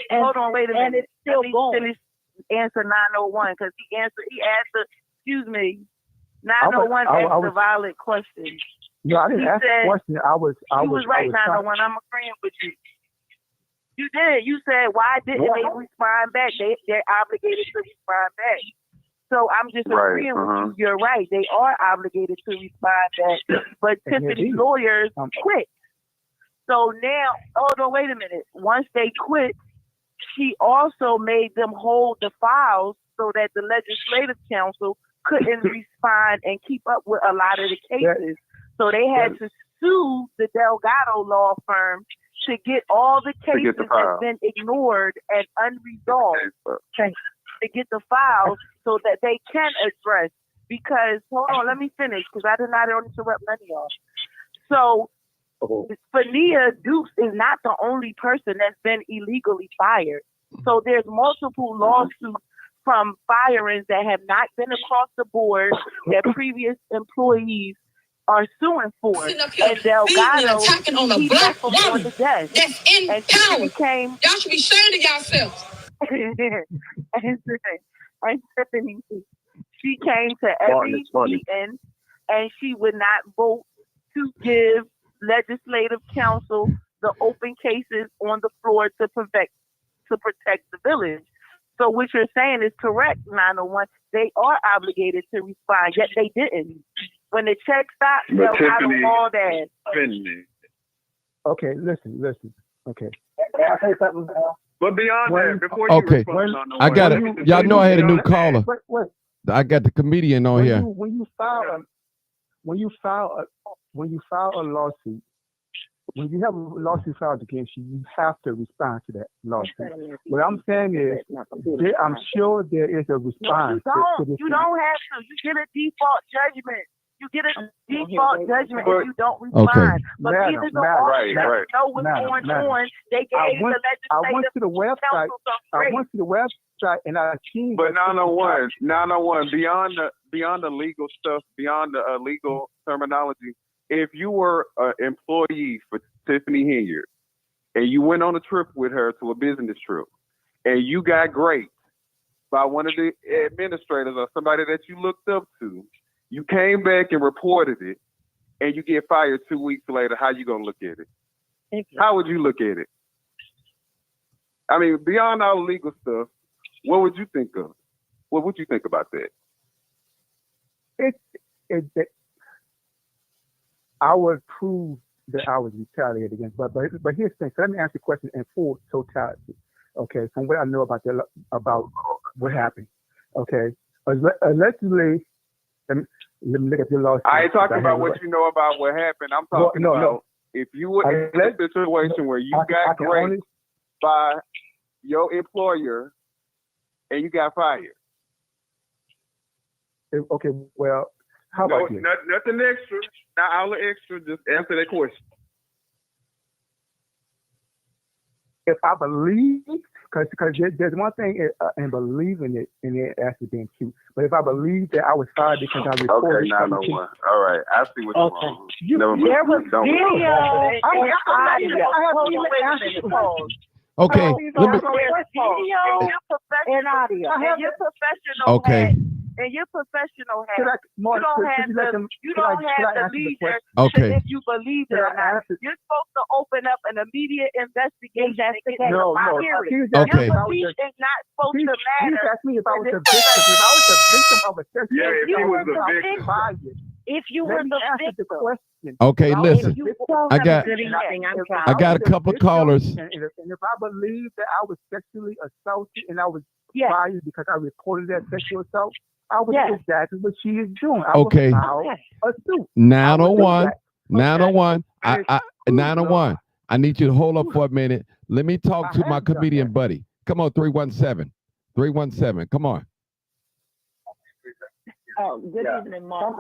Hold on, wait a minute. And it's still going. Answer 901 because he asked. Excuse me. 901 asked a valid question. No, I didn't ask a question. I was right, 901. I'm agreeing with you. You did. You said, why didn't they respond back? They're obligated to respond back. So I'm just agreeing with you. You're right. They are obligated to respond back. But Tiffany's lawyers quit. So now, hold on, wait a minute. Once they quit, she also made them hold the files so that the legislative council couldn't respond and keep up with a lot of the cases. So they had to sue the Delgado law firm to get all the cases that's been ignored and unresolved to get the files so that they can address. Because, hold on, let me finish because I did not interrupt none of y'all. So, Fania Dukes is not the only person that's been illegally fired. So there's multiple lawsuits from firings that have not been across the board that previous employees are suing for. And Delgado, he left them on the desk. That's in and power. Y'all should be ashamed of yourselves. and Tiffany, she came to every meeting and she would not vote to give legislative council the open cases on the floor to protect the village. So what you're saying is correct, 901. They are obligated to respond, yet they didn't. When the check stopped, they'll have them all there. Okay, listen. Okay. Can I say something? But beyond that, before you respond, I got it. Y'all know I had a new caller. Wait. I got the comedian on here. When you file a lawsuit, when you have a lawsuit filed against you, you have to respond to that lawsuit. What I'm saying is, I'm sure there is a response. You don't have to. You get a default judgment. You get a default judgment if you don't respond. Okay. But even though all know what's going on, they gave the legislative I went to the website. And I seen. But 901, beyond the legal stuff, beyond the legal terminology, if you were an employee for Tiffany Henyard and you went on a trip with her to a business trip and you got graped by one of the administrators or somebody that you looked up to, you came back and reported it, and you get fired 2 weeks later, how you going to look at it? How would you look at it? I mean, beyond all the legal stuff, what would you think of? What would you think about that? I would prove that I was retaliated against. But here's the thing. So let me ask you a question in full totality. Okay, from what I know about what happened. Okay, allegedly. Let me look at your lawsuit. I ain't talking about what you know about what happened. I'm talking about if you were in a situation where you got graped by your employer and you got fired. Okay, well, how about this? Nothing extra. Not all the extra. Just answer that question. If I believe, because there's one thing in believing it and it actually being true. But if I believe that I was fired because I reported. Okay, 901. All right, I see what you're wrong. There was video. Okay, let me. And audio. And your professional Okay. hat. And your professional hat. You don't have the leader Okay. if you believe it or not. You're supposed to open up an immediate investigation. No, period. Okay. Your belief is not supposed to matter. She asked me if I was a victim. If I was a victim of a sexual Yeah, if he was assault, a victim. If you Let were me the answer the victim. question. Okay, If listen. was a victim, I got I got a couple of callers. And if I believe that I was sexually assaulted and I was Yes. fired because I reported that sexual assault, I was Yes. exactly what she is doing. I Okay. would file a suit. 901. Okay. 901. Okay. I 901. I need you to hold up for a minute. Let me talk to I my have done comedian that. buddy. Come on, 317. 317. Come on. Oh, good evening, Mark.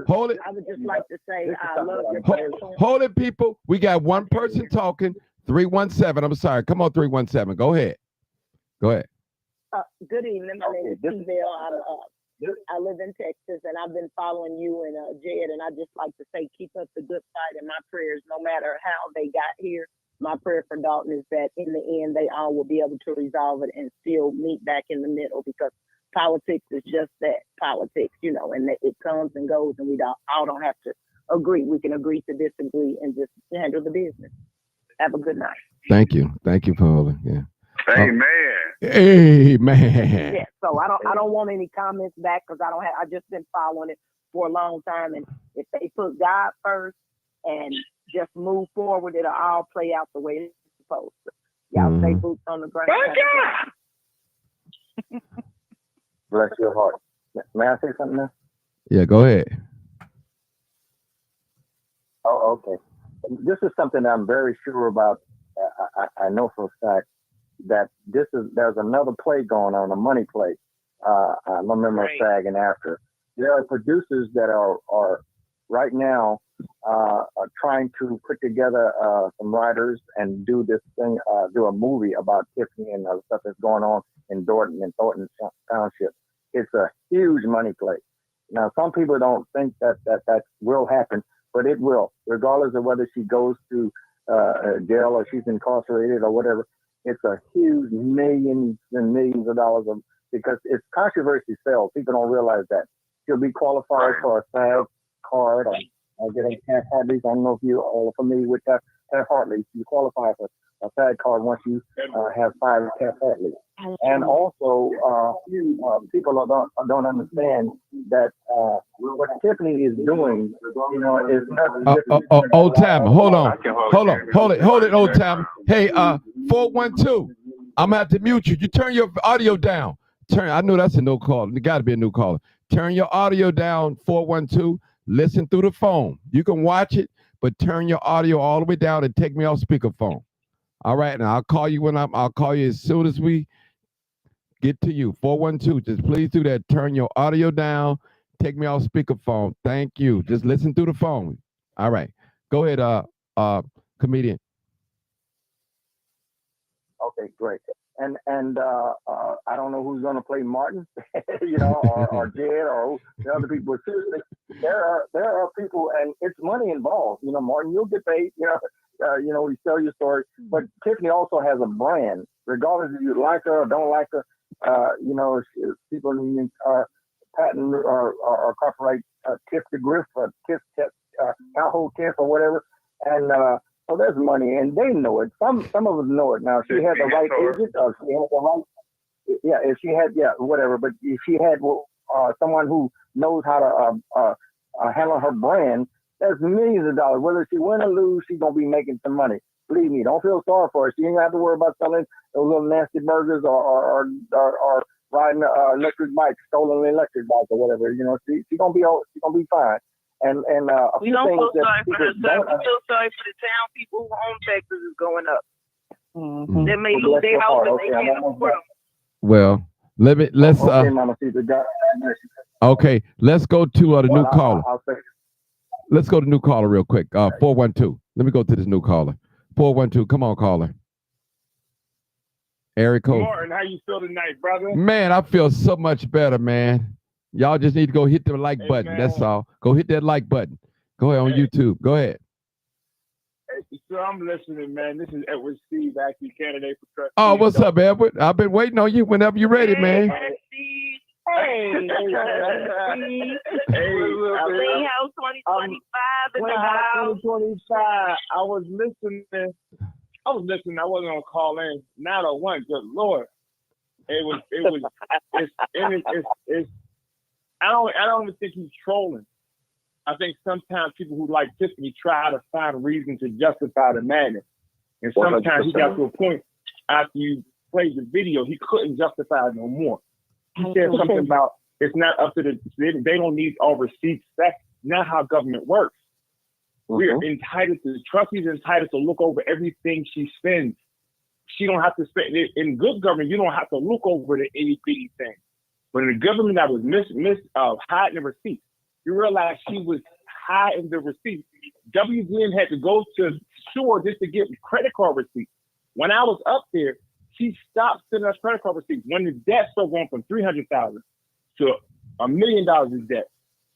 Hold it. I would just like to say I love your Hold, platform. hold it, people. We got one person talking. 317. I'm sorry. Come on, 317. Go ahead. Go ahead. Good evening. My name is T-Bell. I live in Texas, and I've been following you and Jed, and I just like to say keep up the good fight, and my prayers, no matter how they got here, my prayer for Dalton is that in the end, they all will be able to resolve it and still meet back in the middle, because politics is just that, politics, and that it comes and goes, and we all don't have to agree. We can agree to disagree and just handle the business. Have a good night. Thank you. Thank you for holding. Yeah. Amen. Amen. Yeah, so I don't want any comments back, because I just been following it for a long time, and if they put God first and just move forward, it'll all play out the way it's supposed to. Y'all stay boots on the ground. Bless your heart. May I say something now? Yeah, go ahead. Oh, okay. This is something I'm very sure about. I know for a fact that there's another play going on, a money play. I'm a member of SAG and after. There are producers that are right now are trying to put together some writers and do this thing, do a movie about Tiffany and the stuff that's going on in Thornton Township. It's a huge money play. Now, some people don't think that will happen, but it will, regardless of whether she goes to jail or she's incarcerated or whatever. It's a huge millions and millions of dollars because it's controversy sells. People don't realize that. She'll be qualified for a SAG card. I'll get a Taft Hartley's. I don't know if you are familiar with Taft Hartley's. You qualify for a SAG card once you have 5 Taft Hartley's. And also, people don't understand that what Tiffany is doing, is nothing. Old timer, hold it, old timer. Hey, 412. I'm gonna have to mute you. You turn your audio down. I know that's a no call. It got to be a new caller. Turn your audio down, 412. Listen through the phone. You can watch it, but turn your audio all the way down and take me off speakerphone. All right, now I'll call you I'll call you as soon as we get to you. 412. Just please do that. Turn your audio down. Take me off speakerphone. Thank you. Just listen through the phone. All right. Go ahead, comedian. Okay, great. And I don't know who's going to play Martin, or Jed, or the other people. But seriously, there are people, and it's money involved. Martin, you'll get paid. We sell your story. But Tiffany also has a brand, regardless if you like her or don't like her. People patent or copyright Tiff the Griff or Tiff Tahoe Tiff or whatever, and so there's money, and they know it. Some of us know it now. She had the right agent, or she had the right, if she had, whatever. But if she had someone who knows how to handle her brand, there's millions of dollars. Whether she win or lose, she's gonna be making some money. Believe me, don't feel sorry for her. She ain't have to worry about selling those little nasty burgers or riding electric bikes, stolen electric bikes or whatever. She's gonna be fine. And a We few don't things feel that sorry for people her, sir. We feel sorry for the town people whose home taxes is going up. They may lose their house and they can't afford them. Well, let's okay, Mama Caesar, okay, let's go to the new caller. I'll say. Let's go to new caller real quick. 412. Let me go to this new caller. 412. Come on, caller. Area code. Martin, how you feel tonight, brother? Man, I feel so much better, man. Y'all just need to go hit the like button. Man. That's all. Go hit that like button. Go ahead on YouTube. Go ahead. So I'm listening, man. This is Edward Steve, acting candidate for trustee. Oh, what's up, Edward? I've been waiting on you whenever you're ready, man. Hey, Greenhouse 2025 in the house. 2025. I was listening. I wasn't gonna call in. Not a one. Good Lord. It's I don't even think he's trolling. I think sometimes people who like Tiffany try to find reason to justify the madness. And sometimes he got to a point after you played the video, he couldn't justify it no more. He said something about it's not up to they don't need all receipts. That's not how government works. We're entitled to, the trustees are entitled to look over everything she spends. She don't have to spend it. In good government, you don't have to look over the itty bitty thing. But in the government that was hiding the receipts, you realize she was hiding the receipts. WGN had to go to Shore just to get credit card receipts. When I was up there, she stopped sending us credit card receipts. When the debt started going from $300,000 to $1 million in debt,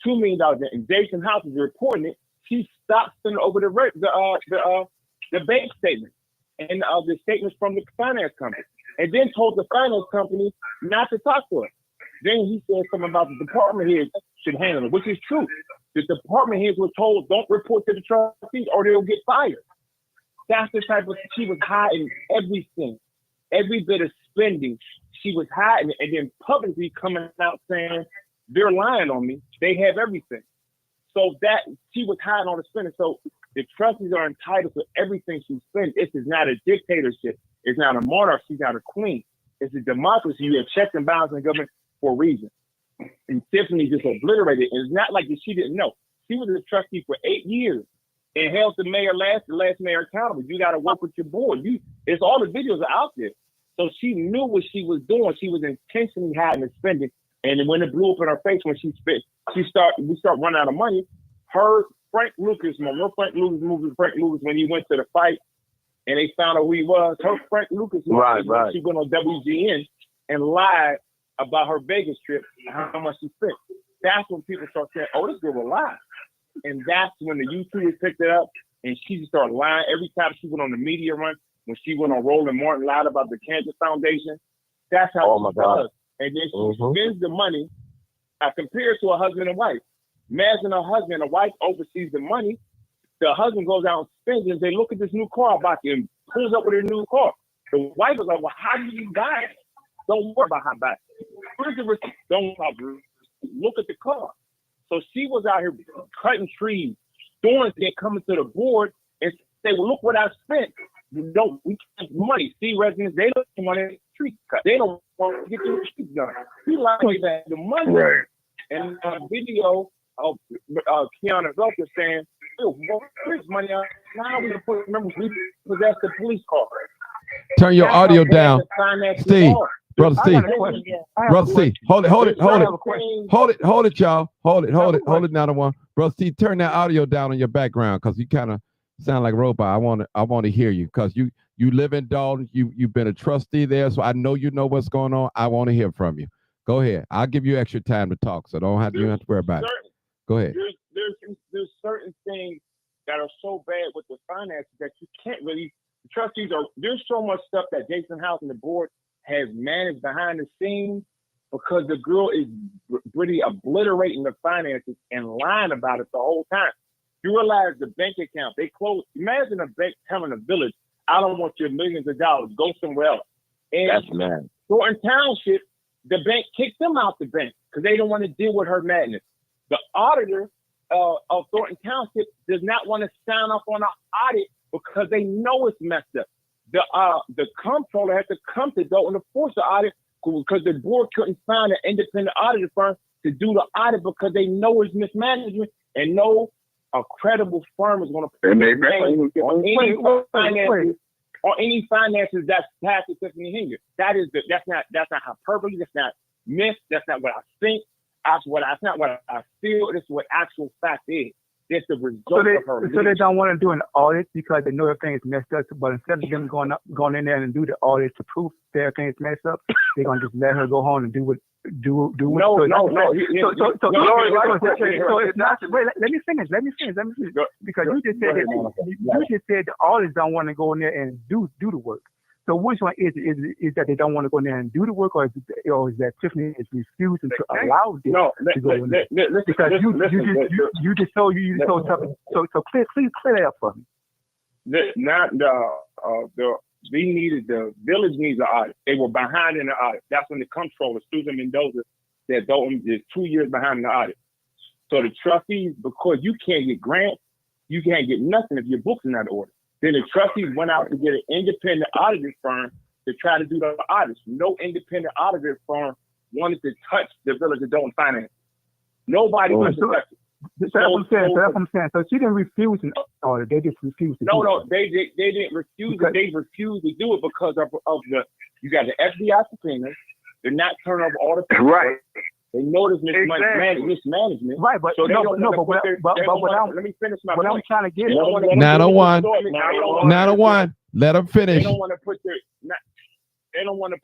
$2 million in debt, and Jason House was reporting it, she stopped sending over the bank statement and the statements from the finance company, and then told the finance company not to talk to her. Then he said something about the department heads should handle it, which is true. The department heads were told, don't report to the trustees or they'll get fired. That's the type of, she was hiding everything, every bit of spending. She was hiding it, and then publicly coming out saying, they're lying on me. They have everything. So that she was hiding all the spending. So the trustees are entitled to everything she spends. This is not a dictatorship. It's not a monarch. She's not a queen. It's a democracy. You have checks and balances in government for a reason. And Tiffany just obliterated. And it's not like she didn't know. She was a trustee for 8 years and held the last mayor accountable. You got to work with your board. It's all the videos are out there. So she knew what she was doing. She was intentionally hiding the spending. And then when it blew up in her face when we start running out of money. Frank Lucas when he went to the fight and they found out who he was. Frank Lucas, she went on WGN and lied about her Vegas trip and how much she spent. That's when people start saying, "Oh, this girl will lie," and that's when the YouTubers picked it up and she just started lying every time she went on the media run. When she went on Roland Martin, lied about the Cancer Foundation. That's how she does. And then she spends the money. I compare it to a husband and wife. Imagine a husband, a wife oversees the money. The husband goes out and spends it. They look at this new car I bought and pulls up with a new car. The wife is like, well, how did you buy it? Don't worry about how to buy it. Where's the receipt? Don't look at the car. So she was out here cutting trees, doing things, coming to the board and say, well, look what I spent. We can't money. See, residents, they look at money tree cut. They don't want to get the trees done. He lied that the money. Right. And a video of Keanu Velker saying, where's money out? Now we possess the police car. Turn your audio down. Steve, Brother Steve. Brother Steve, hold it, y'all. Hold it now to one. Brother Steve, turn that audio down on your background because you kind of sound like a robot. I want to hear you because you live in Dalton. You've been a trustee there, so I know you know what's going on. I want to hear from you. Go ahead. I'll give you extra time to talk, so you don't have to worry about it. Go ahead. There's certain things that are so bad with the finances that you can't really. The trustees there's so much stuff that Jason House and the board has managed behind the scenes because the girl is really obliterating the finances and lying about it the whole time. You realize the bank account they closed. Imagine a bank telling a village, "I don't want your millions of dollars. Go somewhere else." And that's mad. Thornton Township, the bank kicked them out the bank because they don't want to deal with her madness. The auditor of Thornton Township does not want to sign off on an audit because they know it's messed up. The comptroller had to come to Dalton to force the audit because the board couldn't find an independent auditor firm to do the audit because they know it's mismanagement and know a credible firm is going to pay on any finances that's passed to Tiffany Henyard. That's not hyperbole. That's not myth. That's not what I think. That's not what I feel. This is what actual fact is. It's the result of her. So they don't want to do an audit because they know everything is messed up. But instead of them going in there and do the audit to prove that everything is messed up, they're gonna just let her go home and do do No, so no, no. Wait, let me finish because you just said you just said the artists don't want to go in there and do the work. So which one is it? Is that they don't want to go in there and do the work, or is that Tiffany is refusing to allow them to go in there? Because you just told something. So please clear that up for me. The village needs an audit. They were behind in the audit. That's when the comptroller, Susan Mendoza, said Dalton is 2 years behind in the audit. So the trustees, because you can't get grants, you can't get nothing if your books are not in order. Then the trustees went out to get an independent auditing firm to try to do the audits. No independent auditing firm wanted to touch the village of Dalton finance. Nobody wanted to touch it. That's what I'm saying. So she didn't refuse an audit. They just refused to do it. They didn't refuse it. They refused to do it because of you got the FBI subpoenas. They're not turning over all the papers. Right. They know there's mismanagement. Right, but so let me finish my point. I'm trying to get 901. Let them finish. They don't want to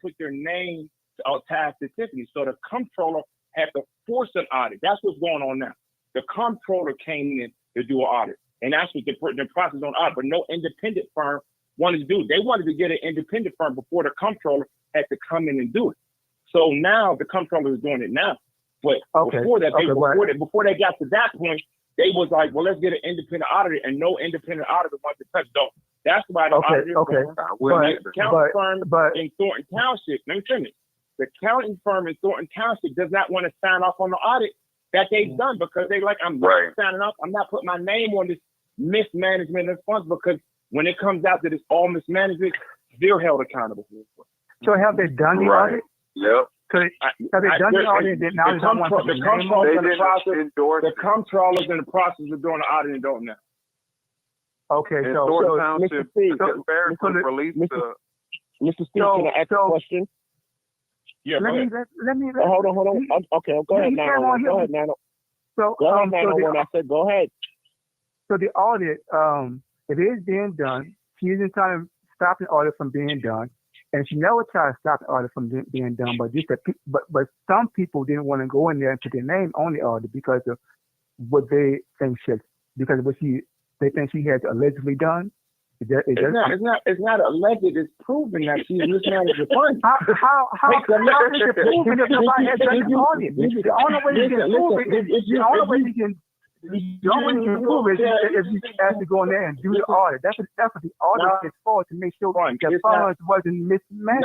put their name attached to Tiffany. So the comptroller had to force an audit. That's what's going on now. The comptroller came in to do an audit, and that's what the process on audit. But no independent firm wanted to do it. They wanted to get an independent firm before the comptroller had to come in and do it. So now the comptroller is doing it now. But before they got to that point, they was like, well, let's get an independent auditor, and no independent auditor wants to touch Dalton. That's why the auditor firm in Thornton Township. Let me finish. The accounting firm in Thornton Township does not want to sign off on the audit that they've done because they like, I'm not signing off. I'm not putting my name on this mismanagement of funds because when it comes out that it's all mismanagement, they're held accountable. So have they done the audit? Yep. So have they done the audit? The comptroller's in the process of doing the audit and don't know. Okay, and so Thornton Township released the. Mr. Steve, can I ask a question? Yeah, let me. Hold on. Okay, go ahead, Nano. Go ahead, Nano. Go ahead, Nano. I said, go ahead. So the audit, it is being done. She isn't trying to stop the audit from being done, and she never tried to stop the audit from being done. But but some people didn't want to go in there and put their name on the audit because of what they think they think she has allegedly done. It's not alleged. It's proven that she's mismanaged the funds. How is it proven if nobody has done the audit? The only way you can prove it is the only way you can prove it is if you have to go in there and do the audit. That's what the audit is for, to make sure the funds wasn't mismanaged.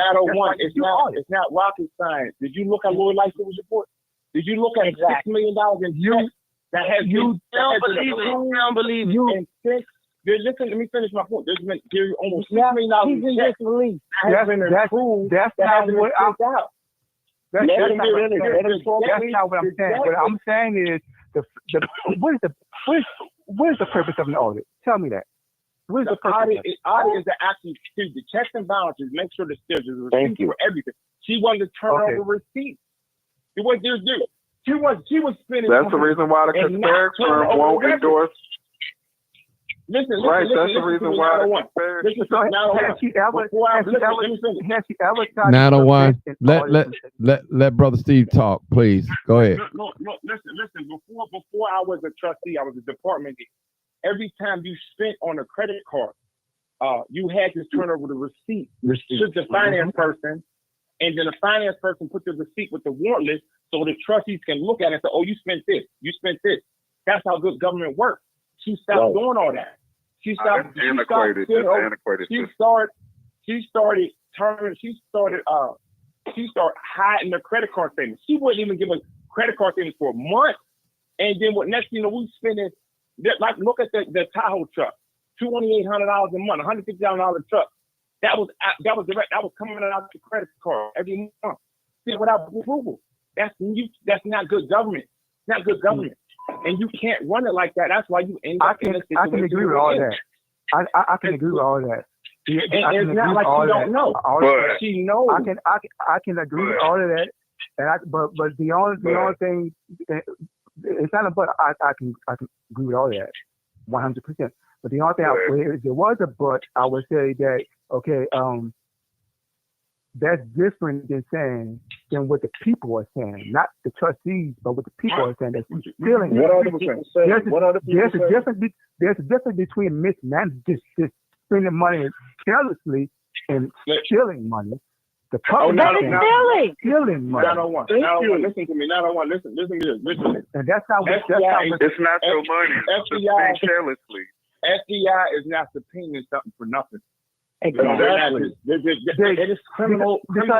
It's not rocket science. Did you look at Lloyd Lightfoot's report? Did you look at $6 million in checks that has don't believe it. Listen, let me finish my point. There's almost $6 million in checks that has been approved. That's not what I'm saying. What I'm saying is what is the purpose of an audit? Tell me that. What is the purpose? Audit is to actually do the checks and balances, make sure there's receipts for everything. She wanted to turn over receipts. She was spending. That's the reason why the Conspiracy firm won't endorse. That's the reason why. Has she ever tried 901. Let Brother Steve talk, please. Go ahead. No, listen. Before I was a trustee, I was a department head. Every time you spent on a credit card, you had to turn over the receipt to the finance person, and then the finance person put the receipt with the warrant list so the trustees can look at it and say, oh, you spent this. That's how good government works. She stopped doing all that. She started hiding the credit card statements. She wouldn't even give us credit card statements for a month. And then next thing you know, we spending, like, look at the Tahoe truck, $2,800 a month, $150,000 truck. That was direct. That was coming out the credit card every month, without approval. That's not good government. It's not good government. And you can't run it like that. That's why you end up in a situation. I can agree with all that. I can agree with all that. It's not like she don't know. She knows. I can agree with all of that. But the only thing, it's not a but. I can agree with all of that, 100%. But the only thing, if there was a but, I would say that okay. that's different than what the people are saying, not the trustees, but what the people are saying. That's stealing. What are the people saying? There's a difference between mismanagement, just spending money carelessly, and stealing money. The public stealing money. Listen to me. Listen to this. And that's how it's not your money. FBI spend carelessly. FBI is not subpoenaing something for nothing. Exactly. It is criminal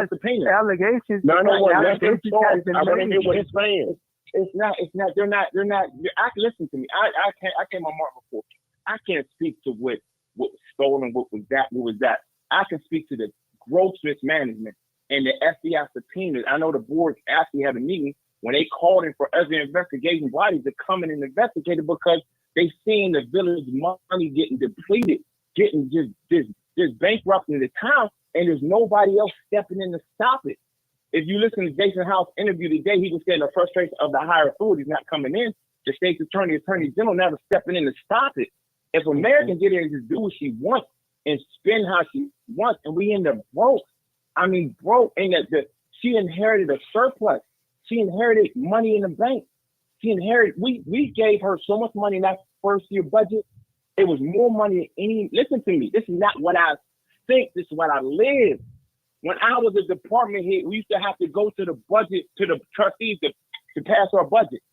subpoena. Allegations. No. I want to hear what he's saying. It's not. They're not. Listen to me. I came on Mark before. I can't speak to what was stolen, what was that. I can speak to the gross mismanagement and the FBI subpoenas. I know the board actually had a meeting when they called in for other investigation bodies to come in and investigate it because they seen the village money getting depleted, getting just bankrupting the town, and there's nobody else stepping in to stop it. If you listen to Jason House's interview today, he was saying the frustration of the higher authorities not coming in, the state's attorney general never stepping in to stop it. If America get in and just do what she wants and spend how she wants, and we end up broke. I mean, broke, and she inherited a surplus. She inherited money in the bank. We gave her so much money in that first year budget. It was more money than any. Listen to me. This is not what I think. This is what I live. When I was a department head, we used to have to go to the trustees to pass our budget,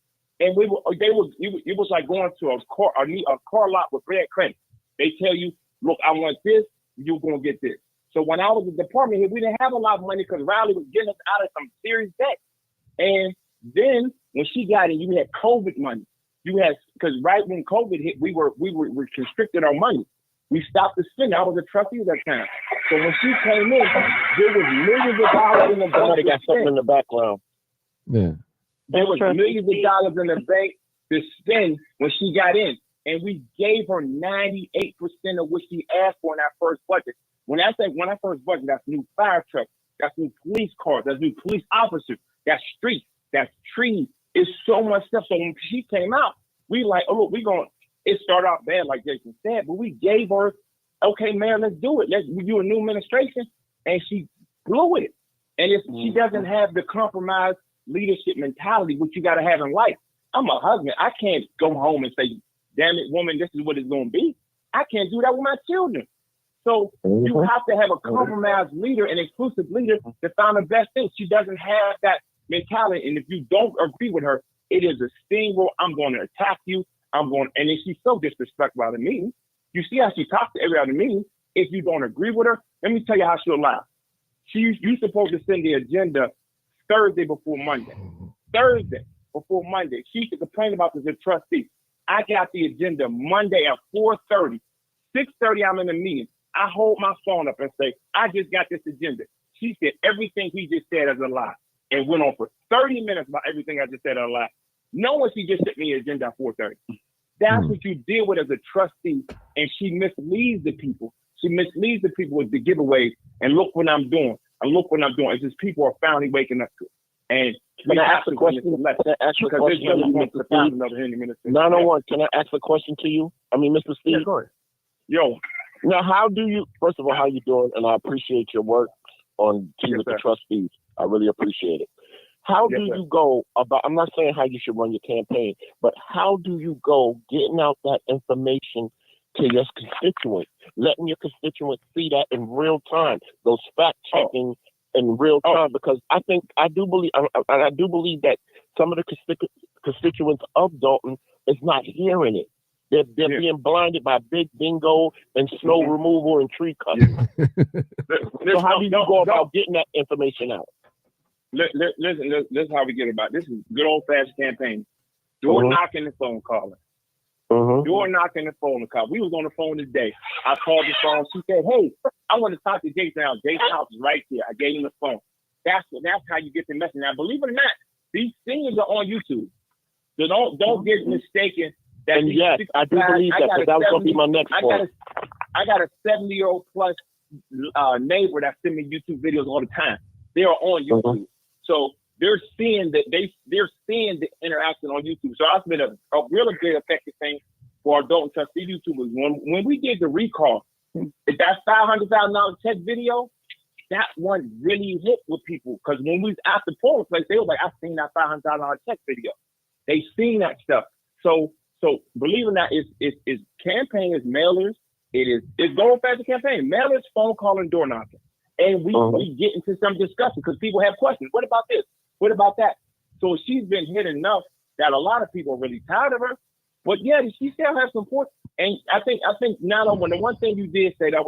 and it was like going to a car lot with red credit. They tell you, look, I want this, you're gonna get this. So when I was a department head, we didn't have a lot of money because Riley was getting us out of some serious debt. And then when she got in, you had COVID money. Because right when COVID hit, we were constricted our money. We stopped the spending. I was a trustee at that time. So when she came in, there was millions of dollars in the bank. Somebody got something in the background. Yeah. There was millions of dollars in the bank to spend when she got in. And we gave her 98% of what she asked for in our first budget. When I first budget, that's new fire trucks, that's new police cars, that's new police officers, that's streets, that's trees. It's so much stuff. So when she came out, we like, oh look, it started out bad like Jason said, but we gave her, okay, Mayor, let's do it. Let's do a new administration. And she blew it. And she doesn't have the compromised leadership mentality, which you got to have in life. I'm a husband. I can't go home and say, damn it, woman, this is what it's going to be. I can't do that with my children. So you have to have a compromised leader, an inclusive leader to find the best thing. She doesn't have that mentality. And if you don't agree with her, it is a steamroll. I'm going to attack you. And then she's so disrespectful at the meeting. You see how she talks to everybody at the meeting. If you don't agree with her, let me tell you how she'll lie. You're supposed to send the agenda Thursday before Monday. Thursday before Monday. She used to complain about this as a trustee. I got the agenda Monday at 4:30. 6:30, I'm in the meeting. I hold my phone up and say, I just got this agenda. She said everything he just said is a lie. And went on for 30 minutes about everything I just said is a lie. Knowing she just sent me an agenda at 4:30. That's what you deal with as a trustee. And she misleads the people. She misleads the people with the giveaways. And look what I'm doing. And look what I'm doing. It's just people are finally waking up to it. And can I ask a question? Can I ask a question? 901, can I ask a question to you? I mean, Mr. Steve? Yeah, go ahead. Yo. Now, how do you, first of all, how you doing? And I appreciate your work on with the trustees. I really appreciate it. How do you go about, I'm not saying how you should run your campaign, but how do you go getting out that information to your constituents, letting your constituents see that in real time, those fact checking in real time? Because I do believe that some of the constituents of Dalton is not hearing it. They're being blinded by big bingo and snow removal and tree cutting. So how do you go about getting that information out? Listen, this is how we get about it. This is good old-fashioned campaign. Door knocking and phone calling. Door knocking and phone calling. We was on the phone today. I called the phone. She said, hey, I want to talk to Jason House. Jason House is right here. I gave him the phone. That's how you get the message. Now, believe it or not, these singers are on YouTube. So don't get mistaken. And yes, I do believe that, because that was going to be my next point. I got a 70-year-old plus neighbor that sends me YouTube videos all the time. They are on YouTube. So they're seeing the interaction on YouTube. So that's been a really good effective thing for our adult and trustee YouTubers. When we did the recall, that $500,000 check video, that one really hit with people because when we was at the polling place, they were like, "I seen that $500 check video." They seen that stuff. So believe it or not, it's campaign is mailers. It's going fast campaign. Mailers, phone calling, door knocking, and we get into some discussion because people have questions. What about this? What about that? So she's been hit enough that a lot of people are really tired of her. But yeah, she still has some points. And I think now when the one thing you did say that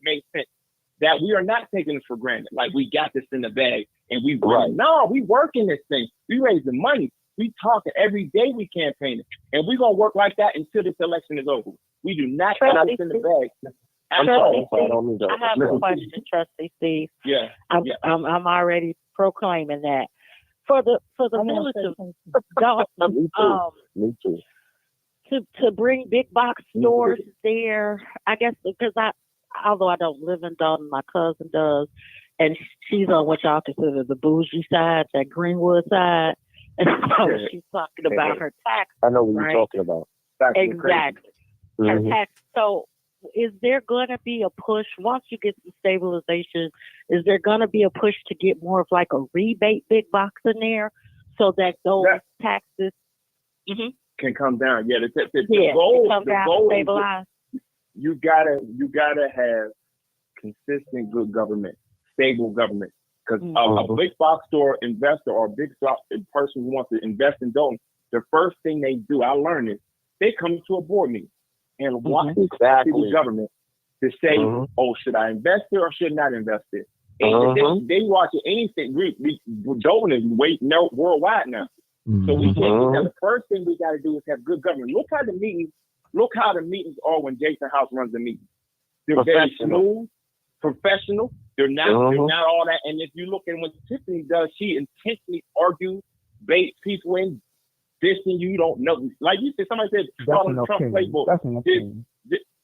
made sense, that we are not taking this for granted. Like we got this in the bag and we no, we working this thing. We raising money. We talking every day. We campaigning, and we're gonna work like that until this election is over. We do not have this in the bag. I have a question, Trustee Steve. Yeah, I'm already proclaiming that for the village of Dalton, Me too. to bring big box stores there. I guess because although I don't live in Dalton, my cousin does, and she's on what y'all consider the bougie side, that Greenwood side. And so she's talking about her tax. I know what right? you're talking about. Exactly. Her tax. So is there going to be a push once you get some stabilization? Is there going to be a push to get more of like a rebate big box in there so that those taxes can come down? Yeah, the goal, come down, stabilize. You gotta have consistent good government, stable government. Because a big box store investor or a big person who wants to invest in Dalton, the first thing they do, I learned it, they come to a board meeting and watch the government to say, oh, should I invest here or should not invest here? And they watch anything. Dalton is worldwide now. So we can't. The first thing we got to do is have good government. Look how the meetings are when Jason House runs the meeting. They're very smooth, professional. They're not all that. And if you look at what Tiffany does, she intentionally argues, baits people in, dissing you don't know. Like you said, somebody said, Trump playbook.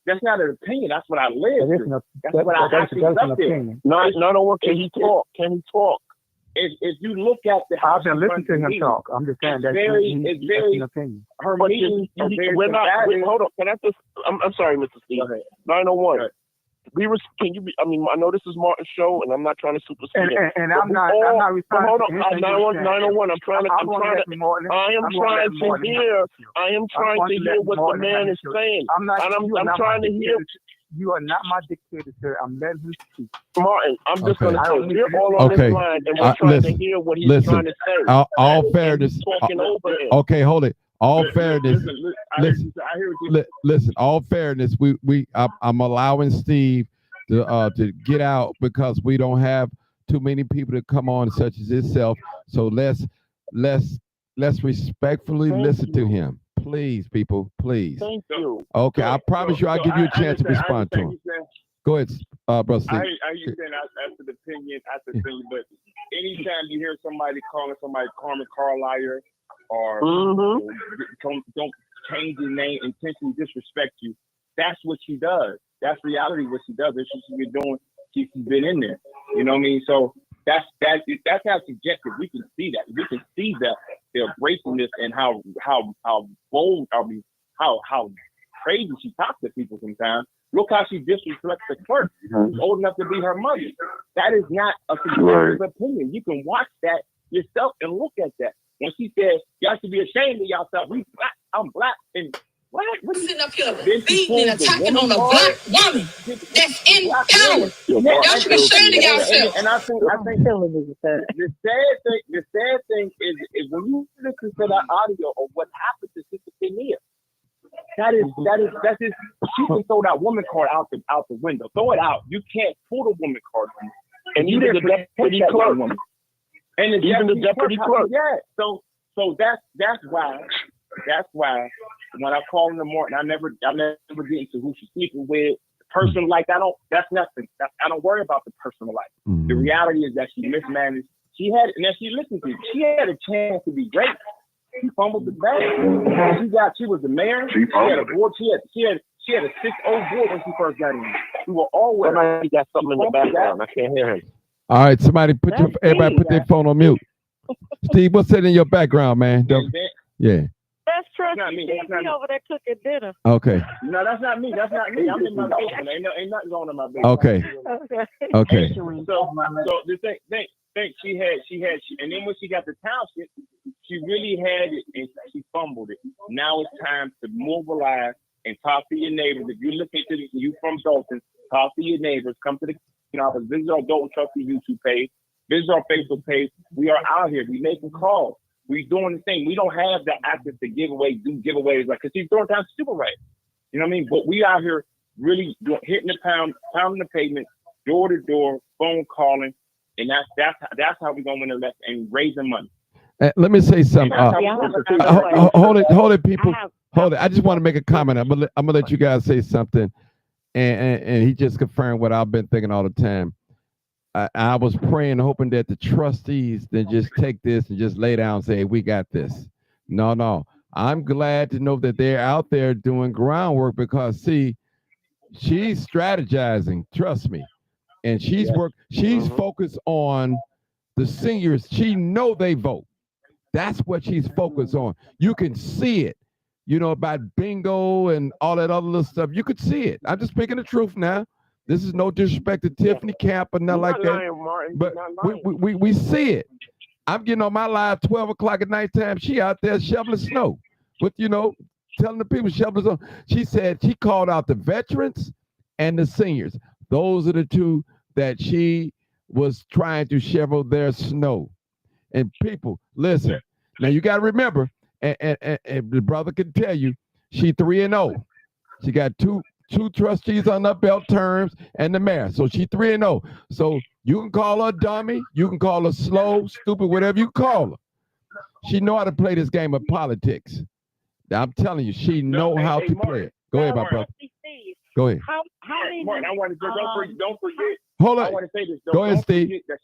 That's not an opinion. That's what I live through. That's what I actually up there. No, can he talk? Can he talk? If you look at the I've been listening to him talk. I'm just saying that's an opinion. Her meetings are very hold on. Can I just? I'm sorry, Mr. Steve. 901. I know this is Martin's show, and I'm not trying to supersede it. And I'm not responding. Hold on, 901. I'm trying to hear what the man is saying. I'm trying to hear. You are not my dictator, sir. I'm letting him speak. Martin, I'm just going to say, we're all on this line, and we're trying to hear what he's trying to say. All fairness. Okay, hold it. All fairness. Listen. All fairness. I'm allowing Steve to get out because we don't have too many people to come on, such as himself. So let's respectfully listen to him. Please, people, please. Thank you. Okay, I promise you I'll give you a chance to respond to him. Go ahead, Brother Steve. I hear you saying that's an opinion, but anytime you hear somebody calling somebody Carmen Carlier or don't change your name, intentionally disrespect you, that's what she does. That's reality what she does. That's what she's been doing. She's been in there. You know what I mean? So that's how subjective we can see that. We can see that they're embracing this and how bold, how crazy she talks to people sometimes. Look how she disrespects the clerk who's old enough to be her mother. That is not a subjective opinion. You can watch that yourself and look at that. When she says, y'all should be ashamed of yourself. I'm black and what? Sitting up here beating and attacking on a black woman that's in power. Y'all should be ashamed of yourself. And I think the sad thing is when you listen to that audio of what happened to Sister Kenya, that's just she can throw that woman card out the window. Throw it out. You can't pull the woman card from her. And even the deputy clerk. And even the deputy clerk. Yeah. So that's why when I call in the morning, I never get into who she's sleeping with. Personal life, that's nothing. I don't worry about the personal life. The reality is that she mismanaged. She had a chance to be great. She fumbled the bag. She was the mayor. She had a board. She had a 6-0 board when she first got in. We were always. He got something in the background. I can't hear him. All right, everybody put their phone on mute. Steve, what's that in your background, man? Yeah. That's Trust not me, me. can't be over there cooking dinner. Okay. No, that's not me. That's not me. I'm in my basement. Ain't nothing going on in my basement. Okay. Okay. So the thing she had, and then when she got the township, she really had it and she fumbled it. Now it's time to mobilize and talk to your neighbors. If you're looking to you from Dalton, talk to your neighbors. Come to the office. Visit our Dalton Trustee YouTube page. Visit our Facebook page. We are out here. We making calls. We doing the thing. We don't have the access to do giveaways like because she's throwing down super right. You know what I mean? But we out here really hitting the pounding the pavement, door to door, phone calling, and that's how we're gonna win the election and raising money. Let me say something. Hold it, people. Hold it. I just want to make a comment. I'm gonna let you guys say something, and he just confirmed what I've been thinking all the time. I was praying, hoping that the trustees then just take this and just lay down and say, hey, we got this. No. I'm glad to know that they're out there doing groundwork because, see, she's strategizing, trust me. And she's focused on the seniors. She know they vote. That's what she's focused on. You can see it, about bingo and all that other little stuff. You could see it. I'm just speaking the truth now. This is no disrespect to Tiffany Camp or nothing like that. But we see it. I'm getting on my live 12 o'clock at nighttime. She out there shoveling snow. But, telling the people shoveling snow. She said she called out the veterans and the seniors. Those are the two that she was trying to shovel their snow. And people, listen. Now, you got to remember, and the brother can tell you, she 3-0. She got two trustees on her belt terms and the mayor. So she 3-0. So you can call her dummy, you can call her slow, stupid, whatever you call her. She know how to play this game of politics. I'm telling you, she know how to play it. Go ahead, my brother. Go ahead. How many? Martin, I want to don't forget. Hold on. I want to say this. Go ahead, Steve. That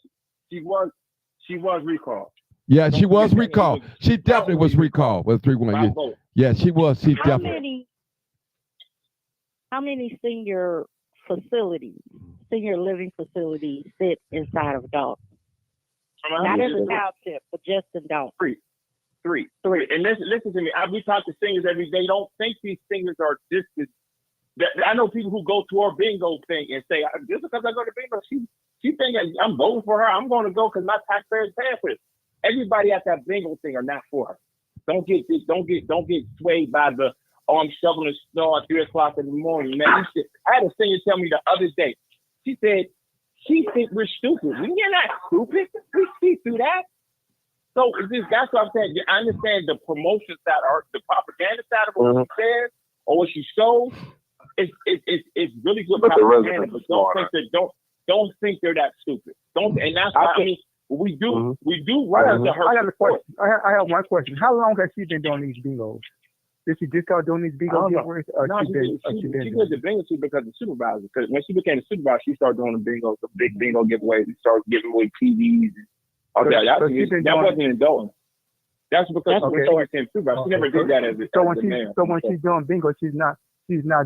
she was recalled. Yeah, she was recalled. She definitely was recalled with 3-1. Yeah, she was. She definitely. How many senior living facilities sit inside of Dalton? Not in the township, but just in Dalton. Three. And listen to me. We talk to singers every day. Don't think these singers are just. I know people who go to our bingo thing and say, just because I go to bingo, she think I'm voting for her. I'm going to go because my taxpayers pay for it. Everybody at that bingo thing are not for her. Don't get swayed by the. Oh, I'm shoveling snow at 3 o'clock in the morning, man. I had a singer tell me the other day. She said, she thinks we're stupid. We're not stupid. We see through that. So that's what I'm saying. I understand the promotion side or the propaganda side of what she says or what she shows. It's really good propaganda, but don't think they're that stupid. And that's why we do run into her. I got a question. I have one question. How long has she been doing these bingos? Did she just start doing these bingo giveaways? No, she did the bingo because of the supervisor. Because when she became a supervisor, she started doing the bingo, the big bingo giveaways. And started giving away TVs. That wasn't in Dalton. That's because when she became supervisor, she never did that as a mayor. So when she's doing bingo, she's not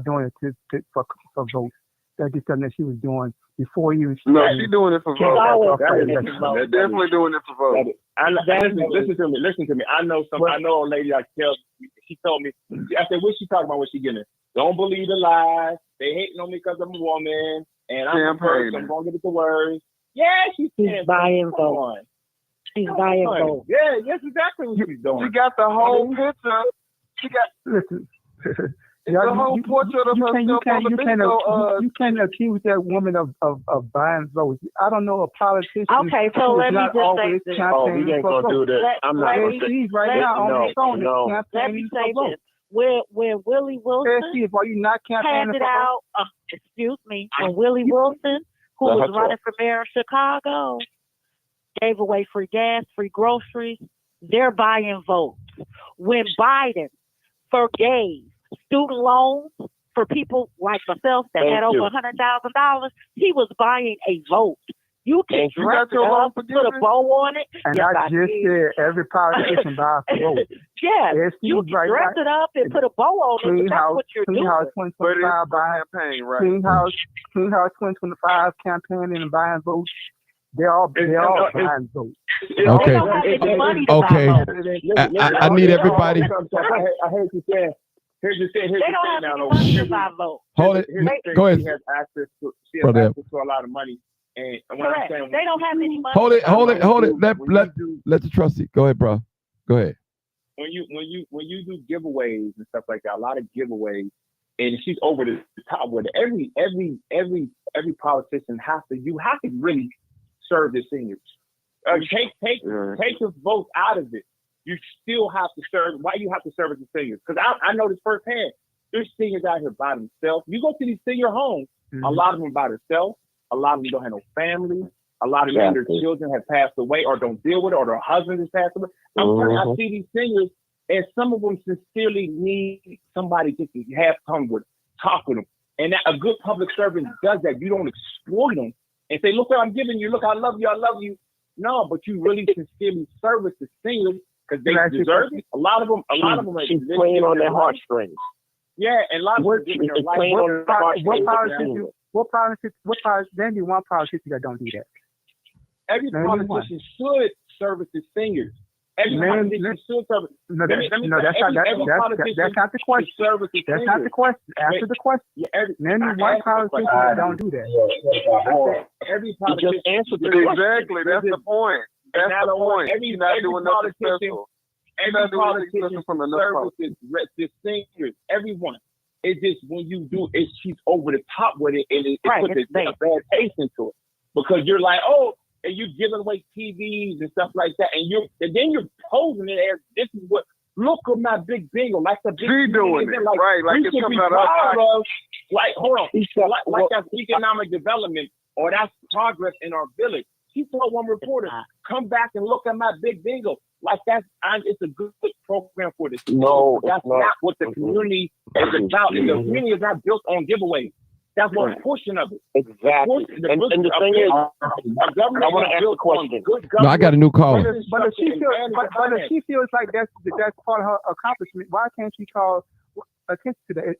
doing it for votes. That's just something that she was doing before you. No, she's doing it for votes. They're definitely doing it for votes. Listen to me. I know a lady she told me, I said, what's she talking about? What's she getting? Don't believe the lies. They hating on me because I'm a woman. And I'm a person. I'm going to get the words. Yeah, she's buying votes. She's buying votes. Yeah, that's exactly what she's doing. She got the whole picture. She got... Listen. The whole portrait of herself on the bingo. You can't accuse that woman of buying votes. I don't know a politician. Okay, so let me just say this. Oh, we ain't gonna do this. I'm not gonna say. She's right now on the phone. Let me say this. When Willie Wilson handed out, excuse me, when Willie Wilson, who was running for mayor of Chicago, gave away free gas, free groceries, they're buying votes. When Biden forgave student loans for people like myself that had over $100,000, he was buying a vote. You can dress it up, put a bow on it. And I just said every politician buys a vote. Yeah, you can dress it up and put a bow on it. That's what you're doing. Clean House 2025 campaign, right? Clean House 2025 campaigning and buying votes. They're all behind votes. Okay. Okay. I need everybody. I heard you saying. Here's the thing. They don't have any money to buy votes. Hold it. Go ahead. She has access to a lot of money. And when I'm saying, they don't have any money. Hold it. Let the trustee. Go ahead, bro. Go ahead. When you do giveaways and stuff like that, a lot of giveaways, and she's over the top with it. Every politician has to really serve the seniors. Take your votes out of it. You still have to serve. Why you have to serve the seniors? Because I know this firsthand. There's seniors out here by themselves. You go to these senior homes, a lot of them by themselves. A lot of them don't have no family. A lot of them, their children have passed away or don't deal with it, or their husband has passed away. I see these seniors, and some of them sincerely need somebody just to have come with, talk with them. And that, a good public servant does that. You don't exploit them and say, look what I'm giving you. Look, I love you. No, but you really sincerely service the seniors because they deserve it. A lot of them she's playing on their heartstrings. Yeah, and a lot of them giving their life. What politician? Then you want politicians that don't do that. Every politician should service the seniors. Every politician should service. That's not the question. That's not the question. Answer the question. Then you want politicians that don't do that. Every politician just answered the question. Exactly. That's the point. That's the point. You're not doing nothing special. Every politician services the seniors. Everyone. It's just when you do it, she's over the top with it, and it puts a bad taste into it because you're like, oh, and you're giving away TVs and stuff like that, and then you're posing it as this is what. Look at my big bingo, like the big. She doing it like, right, like it's coming out of. Like hold on, like that's economic development or that's progress in our village. She told one reporter, "Come back and look at my big bingo." Like it's a good program for this. No, that's not what the community is about. The community is not built on giveaways. That's one portion of it. Exactly. And the thing is, I want to ask a question. No, I got a new caller. But if she feels like that's part of her accomplishment, why can't she call attention to that?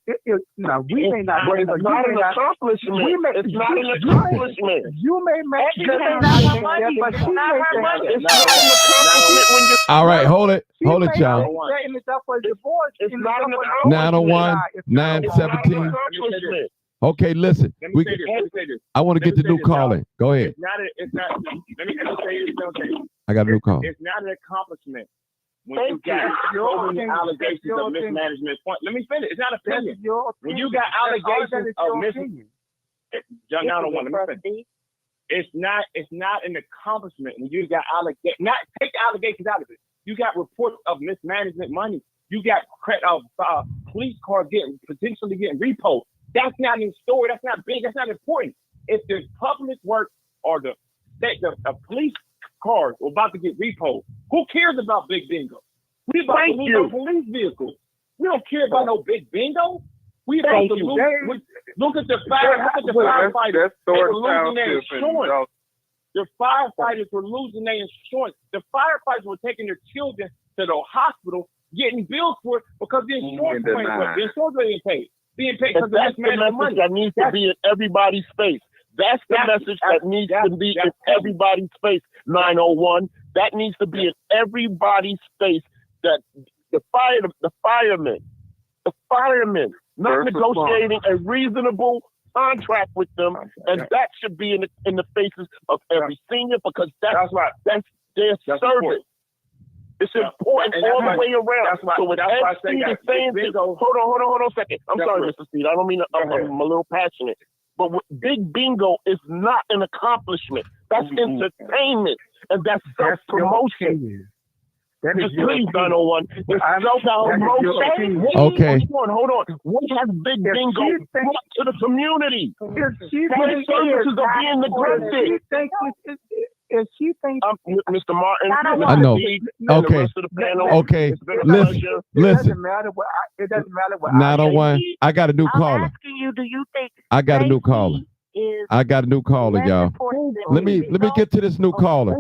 We may not. It's not an accomplishment. It's not an accomplishment. You may make but she may. All right, hold it, y'all. It's not an accomplishment. 901-917. Okay, listen. I want to get the new call in. Go ahead. It's not. Let me say this. Okay. I got a new call. It's not an accomplishment when you got so many allegations of mismanagement. Let me finish. It's not an opinion. When you got allegations of mismanagement, let me finish. It's not an accomplishment when you got allegations. Not take allegations out of it. You got reports of mismanagement money. You got police cars potentially getting repoed. That's not in story. That's not big. That's not important. If there's public work or the police cars are about to get repoed, who cares about big bingo? We about to lose our police vehicles. We don't care about no big bingo. We about to lose. Look at the firefighters. They were losing their insurance. The firefighters were losing their insurance. The firefighters were taking their children to the hospital, getting bills for it because the insurance wasn't paid. But that's the message that needs to be in everybody's face. That's the message that needs to be in everybody's face, 901. That needs to be in everybody's face. That the firemen, not negotiating a reasonable contract with them, and that should be in the faces of every senior because that's their service. It's important all the way around. So with Ed Speed is saying this, hold on a second. I'm sorry, Mr. Speed. I don't mean I'm a little passionate. But Big Bingo is not an accomplishment. That's entertainment. And that's self-promotion. That is please, 901. It's self-promotion. Okay. Hold on. What has Big Bingo brought to the community? Public services are being neglected. If she thinks, Mr. Martin, I know. Okay. Okay. Listen. It doesn't matter what. It doesn't matter what. 901. I got a new caller. I'm asking you, do you think I got a new caller. I got a new caller, y'all. Let me get to this new caller.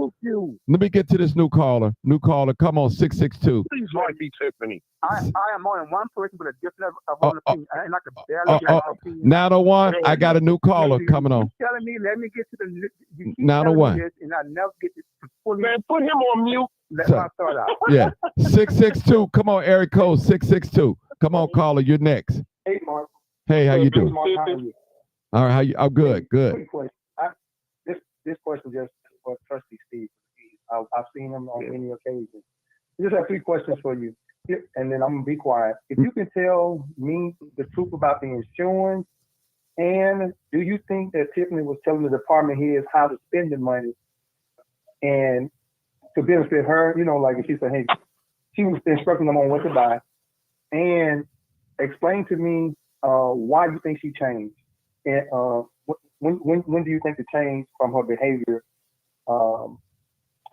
you. Let me get to this new caller. Come on, 662. Please might be Tiffany. I am only one person with a different opinion, and I can barely get my opinion. 901, I got a new caller coming on. You telling me, let me get to the. You keep 901. telling me this, and I never get to fully. Man, put him on mute. Let my thought out. Yeah, 662. Come on, area code 662. Come on, caller, you're next. Hey, Mark. Hey, how you doing? Mark, how are you? All right, how you? I'm good, good. Quick question. This question just for Trustee Steve. I've seen him on many occasions. I just have 3 questions for you, and then I'm gonna be quiet. If you can tell me the truth about the insurance, and do you think that Tiffany was telling the department heads how to spend the money, and to benefit her? You know, like if she said, hey, she was instructing them on what to buy, and explain to me why you think she changed, and when do you think the change from her behavior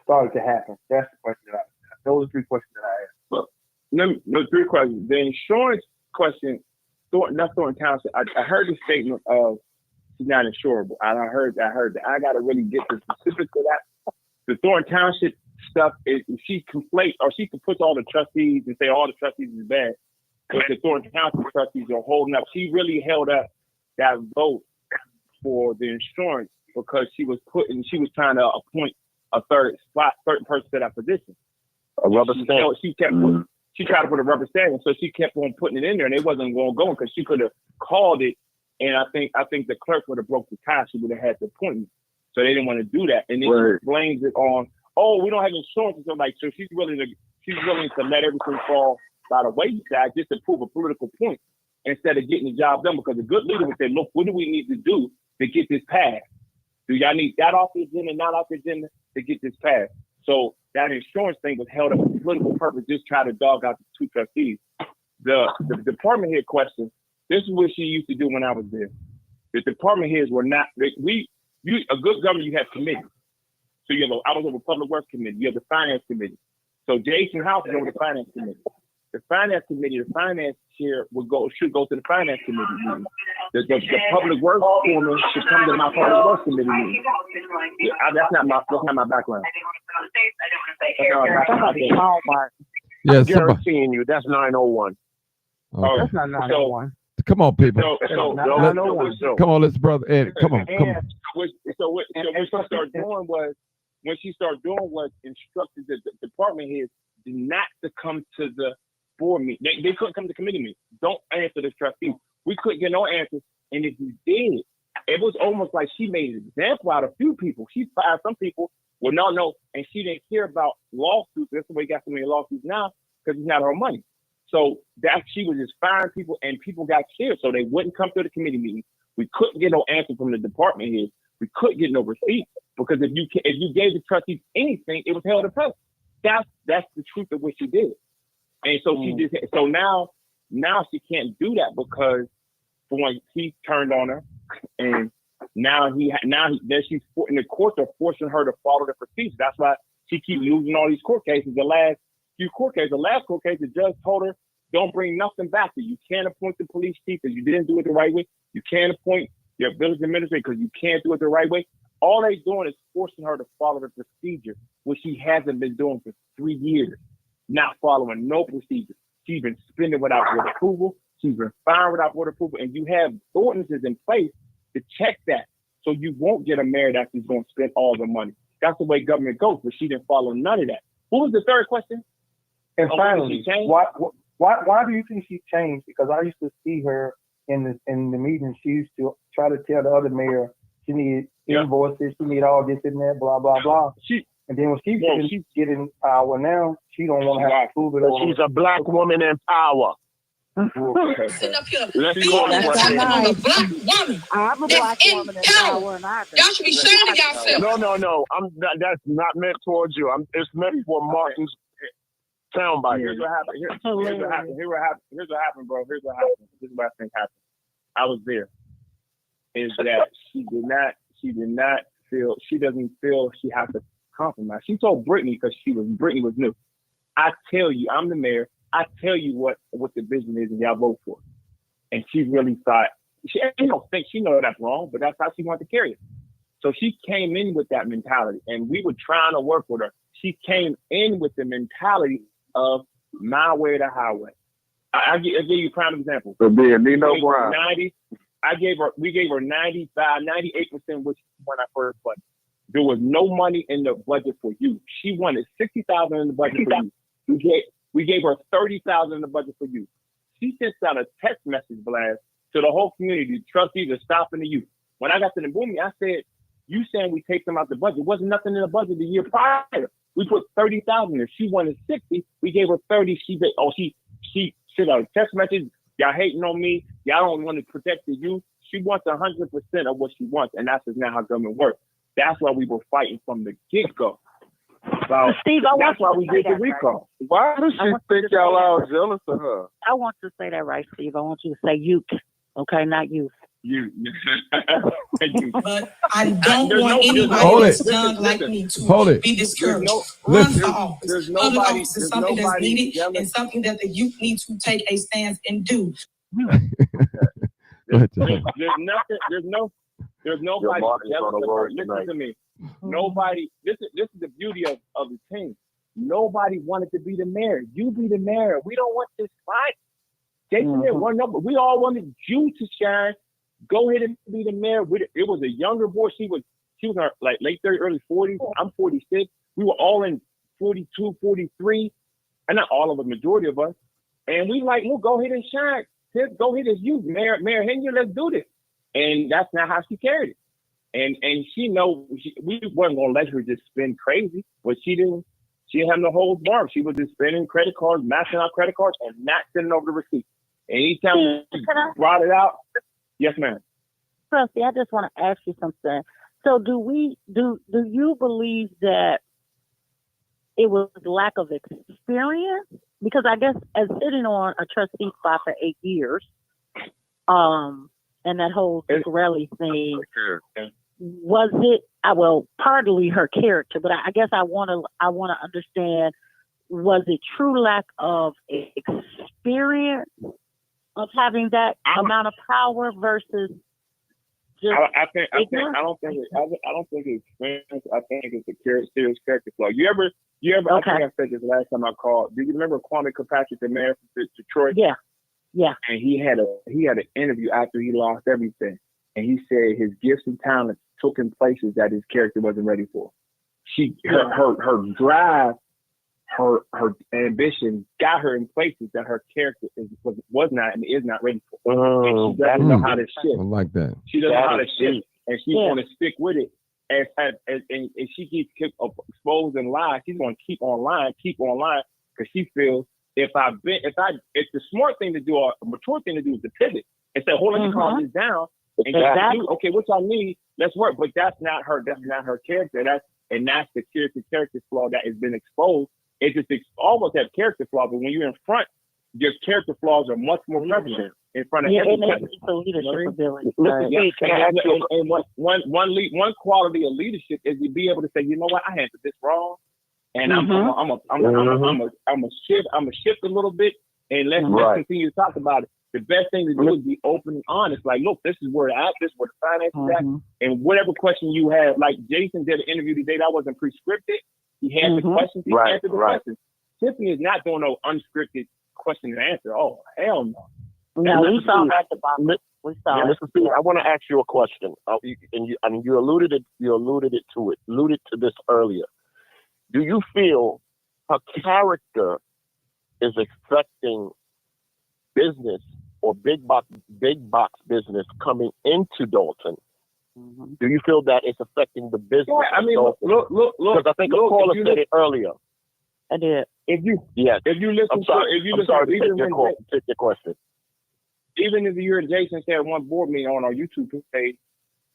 started to happen? That's the question that I asked. Those are 3 questions that I asked. Well, no, 3 questions. The insurance question, Thornton Township, I heard the statement of she's not insurable. I heard that. I got to really get the specifics of that. The Thornton Township stuff, she conflates, or she can put all the trustees and say all the trustees is bad. But the Thornton Township trustees are holding up. She really held up that vote for the insurance because she was trying to appoint a third person to that position. A rubber stamp. She tried to put a rubber stamp in, so she kept on putting it in there, and it wasn't going to go because she could have called it, and I think the clerk would have broke the tie. She would have had the appointment, so they didn't want to do that, and then she blames it on, we don't have insurance, and so she's willing to let everything fall by the wayside just to prove a political point instead of getting the job done. Because a good leader would say, look, what do we need to do to get this passed? Do y'all need that off the agenda, not off the agenda to get this passed? So that insurance thing was held up for political purpose, just try to dog out the 2 trustees. The department head question, this is what she used to do when I was there. The department heads were not, a good government, you have committees. So I was over public works committee, you have the finance committee. So Jason House is over the finance committee. The finance committee, the finance chair should go to the finance committee meeting. The public works foreman should come to my public works committee meeting. That's not my background. I'm guaranteeing you, that's 901. Okay. That's not 901. Come on, people. Come on, let's brother Ed. Come on. What she started doing was instructed the department heads not to come to the board meeting. They couldn't come to committee meeting. Don't answer the trustee. We couldn't get no answers. And if we did, it was almost like she made an example out of a few people. She fired some people. Well, no, and she didn't care about lawsuits. That's the way we got so many lawsuits now, because it's not her money. So that she was just firing people, and people got scared, so they wouldn't come to the committee meeting. We couldn't get no answer from the department heads. We couldn't get no receipt, because if you gave the trustees anything, it was held in prison. That's the truth of what she did. And so now she can't do that because for one, he turned on her, and now she's in the courts are forcing her to follow the procedure. That's why she keeps losing all these court cases. The last court case, the judge told her, don't bring nothing back to you. You can't appoint the police chief because you didn't do it the right way. You can't appoint your village administrator because you can't do it the right way. All they're doing is forcing her to follow the procedure, which she hasn't been doing for 3 years, not following no procedure. She's been spending without board approval. She's been firing without board approval. And you have ordinances in place to check that. So you won't get a mayor that's going to spend all the money. That's the way government goes, but she didn't follow none of that. What was the third question? And finally, why do you think she changed? Because I used to see her in the meeting. She used to try to tell the other mayor she needed invoices, she needed all this and that, blah blah blah. And then when she's getting power now, she don't want to have to prove it. She's a black woman in power. Sitting up here, Let's go. I'm a black woman. I'm a black woman in power, and y'all should be ashamed of yourself. No. That's not meant towards you. It's meant for Martin's soundbite. Here's what happened. Here's what happened, bro. Here's what happened. This is what I think happened. I was there. Is that she doesn't feel she has to compromise. She told Brittany because Brittany was new. I tell you, I'm the mayor. I tell you what the vision is, and y'all vote for it. And she really thought, she don't think she knows that's wrong, but that's how she wanted to carry it. So she came in with that mentality, and we were trying to work with her. She came in with the mentality of my way or the highway. I'll give you a prime example. So being Nino Brown. We gave her 95, 98%, which when I first budget. There was no money in the budget for you. She wanted $60,000 in the budget for you. We gave her $30,000 in the budget for you. She sent out a text message blast to the whole community. Trustees are stopping the youth. When I got to the booming, I said, "You saying we take them out the budget? Wasn't nothing in the budget the year prior. We put $30,000 there. She wanted 60. We gave her 30. She sent out a text message. Y'all hating on me. Y'all don't want to protect the youth. She wants 100% of what she wants, and that's just not how government works. That's why we were fighting from the get-go. So Steve, that's why we did the recall. Right. Why does she think y'all all jealous of her? I want to say that right, Steve. I want you to say youth, okay, not youth. You. But I don't want anybody that's young like me to be discouraged. Run for office. Public office is something that's needed and something that the youth need to take a stance and do. There's nobody jealous of her. Listen to me. Nobody. This is the beauty of the team. Nobody wanted to be the mayor. You be the mayor. We don't want this fight. Jason didn't want no. We all wanted you to shine. Go ahead and be the mayor. It was a younger boy. She was in her like late 30s, early 40s. I'm 46. We were all in 42, 43, and not all of us, majority of us. And we like, look, go ahead and shine. Go ahead as you, Mayor Henyard, let's do this. And that's not how she carried it. And she know we wasn't gonna let her just spend crazy, but she didn't have no holds barred. She was just spending credit cards, maxing out credit cards, and not sending over the receipt. And anytime we brought it out, yes, ma'am. Trustee, I just want to ask you something. So do you believe that it was lack of experience? Because I guess as sitting on a trustee spot for 8 years, and that whole Corelli thing, was it? Well, partly her character, but I guess I want to understand: was it true lack of experience of having that amount of power versus just? I don't think it's experience. I think it's a serious character flaw. You ever? Okay. I think I said this last time I called. Do you remember Kwame Kilpatrick, the mayor from Detroit? Yeah. And he had an interview after he lost everything, and he said his gifts and talents took him places that his character wasn't ready for. Her drive, her ambition got her in places that her character was not and is not ready for. And she doesn't know how to shift. I like that. She doesn't know how to shift, and she's going to stick with it. And she keeps exposing lies. She's going to keep on lying, because she feels if the smart thing to do or a mature thing to do is to pivot and say, hold on, let me calm this down. And okay, what y'all need, let's work. But that's not her character. That's the character flaw that has been exposed. It just almost have character flaw, but when you're in front, your character flaws are much more prevalent in front of everybody. And one quality of leadership is to be able to say, you know what, I handled this wrong, and I'm a shift a little bit, and let's continue to talk about it. The best thing to do is be open and honest. Like, look, this is where it's at, this is where the finance is at, and whatever question you have. Like Jason did an interview today that wasn't pre-scripted. He had the questions. He answered the questions. Tiffany is not doing no unscripted question and answer. Oh, hell no. No, we saw at the bottom. I want to ask you a question. You alluded to this earlier. Do you feel her character is affecting business or big box business coming into Dalton? Do you feel that it's affecting the business? Yeah, I mean, look. Because I think a caller said it earlier. I did. If you listen, take your question. Even if you heard Jason say at one board meeting on our YouTube page,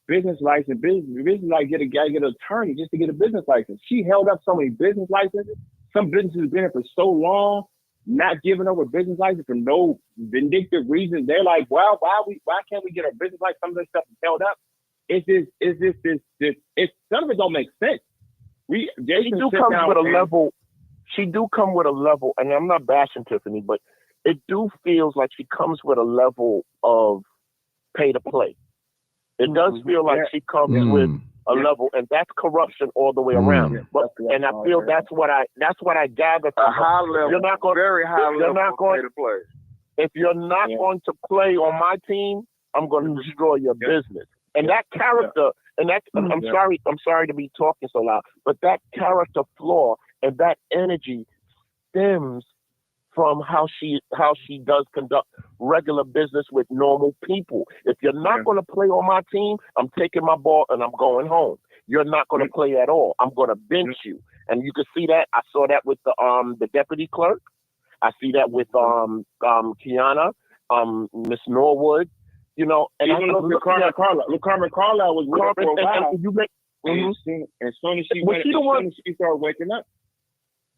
business license, get an attorney just to get a business license. She held up so many business licenses. Some businesses have been here for so long, not giving over a business license for no vindictive reason. They're like, well, why can't we get our business license? Some of this stuff is held up. None of it don't make sense. She do come with a level, and I'm not bashing Tiffany, but it do feels like she comes with a level of pay to play. It does feel like she comes with a level, and that's corruption all the way around. But and I feel that's what I gather. A high level, you're not going, very high level to play. If you're not going to play on my team, I'm going to destroy your business. And that character, and that I'm sorry to be talking so loud, but that character flaw and that energy stems from how she does conduct regular business with normal people. If you're not going to play on my team, I'm taking my ball and I'm going home. You're not going to play at all. I'm going to bench you. And you can see that. I saw that with the deputy clerk. I see that with Kiana, Miss Norwood. You know, and even look Carmen Carla was with her for a while. And as soon as she started waking up.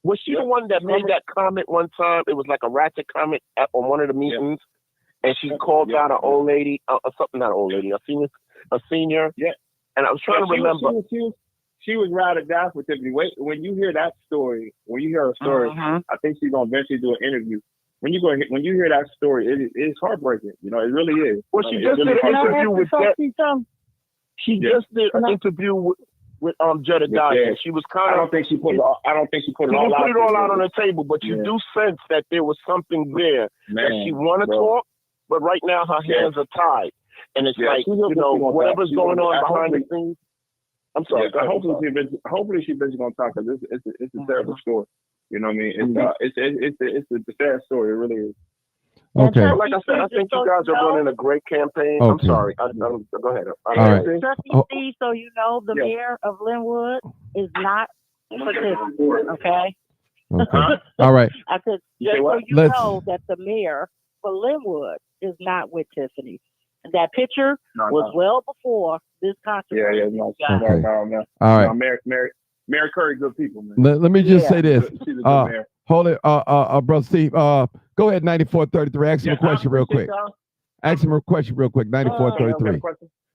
Was she the one that made that comment one time? It was like a ratchet comment on one of the meetings, and she called out an old lady, not an old lady, a senior. Yeah. And I was trying to remember. She was ride or die for Tiffany. Wait, when you hear that story, I think she's gonna eventually do an interview. When you hear that story, it's heartbreaking. You know, it really is. Well, she just did an interview with She just did an interview with Jedediah. Yeah. She was kind of. I don't think she put it all out on the table, but you do sense that there was something there that she want to talk, but right now her hands are tied, and it's like, you know, whatever's going on behind the scenes. I'm sorry. Hopefully she's going to talk, because it's a terrible story. You know what I mean? It's a sad story. It really is. Okay. Like I said, I think you guys are running a great campaign. Okay. I'm sorry. Go ahead. All right. Trustee, so you know, the mayor of Linwood is not participating, okay? Okay. All right. I said, just so you know that the mayor for Linwood is not with Tiffany. That picture was well before this controversy. No. All right. No, Mary Curry, good people, man. Let me just say this. She's a good mayor. Hold it, Brother Steve. Go ahead, 9433. Ask him a question real quick. Ask him a question real quick. 9433.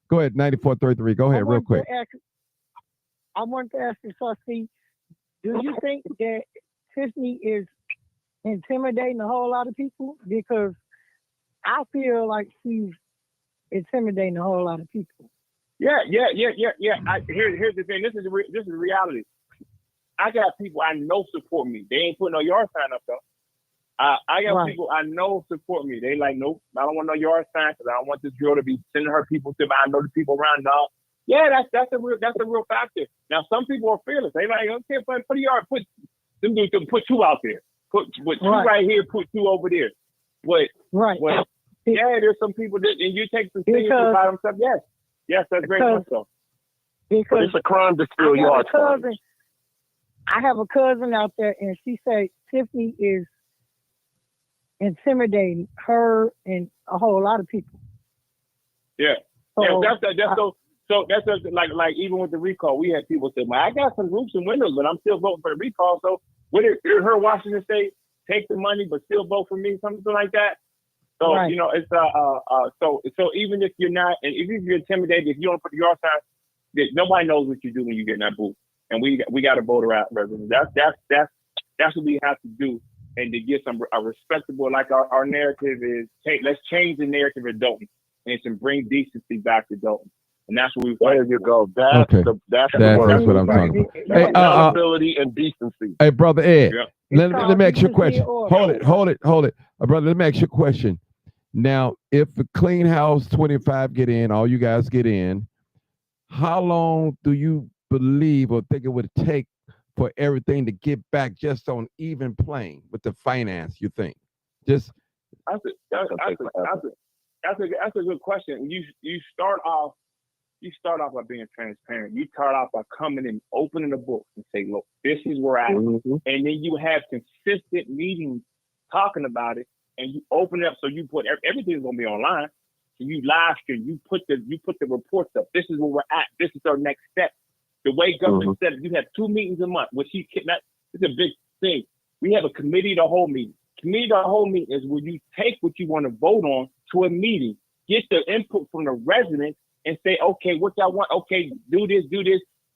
Go ahead, 9433. Go ahead, real quick. I want to ask you, Trustee, do you think that Tiffany is intimidating a whole lot of people? Because I feel like she's intimidating a whole lot of people. Yeah. Here's the thing. This is reality. I got people I know support me. They ain't putting no yard sign up though. I got people I know support me. They like, nope, I don't want no yard sign because I don't want this girl to be sending her people to me. I know the people around now. Yeah, that's a real factor. Now some people are fearless. They like, okay, put a yard, put two out there. Put two right here, put two over there. But yeah, there's some people that, and you take some things by themselves. Yes, that's very much so. But it's a crime to steal yard signs. I have a cousin out there, and she said Tiffany is intimidating her and a whole lot of people. Yeah, that's like even with the recall, we had people say, "Man, I got some roofs and windows, but I'm still voting for the recall." So would her Washington State take the money but still vote for me, something like that? So you know, it's so even if you're not, and even if you're intimidated, if you don't put the yard sign, nobody knows what you do when you get in that booth. And we got to vote her out, residents. That's what we have to do, and to get a respectable, like our narrative is. Let's change the narrative of Dalton, and to bring decency back to Dalton, and that's what we. There you go. That's what I'm talking about. Hey, accountability and decency. Hey, brother Ed, let me ask you a question. Hold it, brother. Let me ask you a question. Now, if the Clean House 25 get in, all you guys get in, how long do you believe or think it would take for everything to get back just on even plane with the finance? You think? That's a good question. You start off by being transparent. You start off by coming and opening the book and say, look, this is where I am. And then you have consistent meetings talking about it, and you open it up so you put everything's gonna be online. So you live stream, you put the reports up. This is where we're at. This is our next step. The way government said it, you have 2 meetings a month, which it's a big thing. We have a committee of the whole meeting. Committee of the whole meeting is where you take what you want to vote on to a meeting, get the input from the residents, and say, okay, what y'all want? Okay, do this.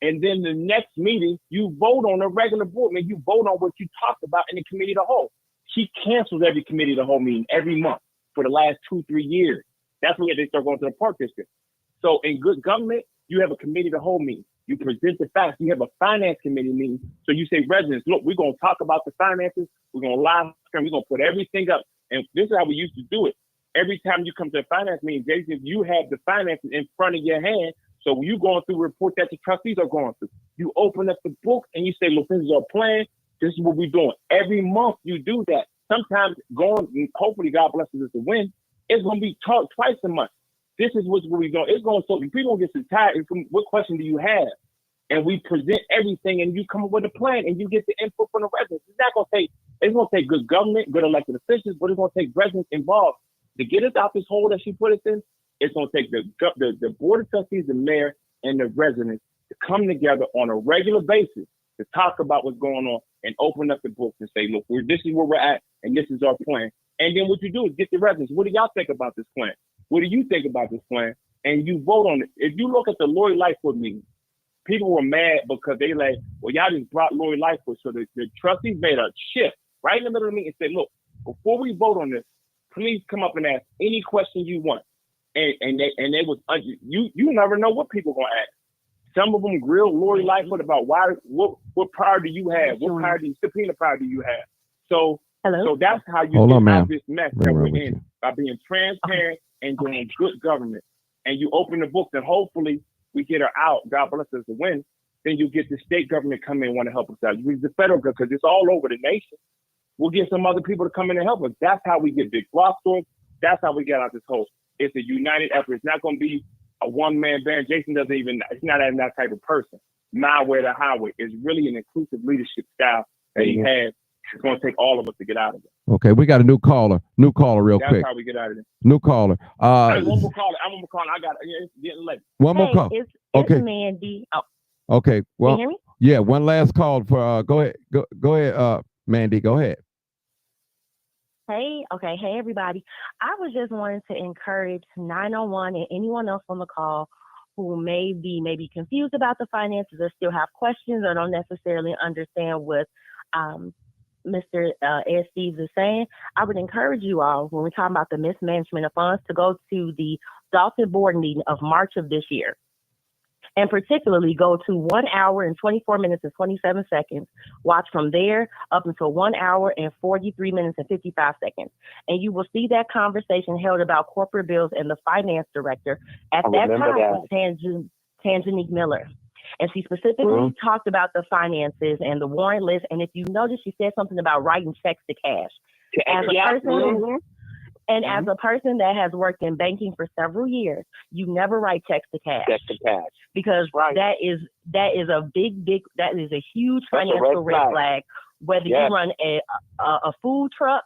And then the next meeting, you vote on a regular board meeting. You vote on what you talked about in the committee of the whole. She cancels every committee of the whole meeting every month for the last 2-3 years. That's when they start going to the park district. So in good government, you have a committee of the whole meeting. You present the facts. You have a finance committee meeting. So you say, residents, look, we're going to talk about the finances. We're going to live stream. We're going to put everything up. And this is how we used to do it. Every time you come to a finance meeting, Jason, you have the finances in front of your hand. So when you're going through a report that the trustees are going through, you open up the book and you say, look, this is our plan. This is what we're doing. Every month you do that. Sometimes hopefully God blesses us to win. It's going to be taught twice a month. This is what we're doing. It's going to, so people get so tired. What question do you have? And we present everything and you come up with a plan and you get the input from the residents. It's going to take good government, good elected officials, but it's going to take residents involved to get us out this hole that she put us in. It's going to take the board of trustees, the mayor, and the residents to come together on a regular basis to talk about what's going on and open up the books and say, look, this is where we're at and this is our plan. And then what you do is get the residents. What do y'all think about this plan? What do you think about this plan? And you vote on it. If you look at the Lori Lightfoot meeting, people were mad because they like, well, y'all just brought Lori Lightfoot. So the trustees made a shift right in the middle of the meeting and said, look, before we vote on this, please come up and ask any question you want. And they was you never know what people gonna ask. Some of them grilled Lori Lightfoot about what power do you have? What power subpoena power do you have? So that's how you get out of this mess that we're in, by being transparent and doing good government. And you open the books and hopefully we get her out. God bless us to win. Then you get the state government come in and want to help us out. You use the federal government because it's all over the nation. We'll get some other people to come in and help us. That's how we get big block stores. That's how we get out this hole. It's a united effort. It's not going to be a one-man band. Jason he's not that type of person. My way to highway. It's really an inclusive leadership style that he has. It's going to take all of us to get out of it. Okay, we got a new caller real quick. That's how we get out of it. New caller. One more caller. It's getting late. One more call. It's Mandy. Oh. Okay. Well, can you hear me? Yeah, one last call for go ahead. Go ahead, Mandy. Go ahead. Hey, everybody. I was just wanting to encourage 901 and anyone else on the call who may be confused about the finances or still have questions or don't necessarily understand what Mr. Ed Steve is saying. I would encourage you all, when we're talking about the mismanagement of funds, to go to the Dalton board meeting of March of this year. And particularly go to 1 hour and 24 minutes and 27 seconds. Watch from there up until 1 hour and 43 minutes and 55 seconds. And you will see that conversation held about corporate bills and the finance director at that time was Tanjanique Miller. And she specifically talked about the finances and the warrant list. And if you notice, she said something about writing checks to cash. As a person that has worked in banking for several years, you never write checks to cash. Because that is a huge financial red flag. Whether you run a food truck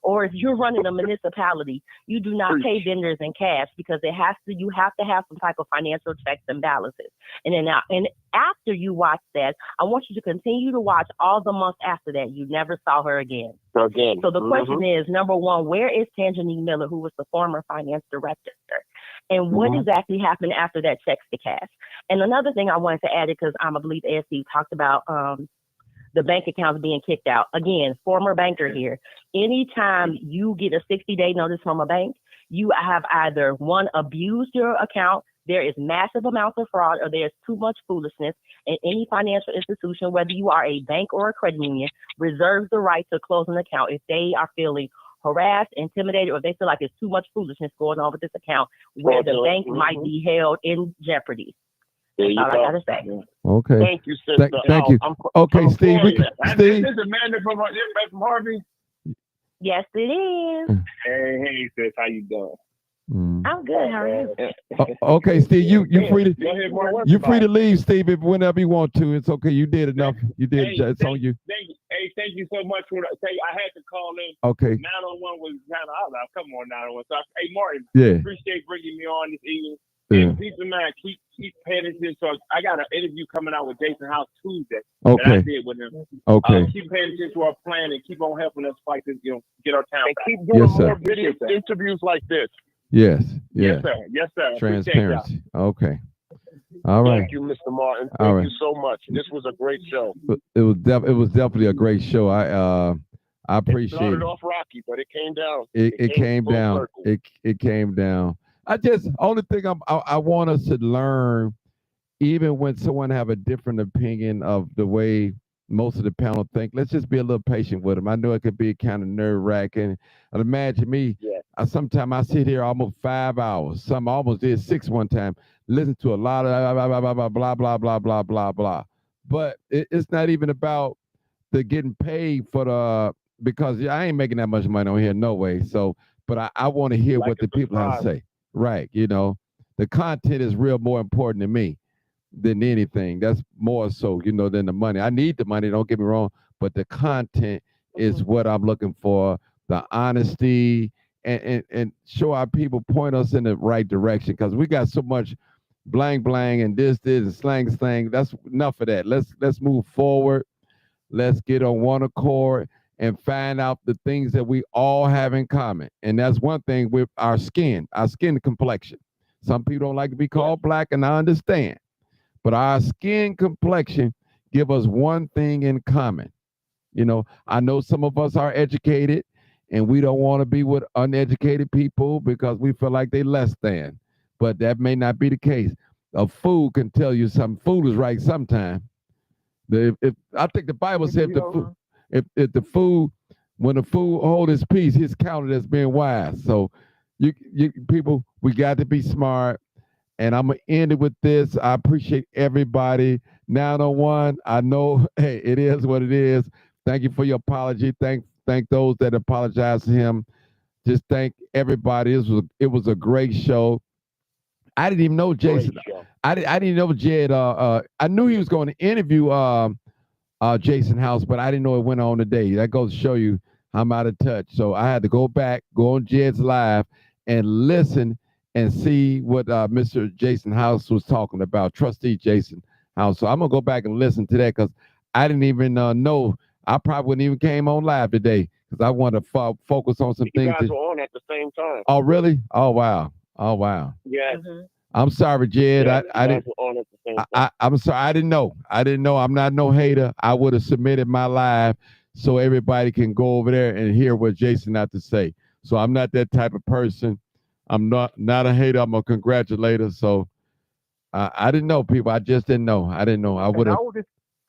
or if you're running a municipality, you do not pay vendors in cash because you have to have some type of financial checks and balances. And after you watch that, I want you to continue to watch all the months after that. You never saw her again. So the question is, number one, where is Tanjanique Miller, who was the former finance director? And what exactly happened after that checks to cash? And another thing I wanted to add, because I believe ASC talked about the bank accounts being kicked out. Again, former banker here. Anytime you get a 60-day notice from a bank, you have either one, abused your account, there is massive amounts of fraud, or there's too much foolishness. And any financial institution, whether you are a bank or a credit union, reserves the right to close an account if they are feeling harassed, intimidated, or they feel like there's too much foolishness going on with this account where the bank might be held in jeopardy. That's all I gotta say. Okay. Thank you, sister. Thank you. Okay, Steve. Steve. This is Amanda from Harvey. Yes, it is. Hey, sis. How you doing? I'm good. How are you? Okay, Steve. You free to leave, Steve, whenever you want to. It's okay. You did enough. You did. It's on you. Thank you so much for that. I had to call in. Okay. 901 was kind of out. Come on, 901. So, hey, Martin. Yeah. Appreciate bringing me on this evening. Yeah. And keep in mind, keep paying attention. So I got an interview coming out with Jason House Tuesday. Okay. That I did with him. Okay. Keep paying attention to our plan and keep on helping us fight this, get our town back. Keep doing more video interviews like this. Yes. Yes, sir. Yes, sir. Transparency. Okay. All right. Thank you, Mr. Martin. Thank you so much. This was a great show. It was definitely a great show. I appreciate it. Started off rocky, but it came down. It came down. It came down. Only thing I want us to learn even when someone have a different opinion of the way most of the panel think, let's just be a little patient with them. I know it could be kind of nerve-wracking. And imagine me, sometimes I sit here almost 5 hours. Some almost did 6 one time, listen to a lot of blah, blah, blah, blah, blah, blah. But it's not even about the getting paid for the, because I ain't making that much money on here, no way. So, but I want to hear what the people have to say. Right, the content is real more important to me than anything. That's more so, than the money. I need the money, don't get me wrong, but the content is what I'm looking for, the honesty, and show our people, point us in the right direction, because we got so much blang and this and slang. That's enough of that. Let's move forward. Let's get on one accord and find out the things that we all have in common. And that's one thing with our skin complexion. Some people don't like to be called black, and I understand. But our skin complexion give us one thing in common. I know some of us are educated, and we don't want to be with uneducated people because we feel like they less than. But that may not be the case. A fool can tell you something. Fool is right sometime. I think the Bible said if the fool, when the fool hold his peace, he's counted as being wise. So you people, we got to be smart. And I'm going to end it with this. I appreciate everybody. 901, I know, hey, it is what it is. Thank you for your apology. Thank those that apologized to him. Just thank everybody. It was a great show. I didn't even know Jason. I didn't know Jed. I knew he was going to interview Jason House, but I didn't know it went on today. That goes to show you I'm out of touch. So I had to go on Jed's live and listen and see what Mr. Jason House was talking about, Trustee Jason House. So I'm going to go back and listen to that, because I didn't even know. I probably wouldn't even came on live today, because I want to focus on some things. You guys were on at the same time. Oh, really? Oh, wow. Yes. I'm sorry, Jed. I didn't. On at the same time. I'm sorry. I didn't know. I'm not no hater. I would have submitted my live so everybody can go over there and hear what Jason had to say. So I'm not that type of person. I'm not a hater. I'm a congratulator. So I didn't know, people. I just didn't know. I didn't know. I would have.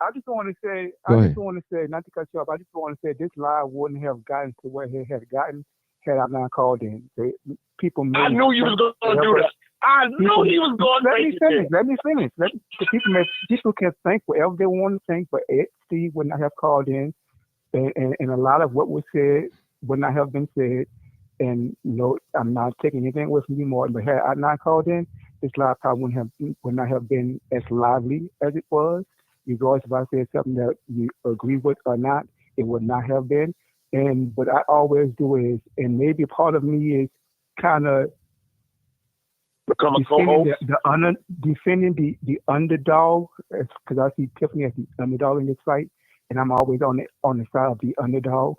I just want to say, not to cut you off, I just want to say this live wouldn't have gotten to where it had gotten had I not called in. I knew you was going to do that. I knew he was going to Let me finish. People can think whatever they want to think, but Ed Steve would not have called in, and a lot of what was said would not have been said. And I'm not taking anything away from you, Martin, but had I not called in, this live probably would not have been as lively as it was. Regardless if I said something that you agree with or not, it would not have been. And what I always do is, and maybe part of me is kind of become a co-host, defending the underdog, because I see Tiffany as the underdog in this fight, and I'm always on the side of the underdog.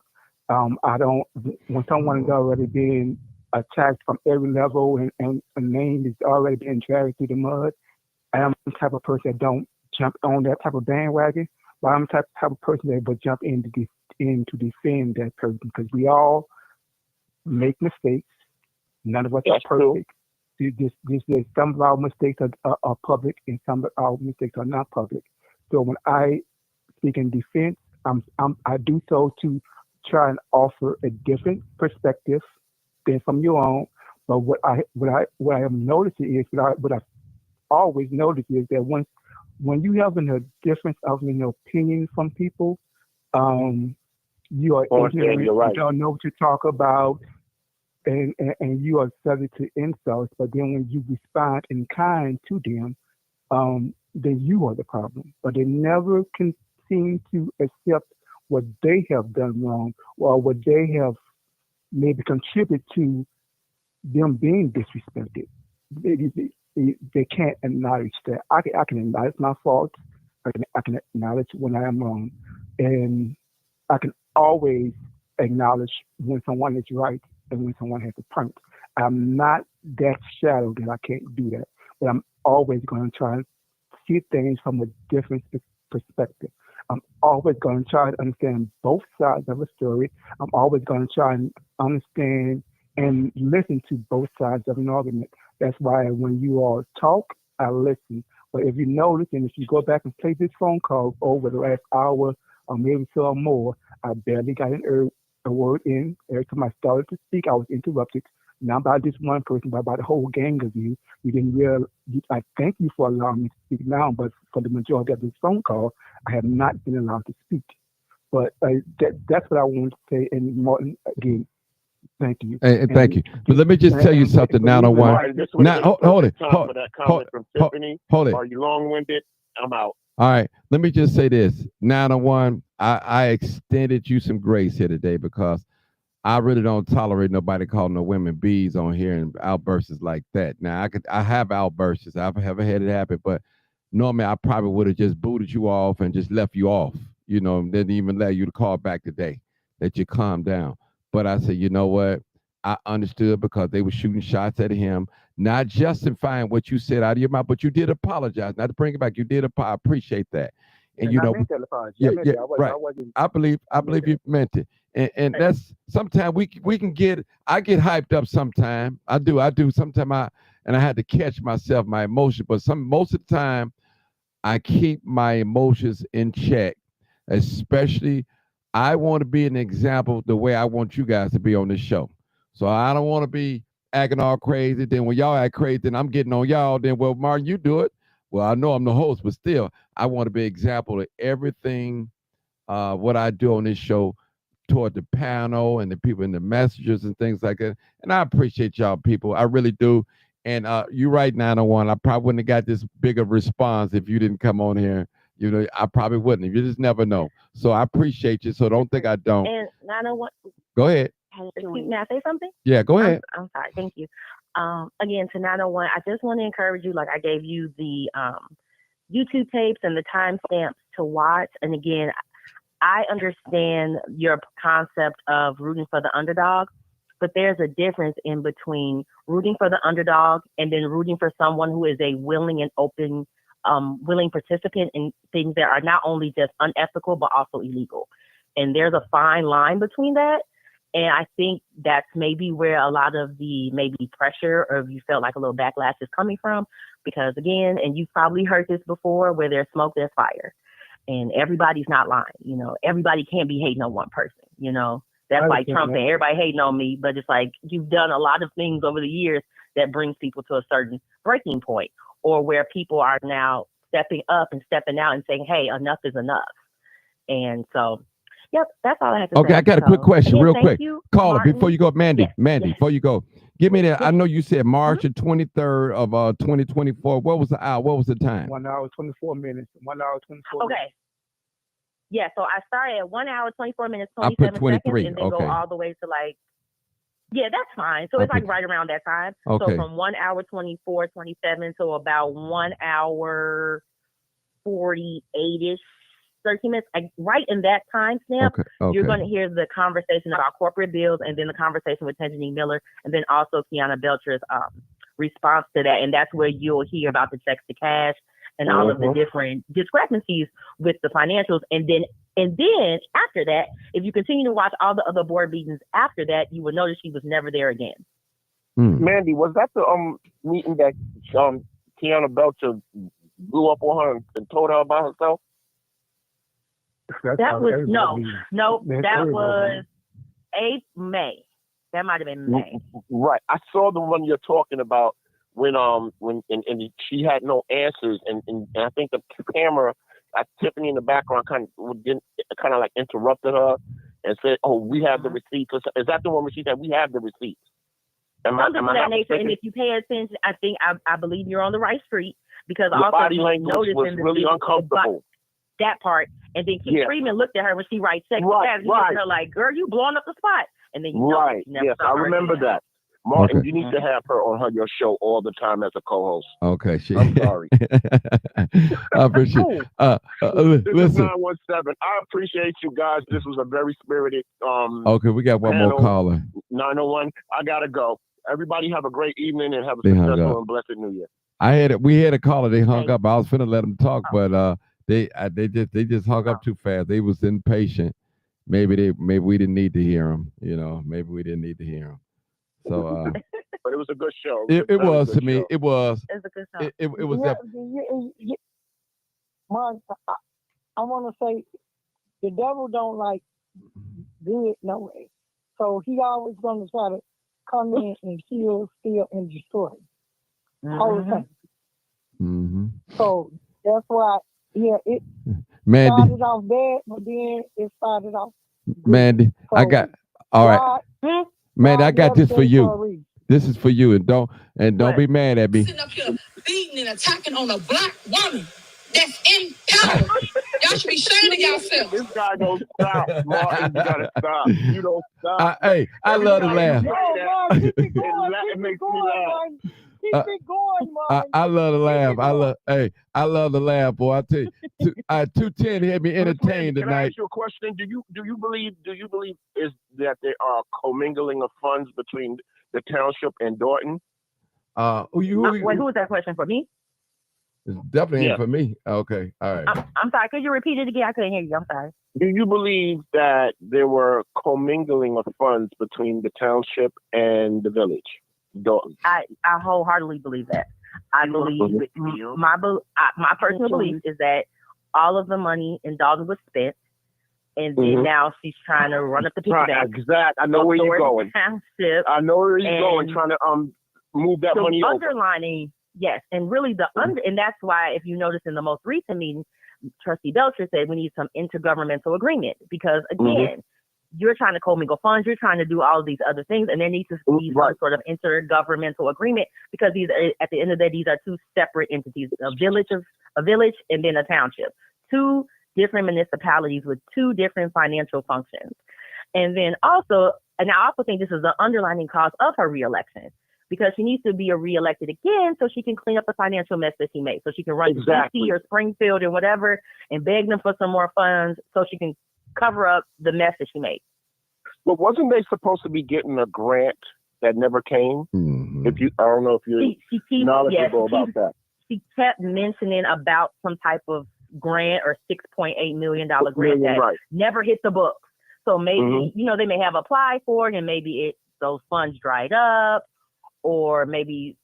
I don't, when someone is already being attacked from every level and a name is already being dragged through the mud, I'm the type of person that don't jump on that type of bandwagon, but I'm the type of person that would jump in to defend that person, because we all make mistakes. None of us are perfect. Some of our mistakes are public, and some of our mistakes are not public. So when I speak in defense, I do so to try and offer a different perspective than from your own. But what I am noticing is what I've always noticed is that when you have a difference of opinion from people, you are ignorant, you don't know what to talk about, and you are subject to insults. But then when you respond in kind to them, then you are the problem. But they never can seem to accept what they have done wrong, or what they have maybe contributed to them being disrespected. They can't acknowledge that. I can acknowledge my faults. I can acknowledge when I am wrong, and I can always acknowledge when someone is right and when someone has a point. I'm not that shallow that I can't do that, but I'm always going to try and see things from a different perspective. I'm always going to try to understand both sides of a story. I'm always going to try and understand and listen to both sides of an argument. That's why when you all talk, I listen. But if you notice, and if you go back and play this phone call over the last hour or maybe so or more, I barely got a word in. Every time I started to speak, I was interrupted. Not by this one person, but by the whole gang of you. You didn't realize. I thank you for allowing me to speak now, but for the majority of this phone call, I have not been allowed to speak. But that's what I wanted to say. And Martin, again, thank you. And thank you. But let me just tell you something now on one. Now, hold it. Hold it. Are you long-winded? I'm out. All right. Let me just say this. Now on one, I extended you some grace here today because I really don't tolerate nobody calling no women bees on here and outbursts like that. Now I have outbursts. I've never had it happen, but normally I probably would have just booted you off and just left you off, and didn't even let you to call back today that you calm down. But I said, you know what? I understood because they were shooting shots at him, not justifying what you said out of your mouth, but you did apologize. Not to bring it back, you did I appreciate that. And right. I believe you meant it. And that's sometimes I get hyped up sometimes. I do. Sometimes I had to catch myself, my emotion, but most of the time I keep my emotions in check, especially I want to be an example the way I want you guys to be on this show. So I don't want to be acting all crazy. Then when y'all act crazy, then I'm getting on y'all. Then, well, Martin, you do it. Well, I know I'm the host, but still, I want to be an example of everything, what I do on this show toward the panel and the people and the messages and things like that. And I appreciate y'all people. I really do. And you're right, 901. I probably wouldn't have got this big of a response if you didn't come on here. I probably wouldn't. You just never know. So I appreciate you. So don't think I don't. And 901. Go ahead. May I say something? Yeah, go ahead. I'm sorry. Thank you. Again, to 901, I just want to encourage you, like I gave you the YouTube tapes and the timestamps to watch. And again, I understand your concept of rooting for the underdog, but there's a difference in between rooting for the underdog and then rooting for someone who is a willing and open, willing participant in things that are not only just unethical, but also illegal. And there's a fine line between that. And I think that's maybe where a lot of the maybe pressure or if you felt like a little backlash is coming from. Because again, and you've probably heard this before, where there's smoke, there's fire. And everybody's not lying. Everybody can't be hating on one person. That's like Trump saying everybody hating on me. But it's like you've done a lot of things over the years that brings people to a certain breaking point, or where people are now stepping up and stepping out and saying, hey, enough is enough. And so, yep, that's all I have to say. Okay, I got a quick question, real quick. Caller, Martin. before you go, Mandy, Yes. Mandy, before you go, give me that. I know you said March the 23rd of 2024. What was the hour? What was the time? 1 hour, 24 minutes. 1 hour, 24 Okay. minutes. Yeah, so I started at 1 hour, 24 minutes, I 27 put 23. seconds, and then Okay. go all the way to yeah, that's fine. So it's like right around that time. Okay. So from 1 hour, 24, 27 to about 1 hour, 48-ish, 13 minutes. Right in that time stamp, you're going to hear the conversation about corporate bills and then the conversation with Tanjanine Miller and then also Kiana Belcher's response to that. And that's where you'll hear about the checks to cash and all of the different discrepancies with the financials. And then after that, if you continue to watch all the other board meetings after that, you will notice she was never there again. Mandy, was that the meeting that Kiana Belcher blew up on her and told her about herself? That was that was May. That might have been May. Right. I saw the one you're talking about when she had no answers and I think the camera, Tiffany in the background kind of like interrupted her and said, "Oh, we have the receipts." Is that the one where she said we have the receipts? Something of that nature. And if you pay attention, I believe you're on the right street because your also body language was really uncomfortable. That part, and then Keith Freeman looked at her when she writes sex. He looked at her like, "Girl, you blowing up the spot." And then yes, I remember that. Martin, you need to have her on your show all the time as a co-host. Okay, I'm sorry. I appreciate it. This is Listen. 917. I appreciate you guys. This was a very spirited Okay, we got one more caller. 901. I gotta go. Everybody have a great evening and have a They hung successful up. and blessed New Year. We had a caller. They hung up. I was finna let them talk, but they just hung up too fast. They was impatient. Maybe we didn't need to hear them. Maybe we didn't need to hear them. So but it was a good show. It was to me. It was. It's a good show. It was that. Mark, I want to say the devil don't like good no way. So he always going to try to come in and kill, steal, and destroy all the time. Mm-hmm. So that's why, it Mandy. started off bad, but then it started off good. Mandy, So I got all right. Mandy, I got this for you. This is for you, and don't be mad at me. Sitting up here beating and attacking on a black woman that's in power. Y'all should be ashamed of yourselves. This guy don't stop, Martin. You gotta stop. You don't stop. Hey, I love to laugh. Keep it going, Martin. I love to laugh. I love to laugh, boy. I tell you, 210 had me entertained Can I tonight. ask you a question? Do you believe is that there are commingling of funds between the township and Dorton? Wait, who was that question for me? It's definitely ain't for me. Okay, all right. I'm sorry. Could you repeat it again? I couldn't hear you. I'm sorry. Do you believe that there were commingling of funds between the township and the village, Dorton? I wholeheartedly believe that. I believe my personal belief is that all of the money in Dalton was spent, and then now she's trying to run up the piggy bank. Exactly. I know where you're going. Township, I know where you're going. Trying to move that money over. Underlining, yes, and really and that's why if you notice in the most recent meeting, Trustee Belcher said we need some intergovernmental agreement because again. You're trying to commingle funds. You're trying to do all of these other things, and there needs to be some sort of intergovernmental agreement because these, at the end of the day, these are two separate entities: a village, and then a township. Two different municipalities with two different financial functions, and then also, and I also think this is the underlining cause of her reelection because she needs to be reelected again so she can clean up the financial mess that she made, so she can run DC or Springfield or whatever and beg them for some more funds so she can cover up the mess that she made. But wasn't they supposed to be getting a grant that never came? Mm-hmm. I don't know if you're knowledgeable about that. She kept mentioning about some type of grant or $6.8 million grant that never hit the books. So maybe, they may have applied for it and maybe those funds dried up, or maybe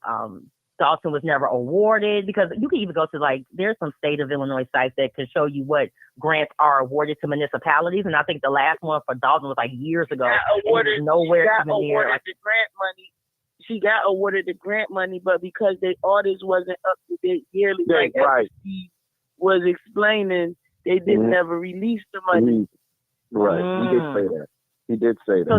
Dalton was never awarded, because you can even go to there's some state of Illinois sites that can show you what grants are awarded to municipalities. And I think the last one for Dalton was years ago. She got awarded the grant money, but because the audits wasn't up to date yearly, she was explaining, they didn't never release the money. Right. He did say that. So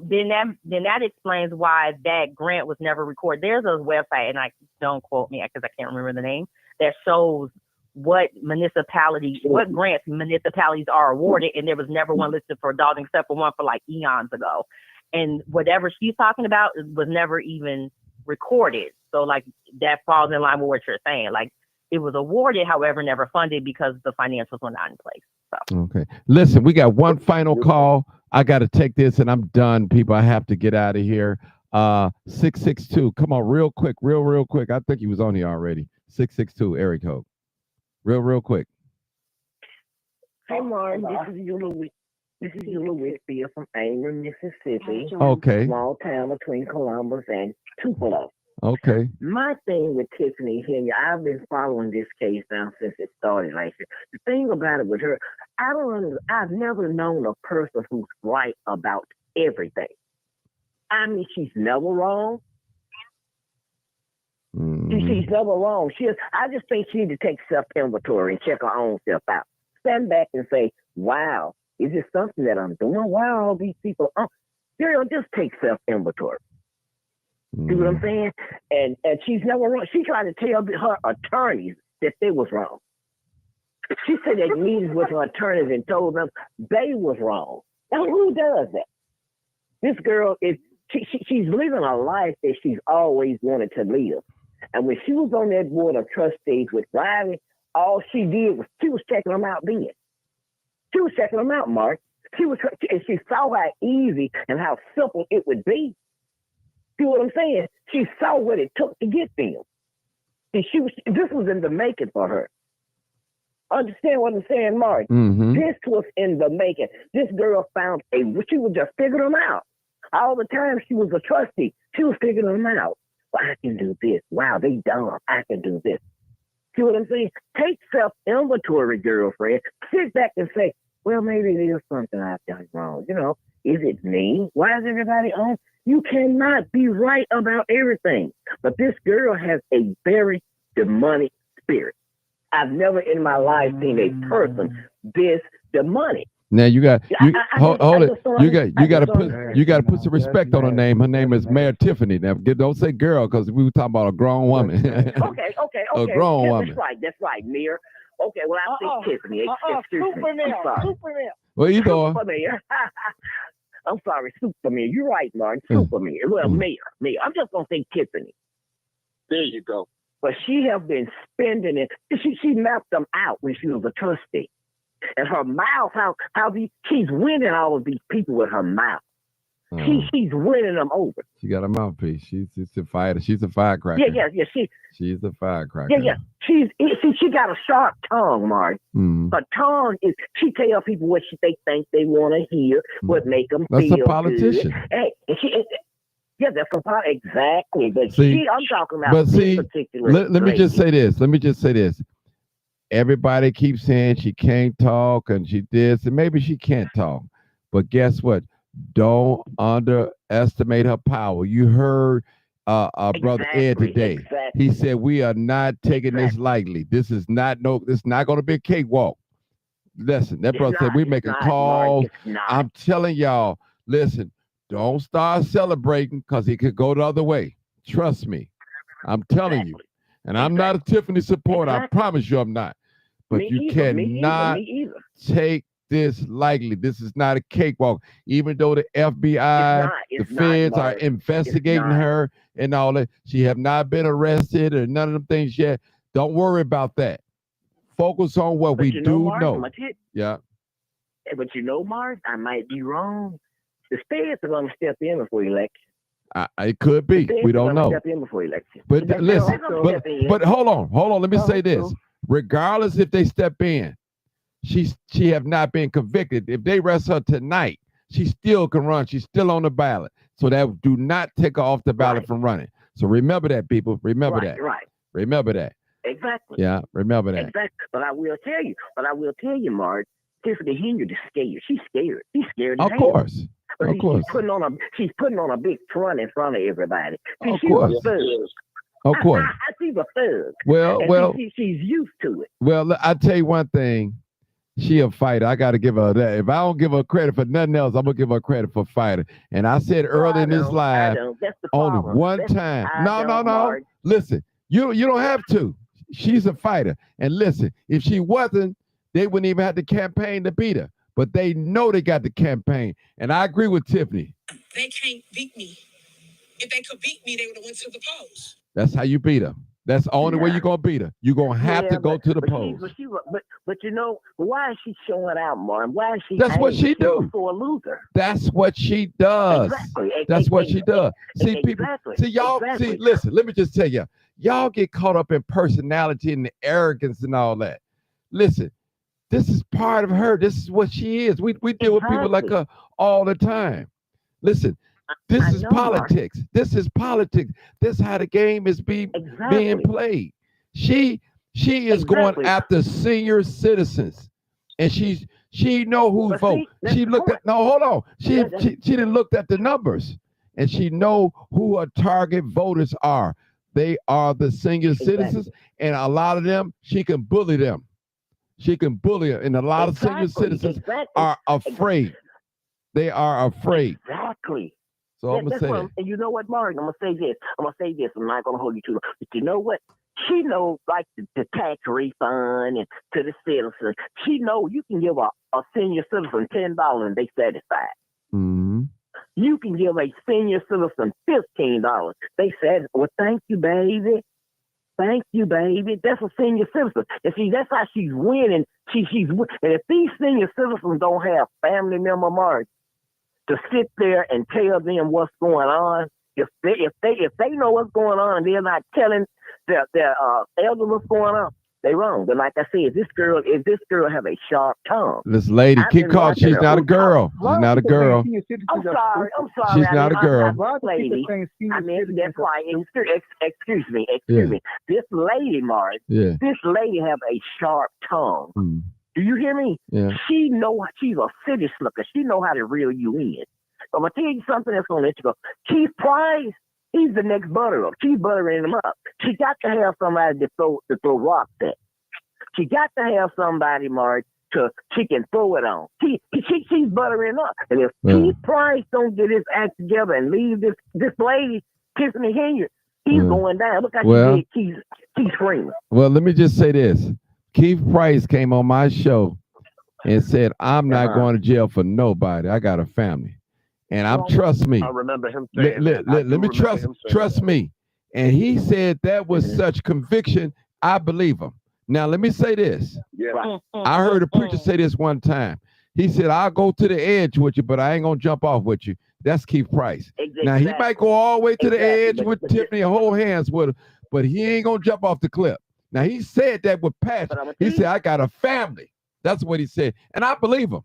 then that explains why that grant was never recorded. There's a website, and don't quote me because I can't remember the name, that shows what grants municipalities are awarded, and there was never one listed for Dalton except for one for eons ago. And whatever she's talking about was never even recorded. So that falls in line with what you're saying. It was awarded, however, never funded because the financials were not in place. So. Okay. Listen, we got one final call. I got to take this and I'm done, people. I have to get out of here. 662. Come on, real quick. I think he was on here already. 662, area code. Real quick. Hey, Martin, this is Eula Whitfield from Anger, Mississippi. Okay. Small town between Columbus and Tupelo. Okay. My thing with Tiffany Henyard, I've been following this case now since it started last year. The thing about it with her, I've never known a person who's right about everything. I mean, she's never wrong. She's never wrong. I just think she needs to take self-inventory and check her own self out. Stand back and say, wow, is this something that I'm doing? Why are all these people? Girl, just take self-inventory. See what I'm saying? And she's never wrong. She tried to tell her attorneys that they was wrong. She said they meetings with her attorneys and told them they was wrong. Now, who does that? This girl she's living a life that she's always wanted to live. And when she was on that board of trustees with Riley, all she did was she was checking them out then. She was checking them out, Mark. And she saw how easy and how simple it would be. See what I'm saying? She saw what it took to get them. And this was in the making for her. Understand what I'm saying, Mark? Mm-hmm. This was in the making. This girl she was just figuring them out. All the time she was a trustee. She was figuring them out. Well, I can do this. Wow, they dumb. I can do this. See what I'm saying? Take self-inventory, girlfriend. Sit back and say, well, maybe there's something I've done wrong. You know, is it me? Why is everybody on? You cannot be right about everything. But this girl has a very demonic spirit. I've never in my life seen a person this demonic. Now you got hold it. You got to put some respect on her name. Her name is Mayor Tiffany. Now don't say girl because we were talking about a grown woman. Okay. A grown woman. That's right, Mayor. Okay, well I think Tiffany. Excuse me. I'm sorry. Superman. Well, you know. Mayor. I'm sorry, Super Mayor. You're right, Martin. Super Mayor. Well, Mayor. I'm just gonna say Tiffany. There you go. But she have been spending it. She mapped them out when she was a trustee. And her mouth, she's winning all of these people with her mouth. She's winning them over. She got a mouthpiece. She's a fighter. She's a firecracker. Yeah. She's a firecracker. Yeah. She got a sharp tongue, Mark. Her tongue is. She tell people what they think they want to hear, what make them feel That's a politician. good. Hey, that's a politician. Exactly. But I'm talking about this particular. Let me just say this. Everybody keeps saying she can't talk and she this, and maybe she can't talk. But guess what? Don't underestimate her power. You heard Brother Ed today. Exactly. He said we are not taking this lightly. This is not going to be a cakewalk. Listen, that brother said we making calls. I'm telling y'all, listen, don't start celebrating because he could go the other way. Trust me. I'm telling you. And I'm not a Tiffany supporter. I promise you I'm not. But you cannot take this lightly. This is not a cakewalk. Even though the FBI, the feds are investigating her and all that, she have not been arrested or none of them things yet. Don't worry about that. Focus on what we do know. Yeah. But Mark, I might be wrong. The feds are going to step in before election. It could be. We don't know. Step in before election. But listen, but hold on. Let me say this. Regardless if they step in, she have not been convicted. If they arrest her tonight, she still can run. She's still on the ballot. So that do not take her off the ballot from running. So remember that, people. Remember that. Right. Remember that. Exactly. Yeah, remember that. Exactly. But I will tell you, Mark, Tiffany Henyard is scared. She's scared. She's scared. Of course. Of course. She's putting on a big front in front of everybody. Of course. Of course. She's a thug. Well, she's used to it. Well, I tell you one thing. She a fighter. I got to give her that. If I don't give her credit for nothing else, I'm gonna give her credit for fighter. And I said earlier in this live, only one time. No. Listen, you don't have to. She's a fighter. And listen, if she wasn't, they wouldn't even have to campaign to beat her. But they know they got the campaign. And I agree with Tiffany. They can't beat me. If they could beat me, they would have went to the polls. That's how you beat her. That's the only way you're going to beat her. You're going to have to go to the polls. But why is she showing out, Martin? Why is she? That's what she do. For a loser. That's what she does. Exactly. That's what she does. See, people, see, y'all, see, listen, let me just tell you, y'all get caught up in personality and the arrogance and all that. Listen, this is part of her. This is what she is. We deal with people like her all the time. Listen, this is politics. Mark. This is politics. This is how the game is being played. She is going after senior citizens, and she know who vote. She looked at hold on. She didn't look at the numbers, and she know who her target voters are. They are the senior citizens, and a lot of them she can bully them. She can bully her, and a lot of senior citizens are afraid. They are afraid. Exactly. So I'm gonna say that. And you know what, Martin? I'm gonna say this. I'm not gonna hold you too long. But you know what? She knows, like the tax refund and to the citizens. She knows you can give a senior citizen $10 and they satisfied. Mm-hmm. You can give a senior citizen $15. They said, "Well, thank you, baby. Thank you, baby." That's a senior citizen. And see, that's how she's winning. And if these senior citizens don't have family member marks to sit there and tell them what's going on, if they know what's going on and they're not telling their elders what's going on, They wrong. But like I said, if this girl have a sharp tongue. This lady, keep calm. She's not a girl. She's not a girl. I'm sorry. She's not a girl. Lady. I mean, that's why. Excuse me. This lady, Mars. Yeah. This lady have a sharp tongue. Mm. Do you hear me? Yeah. She's a city slicker. She know how to reel you in. So I'm gonna tell you something that's gonna let you go. Keith Price, he's the next butter up. She's buttering him up. She got to have somebody to throw rocks at. She got to have somebody, Mark, she can throw it on. She's buttering up. And if Keith Price don't get his act together and leave this lady, Tiffany Henyard, he's going down. Look how she did Keith Freeman. Well, let me just say this. Keith Price came on my show and said, I'm not going to jail for nobody. I got a family. And trust me. I remember him saying let me trust me. And he said that was such conviction. I believe him. Now, let me say this. Yeah. I heard a preacher say this one time. He said, I'll go to the edge with you, but I ain't going to jump off with you. That's Keith Price. Exactly. Now, he might go all the way to the edge with Tiffany and hold hands with her, but he ain't going to jump off the cliff. Now, he said that with passion. He said, I got a family. That's what he said. And I believe him.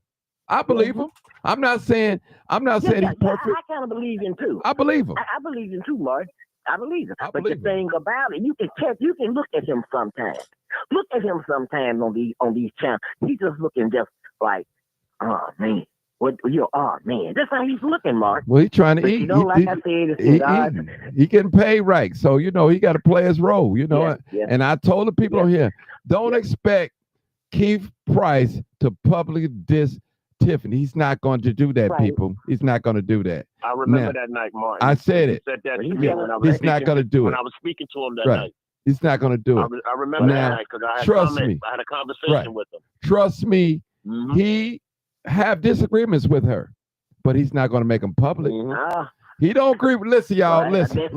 I believe him. I'm not saying he's perfect. I kind of believe him too. I believe him. I believe him too, Mark. I believe him. But the believe thing about it, you can look at him sometimes. Look at him sometimes on these channels. He's just looking just like, oh man. That's how he's looking, Mark. Well, he's trying to eat. You know, like I said, he getting paid right. So, he got to play his role, And I told the people on here, don't expect Keith Price to publicly diss Tiffany. He's not going to do that, people. He's not going to do that. I remember that night, Mark. I said it. He said that to me when I was He's not going to do it. When I was speaking to him that night. He's not going to do it. I remember that night because I had a conversation with him. Trust me, he have disagreements with her, but he's not going to make them public. He don't agree with. Listen, y'all. Listen.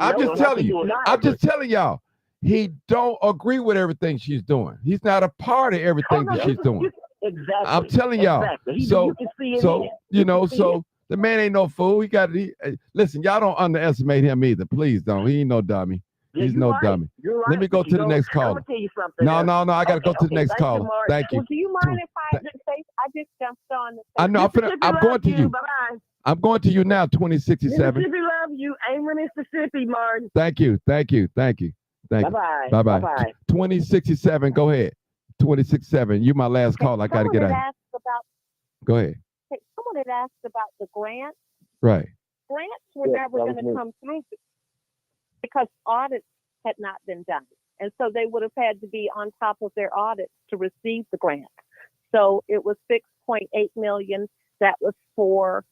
I'm just telling you. I'm just telling y'all. He don't agree with everything she's doing. He's not a part of everything that she's doing. Exactly. I'm telling y'all. Exactly. So the man ain't no fool. Listen, y'all don't underestimate him either. Please don't. He ain't no dummy. He's no dummy. Right. Let me go to the next caller. I'm gonna tell you something. No. I got to go to the next caller. Thank you. Well, do you mind if I just jumped on? I know. I'm going to you. Bye-bye. I'm going to you now. 2067. Mississippi love you. Amen, Mississippi, Martin. Thank you. Bye-bye. Bye-bye. 2067. Go ahead. 2067. You my last call. I got to get out. Go ahead. Someone had asked about the grants. Right. Grants were never going to come through because audits had not been done. And so they would have had to be on top of their audits to receive the grant. So it was $6.8 million. That was for,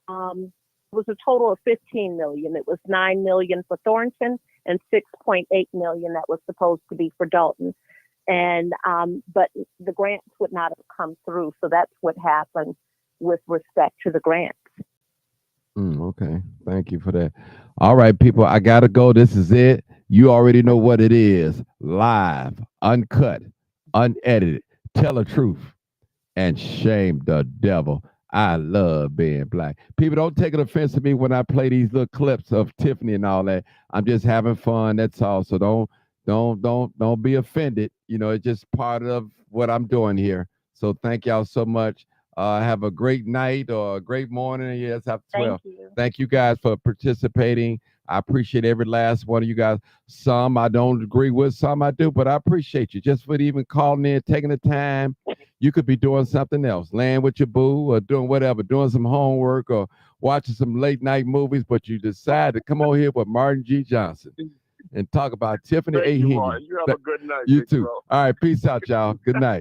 it was a total of $15 million. It was $9 million for Thornton and $6.8 million that was supposed to be for Dalton. And, but the grants would not have come through. So that's what happened with respect to the grants. Okay. Thank you for that. All right, people, I got to go. This is it. You already know what it is. Live, uncut, unedited, tell the truth, and shame the devil. I love being black. People, don't take an offense to me when I play these little clips of Tiffany and all that. I'm just having fun. That's all. So don't be offended. It's just part of what I'm doing here. So thank y'all so much. Have a great night or a great morning. Yes, after 12. Thank you guys for participating. I appreciate every last one of you guys. Some I don't agree with, some I do, but I appreciate you just for even calling in, taking the time. You could be doing something else, laying with your boo or doing whatever, doing some homework or watching some late night movies, but you decide to come over here with Martin G. Johnson and talk about Tiffany A. Henyard. You have a good night. You too. All right, peace out, y'all. Good night.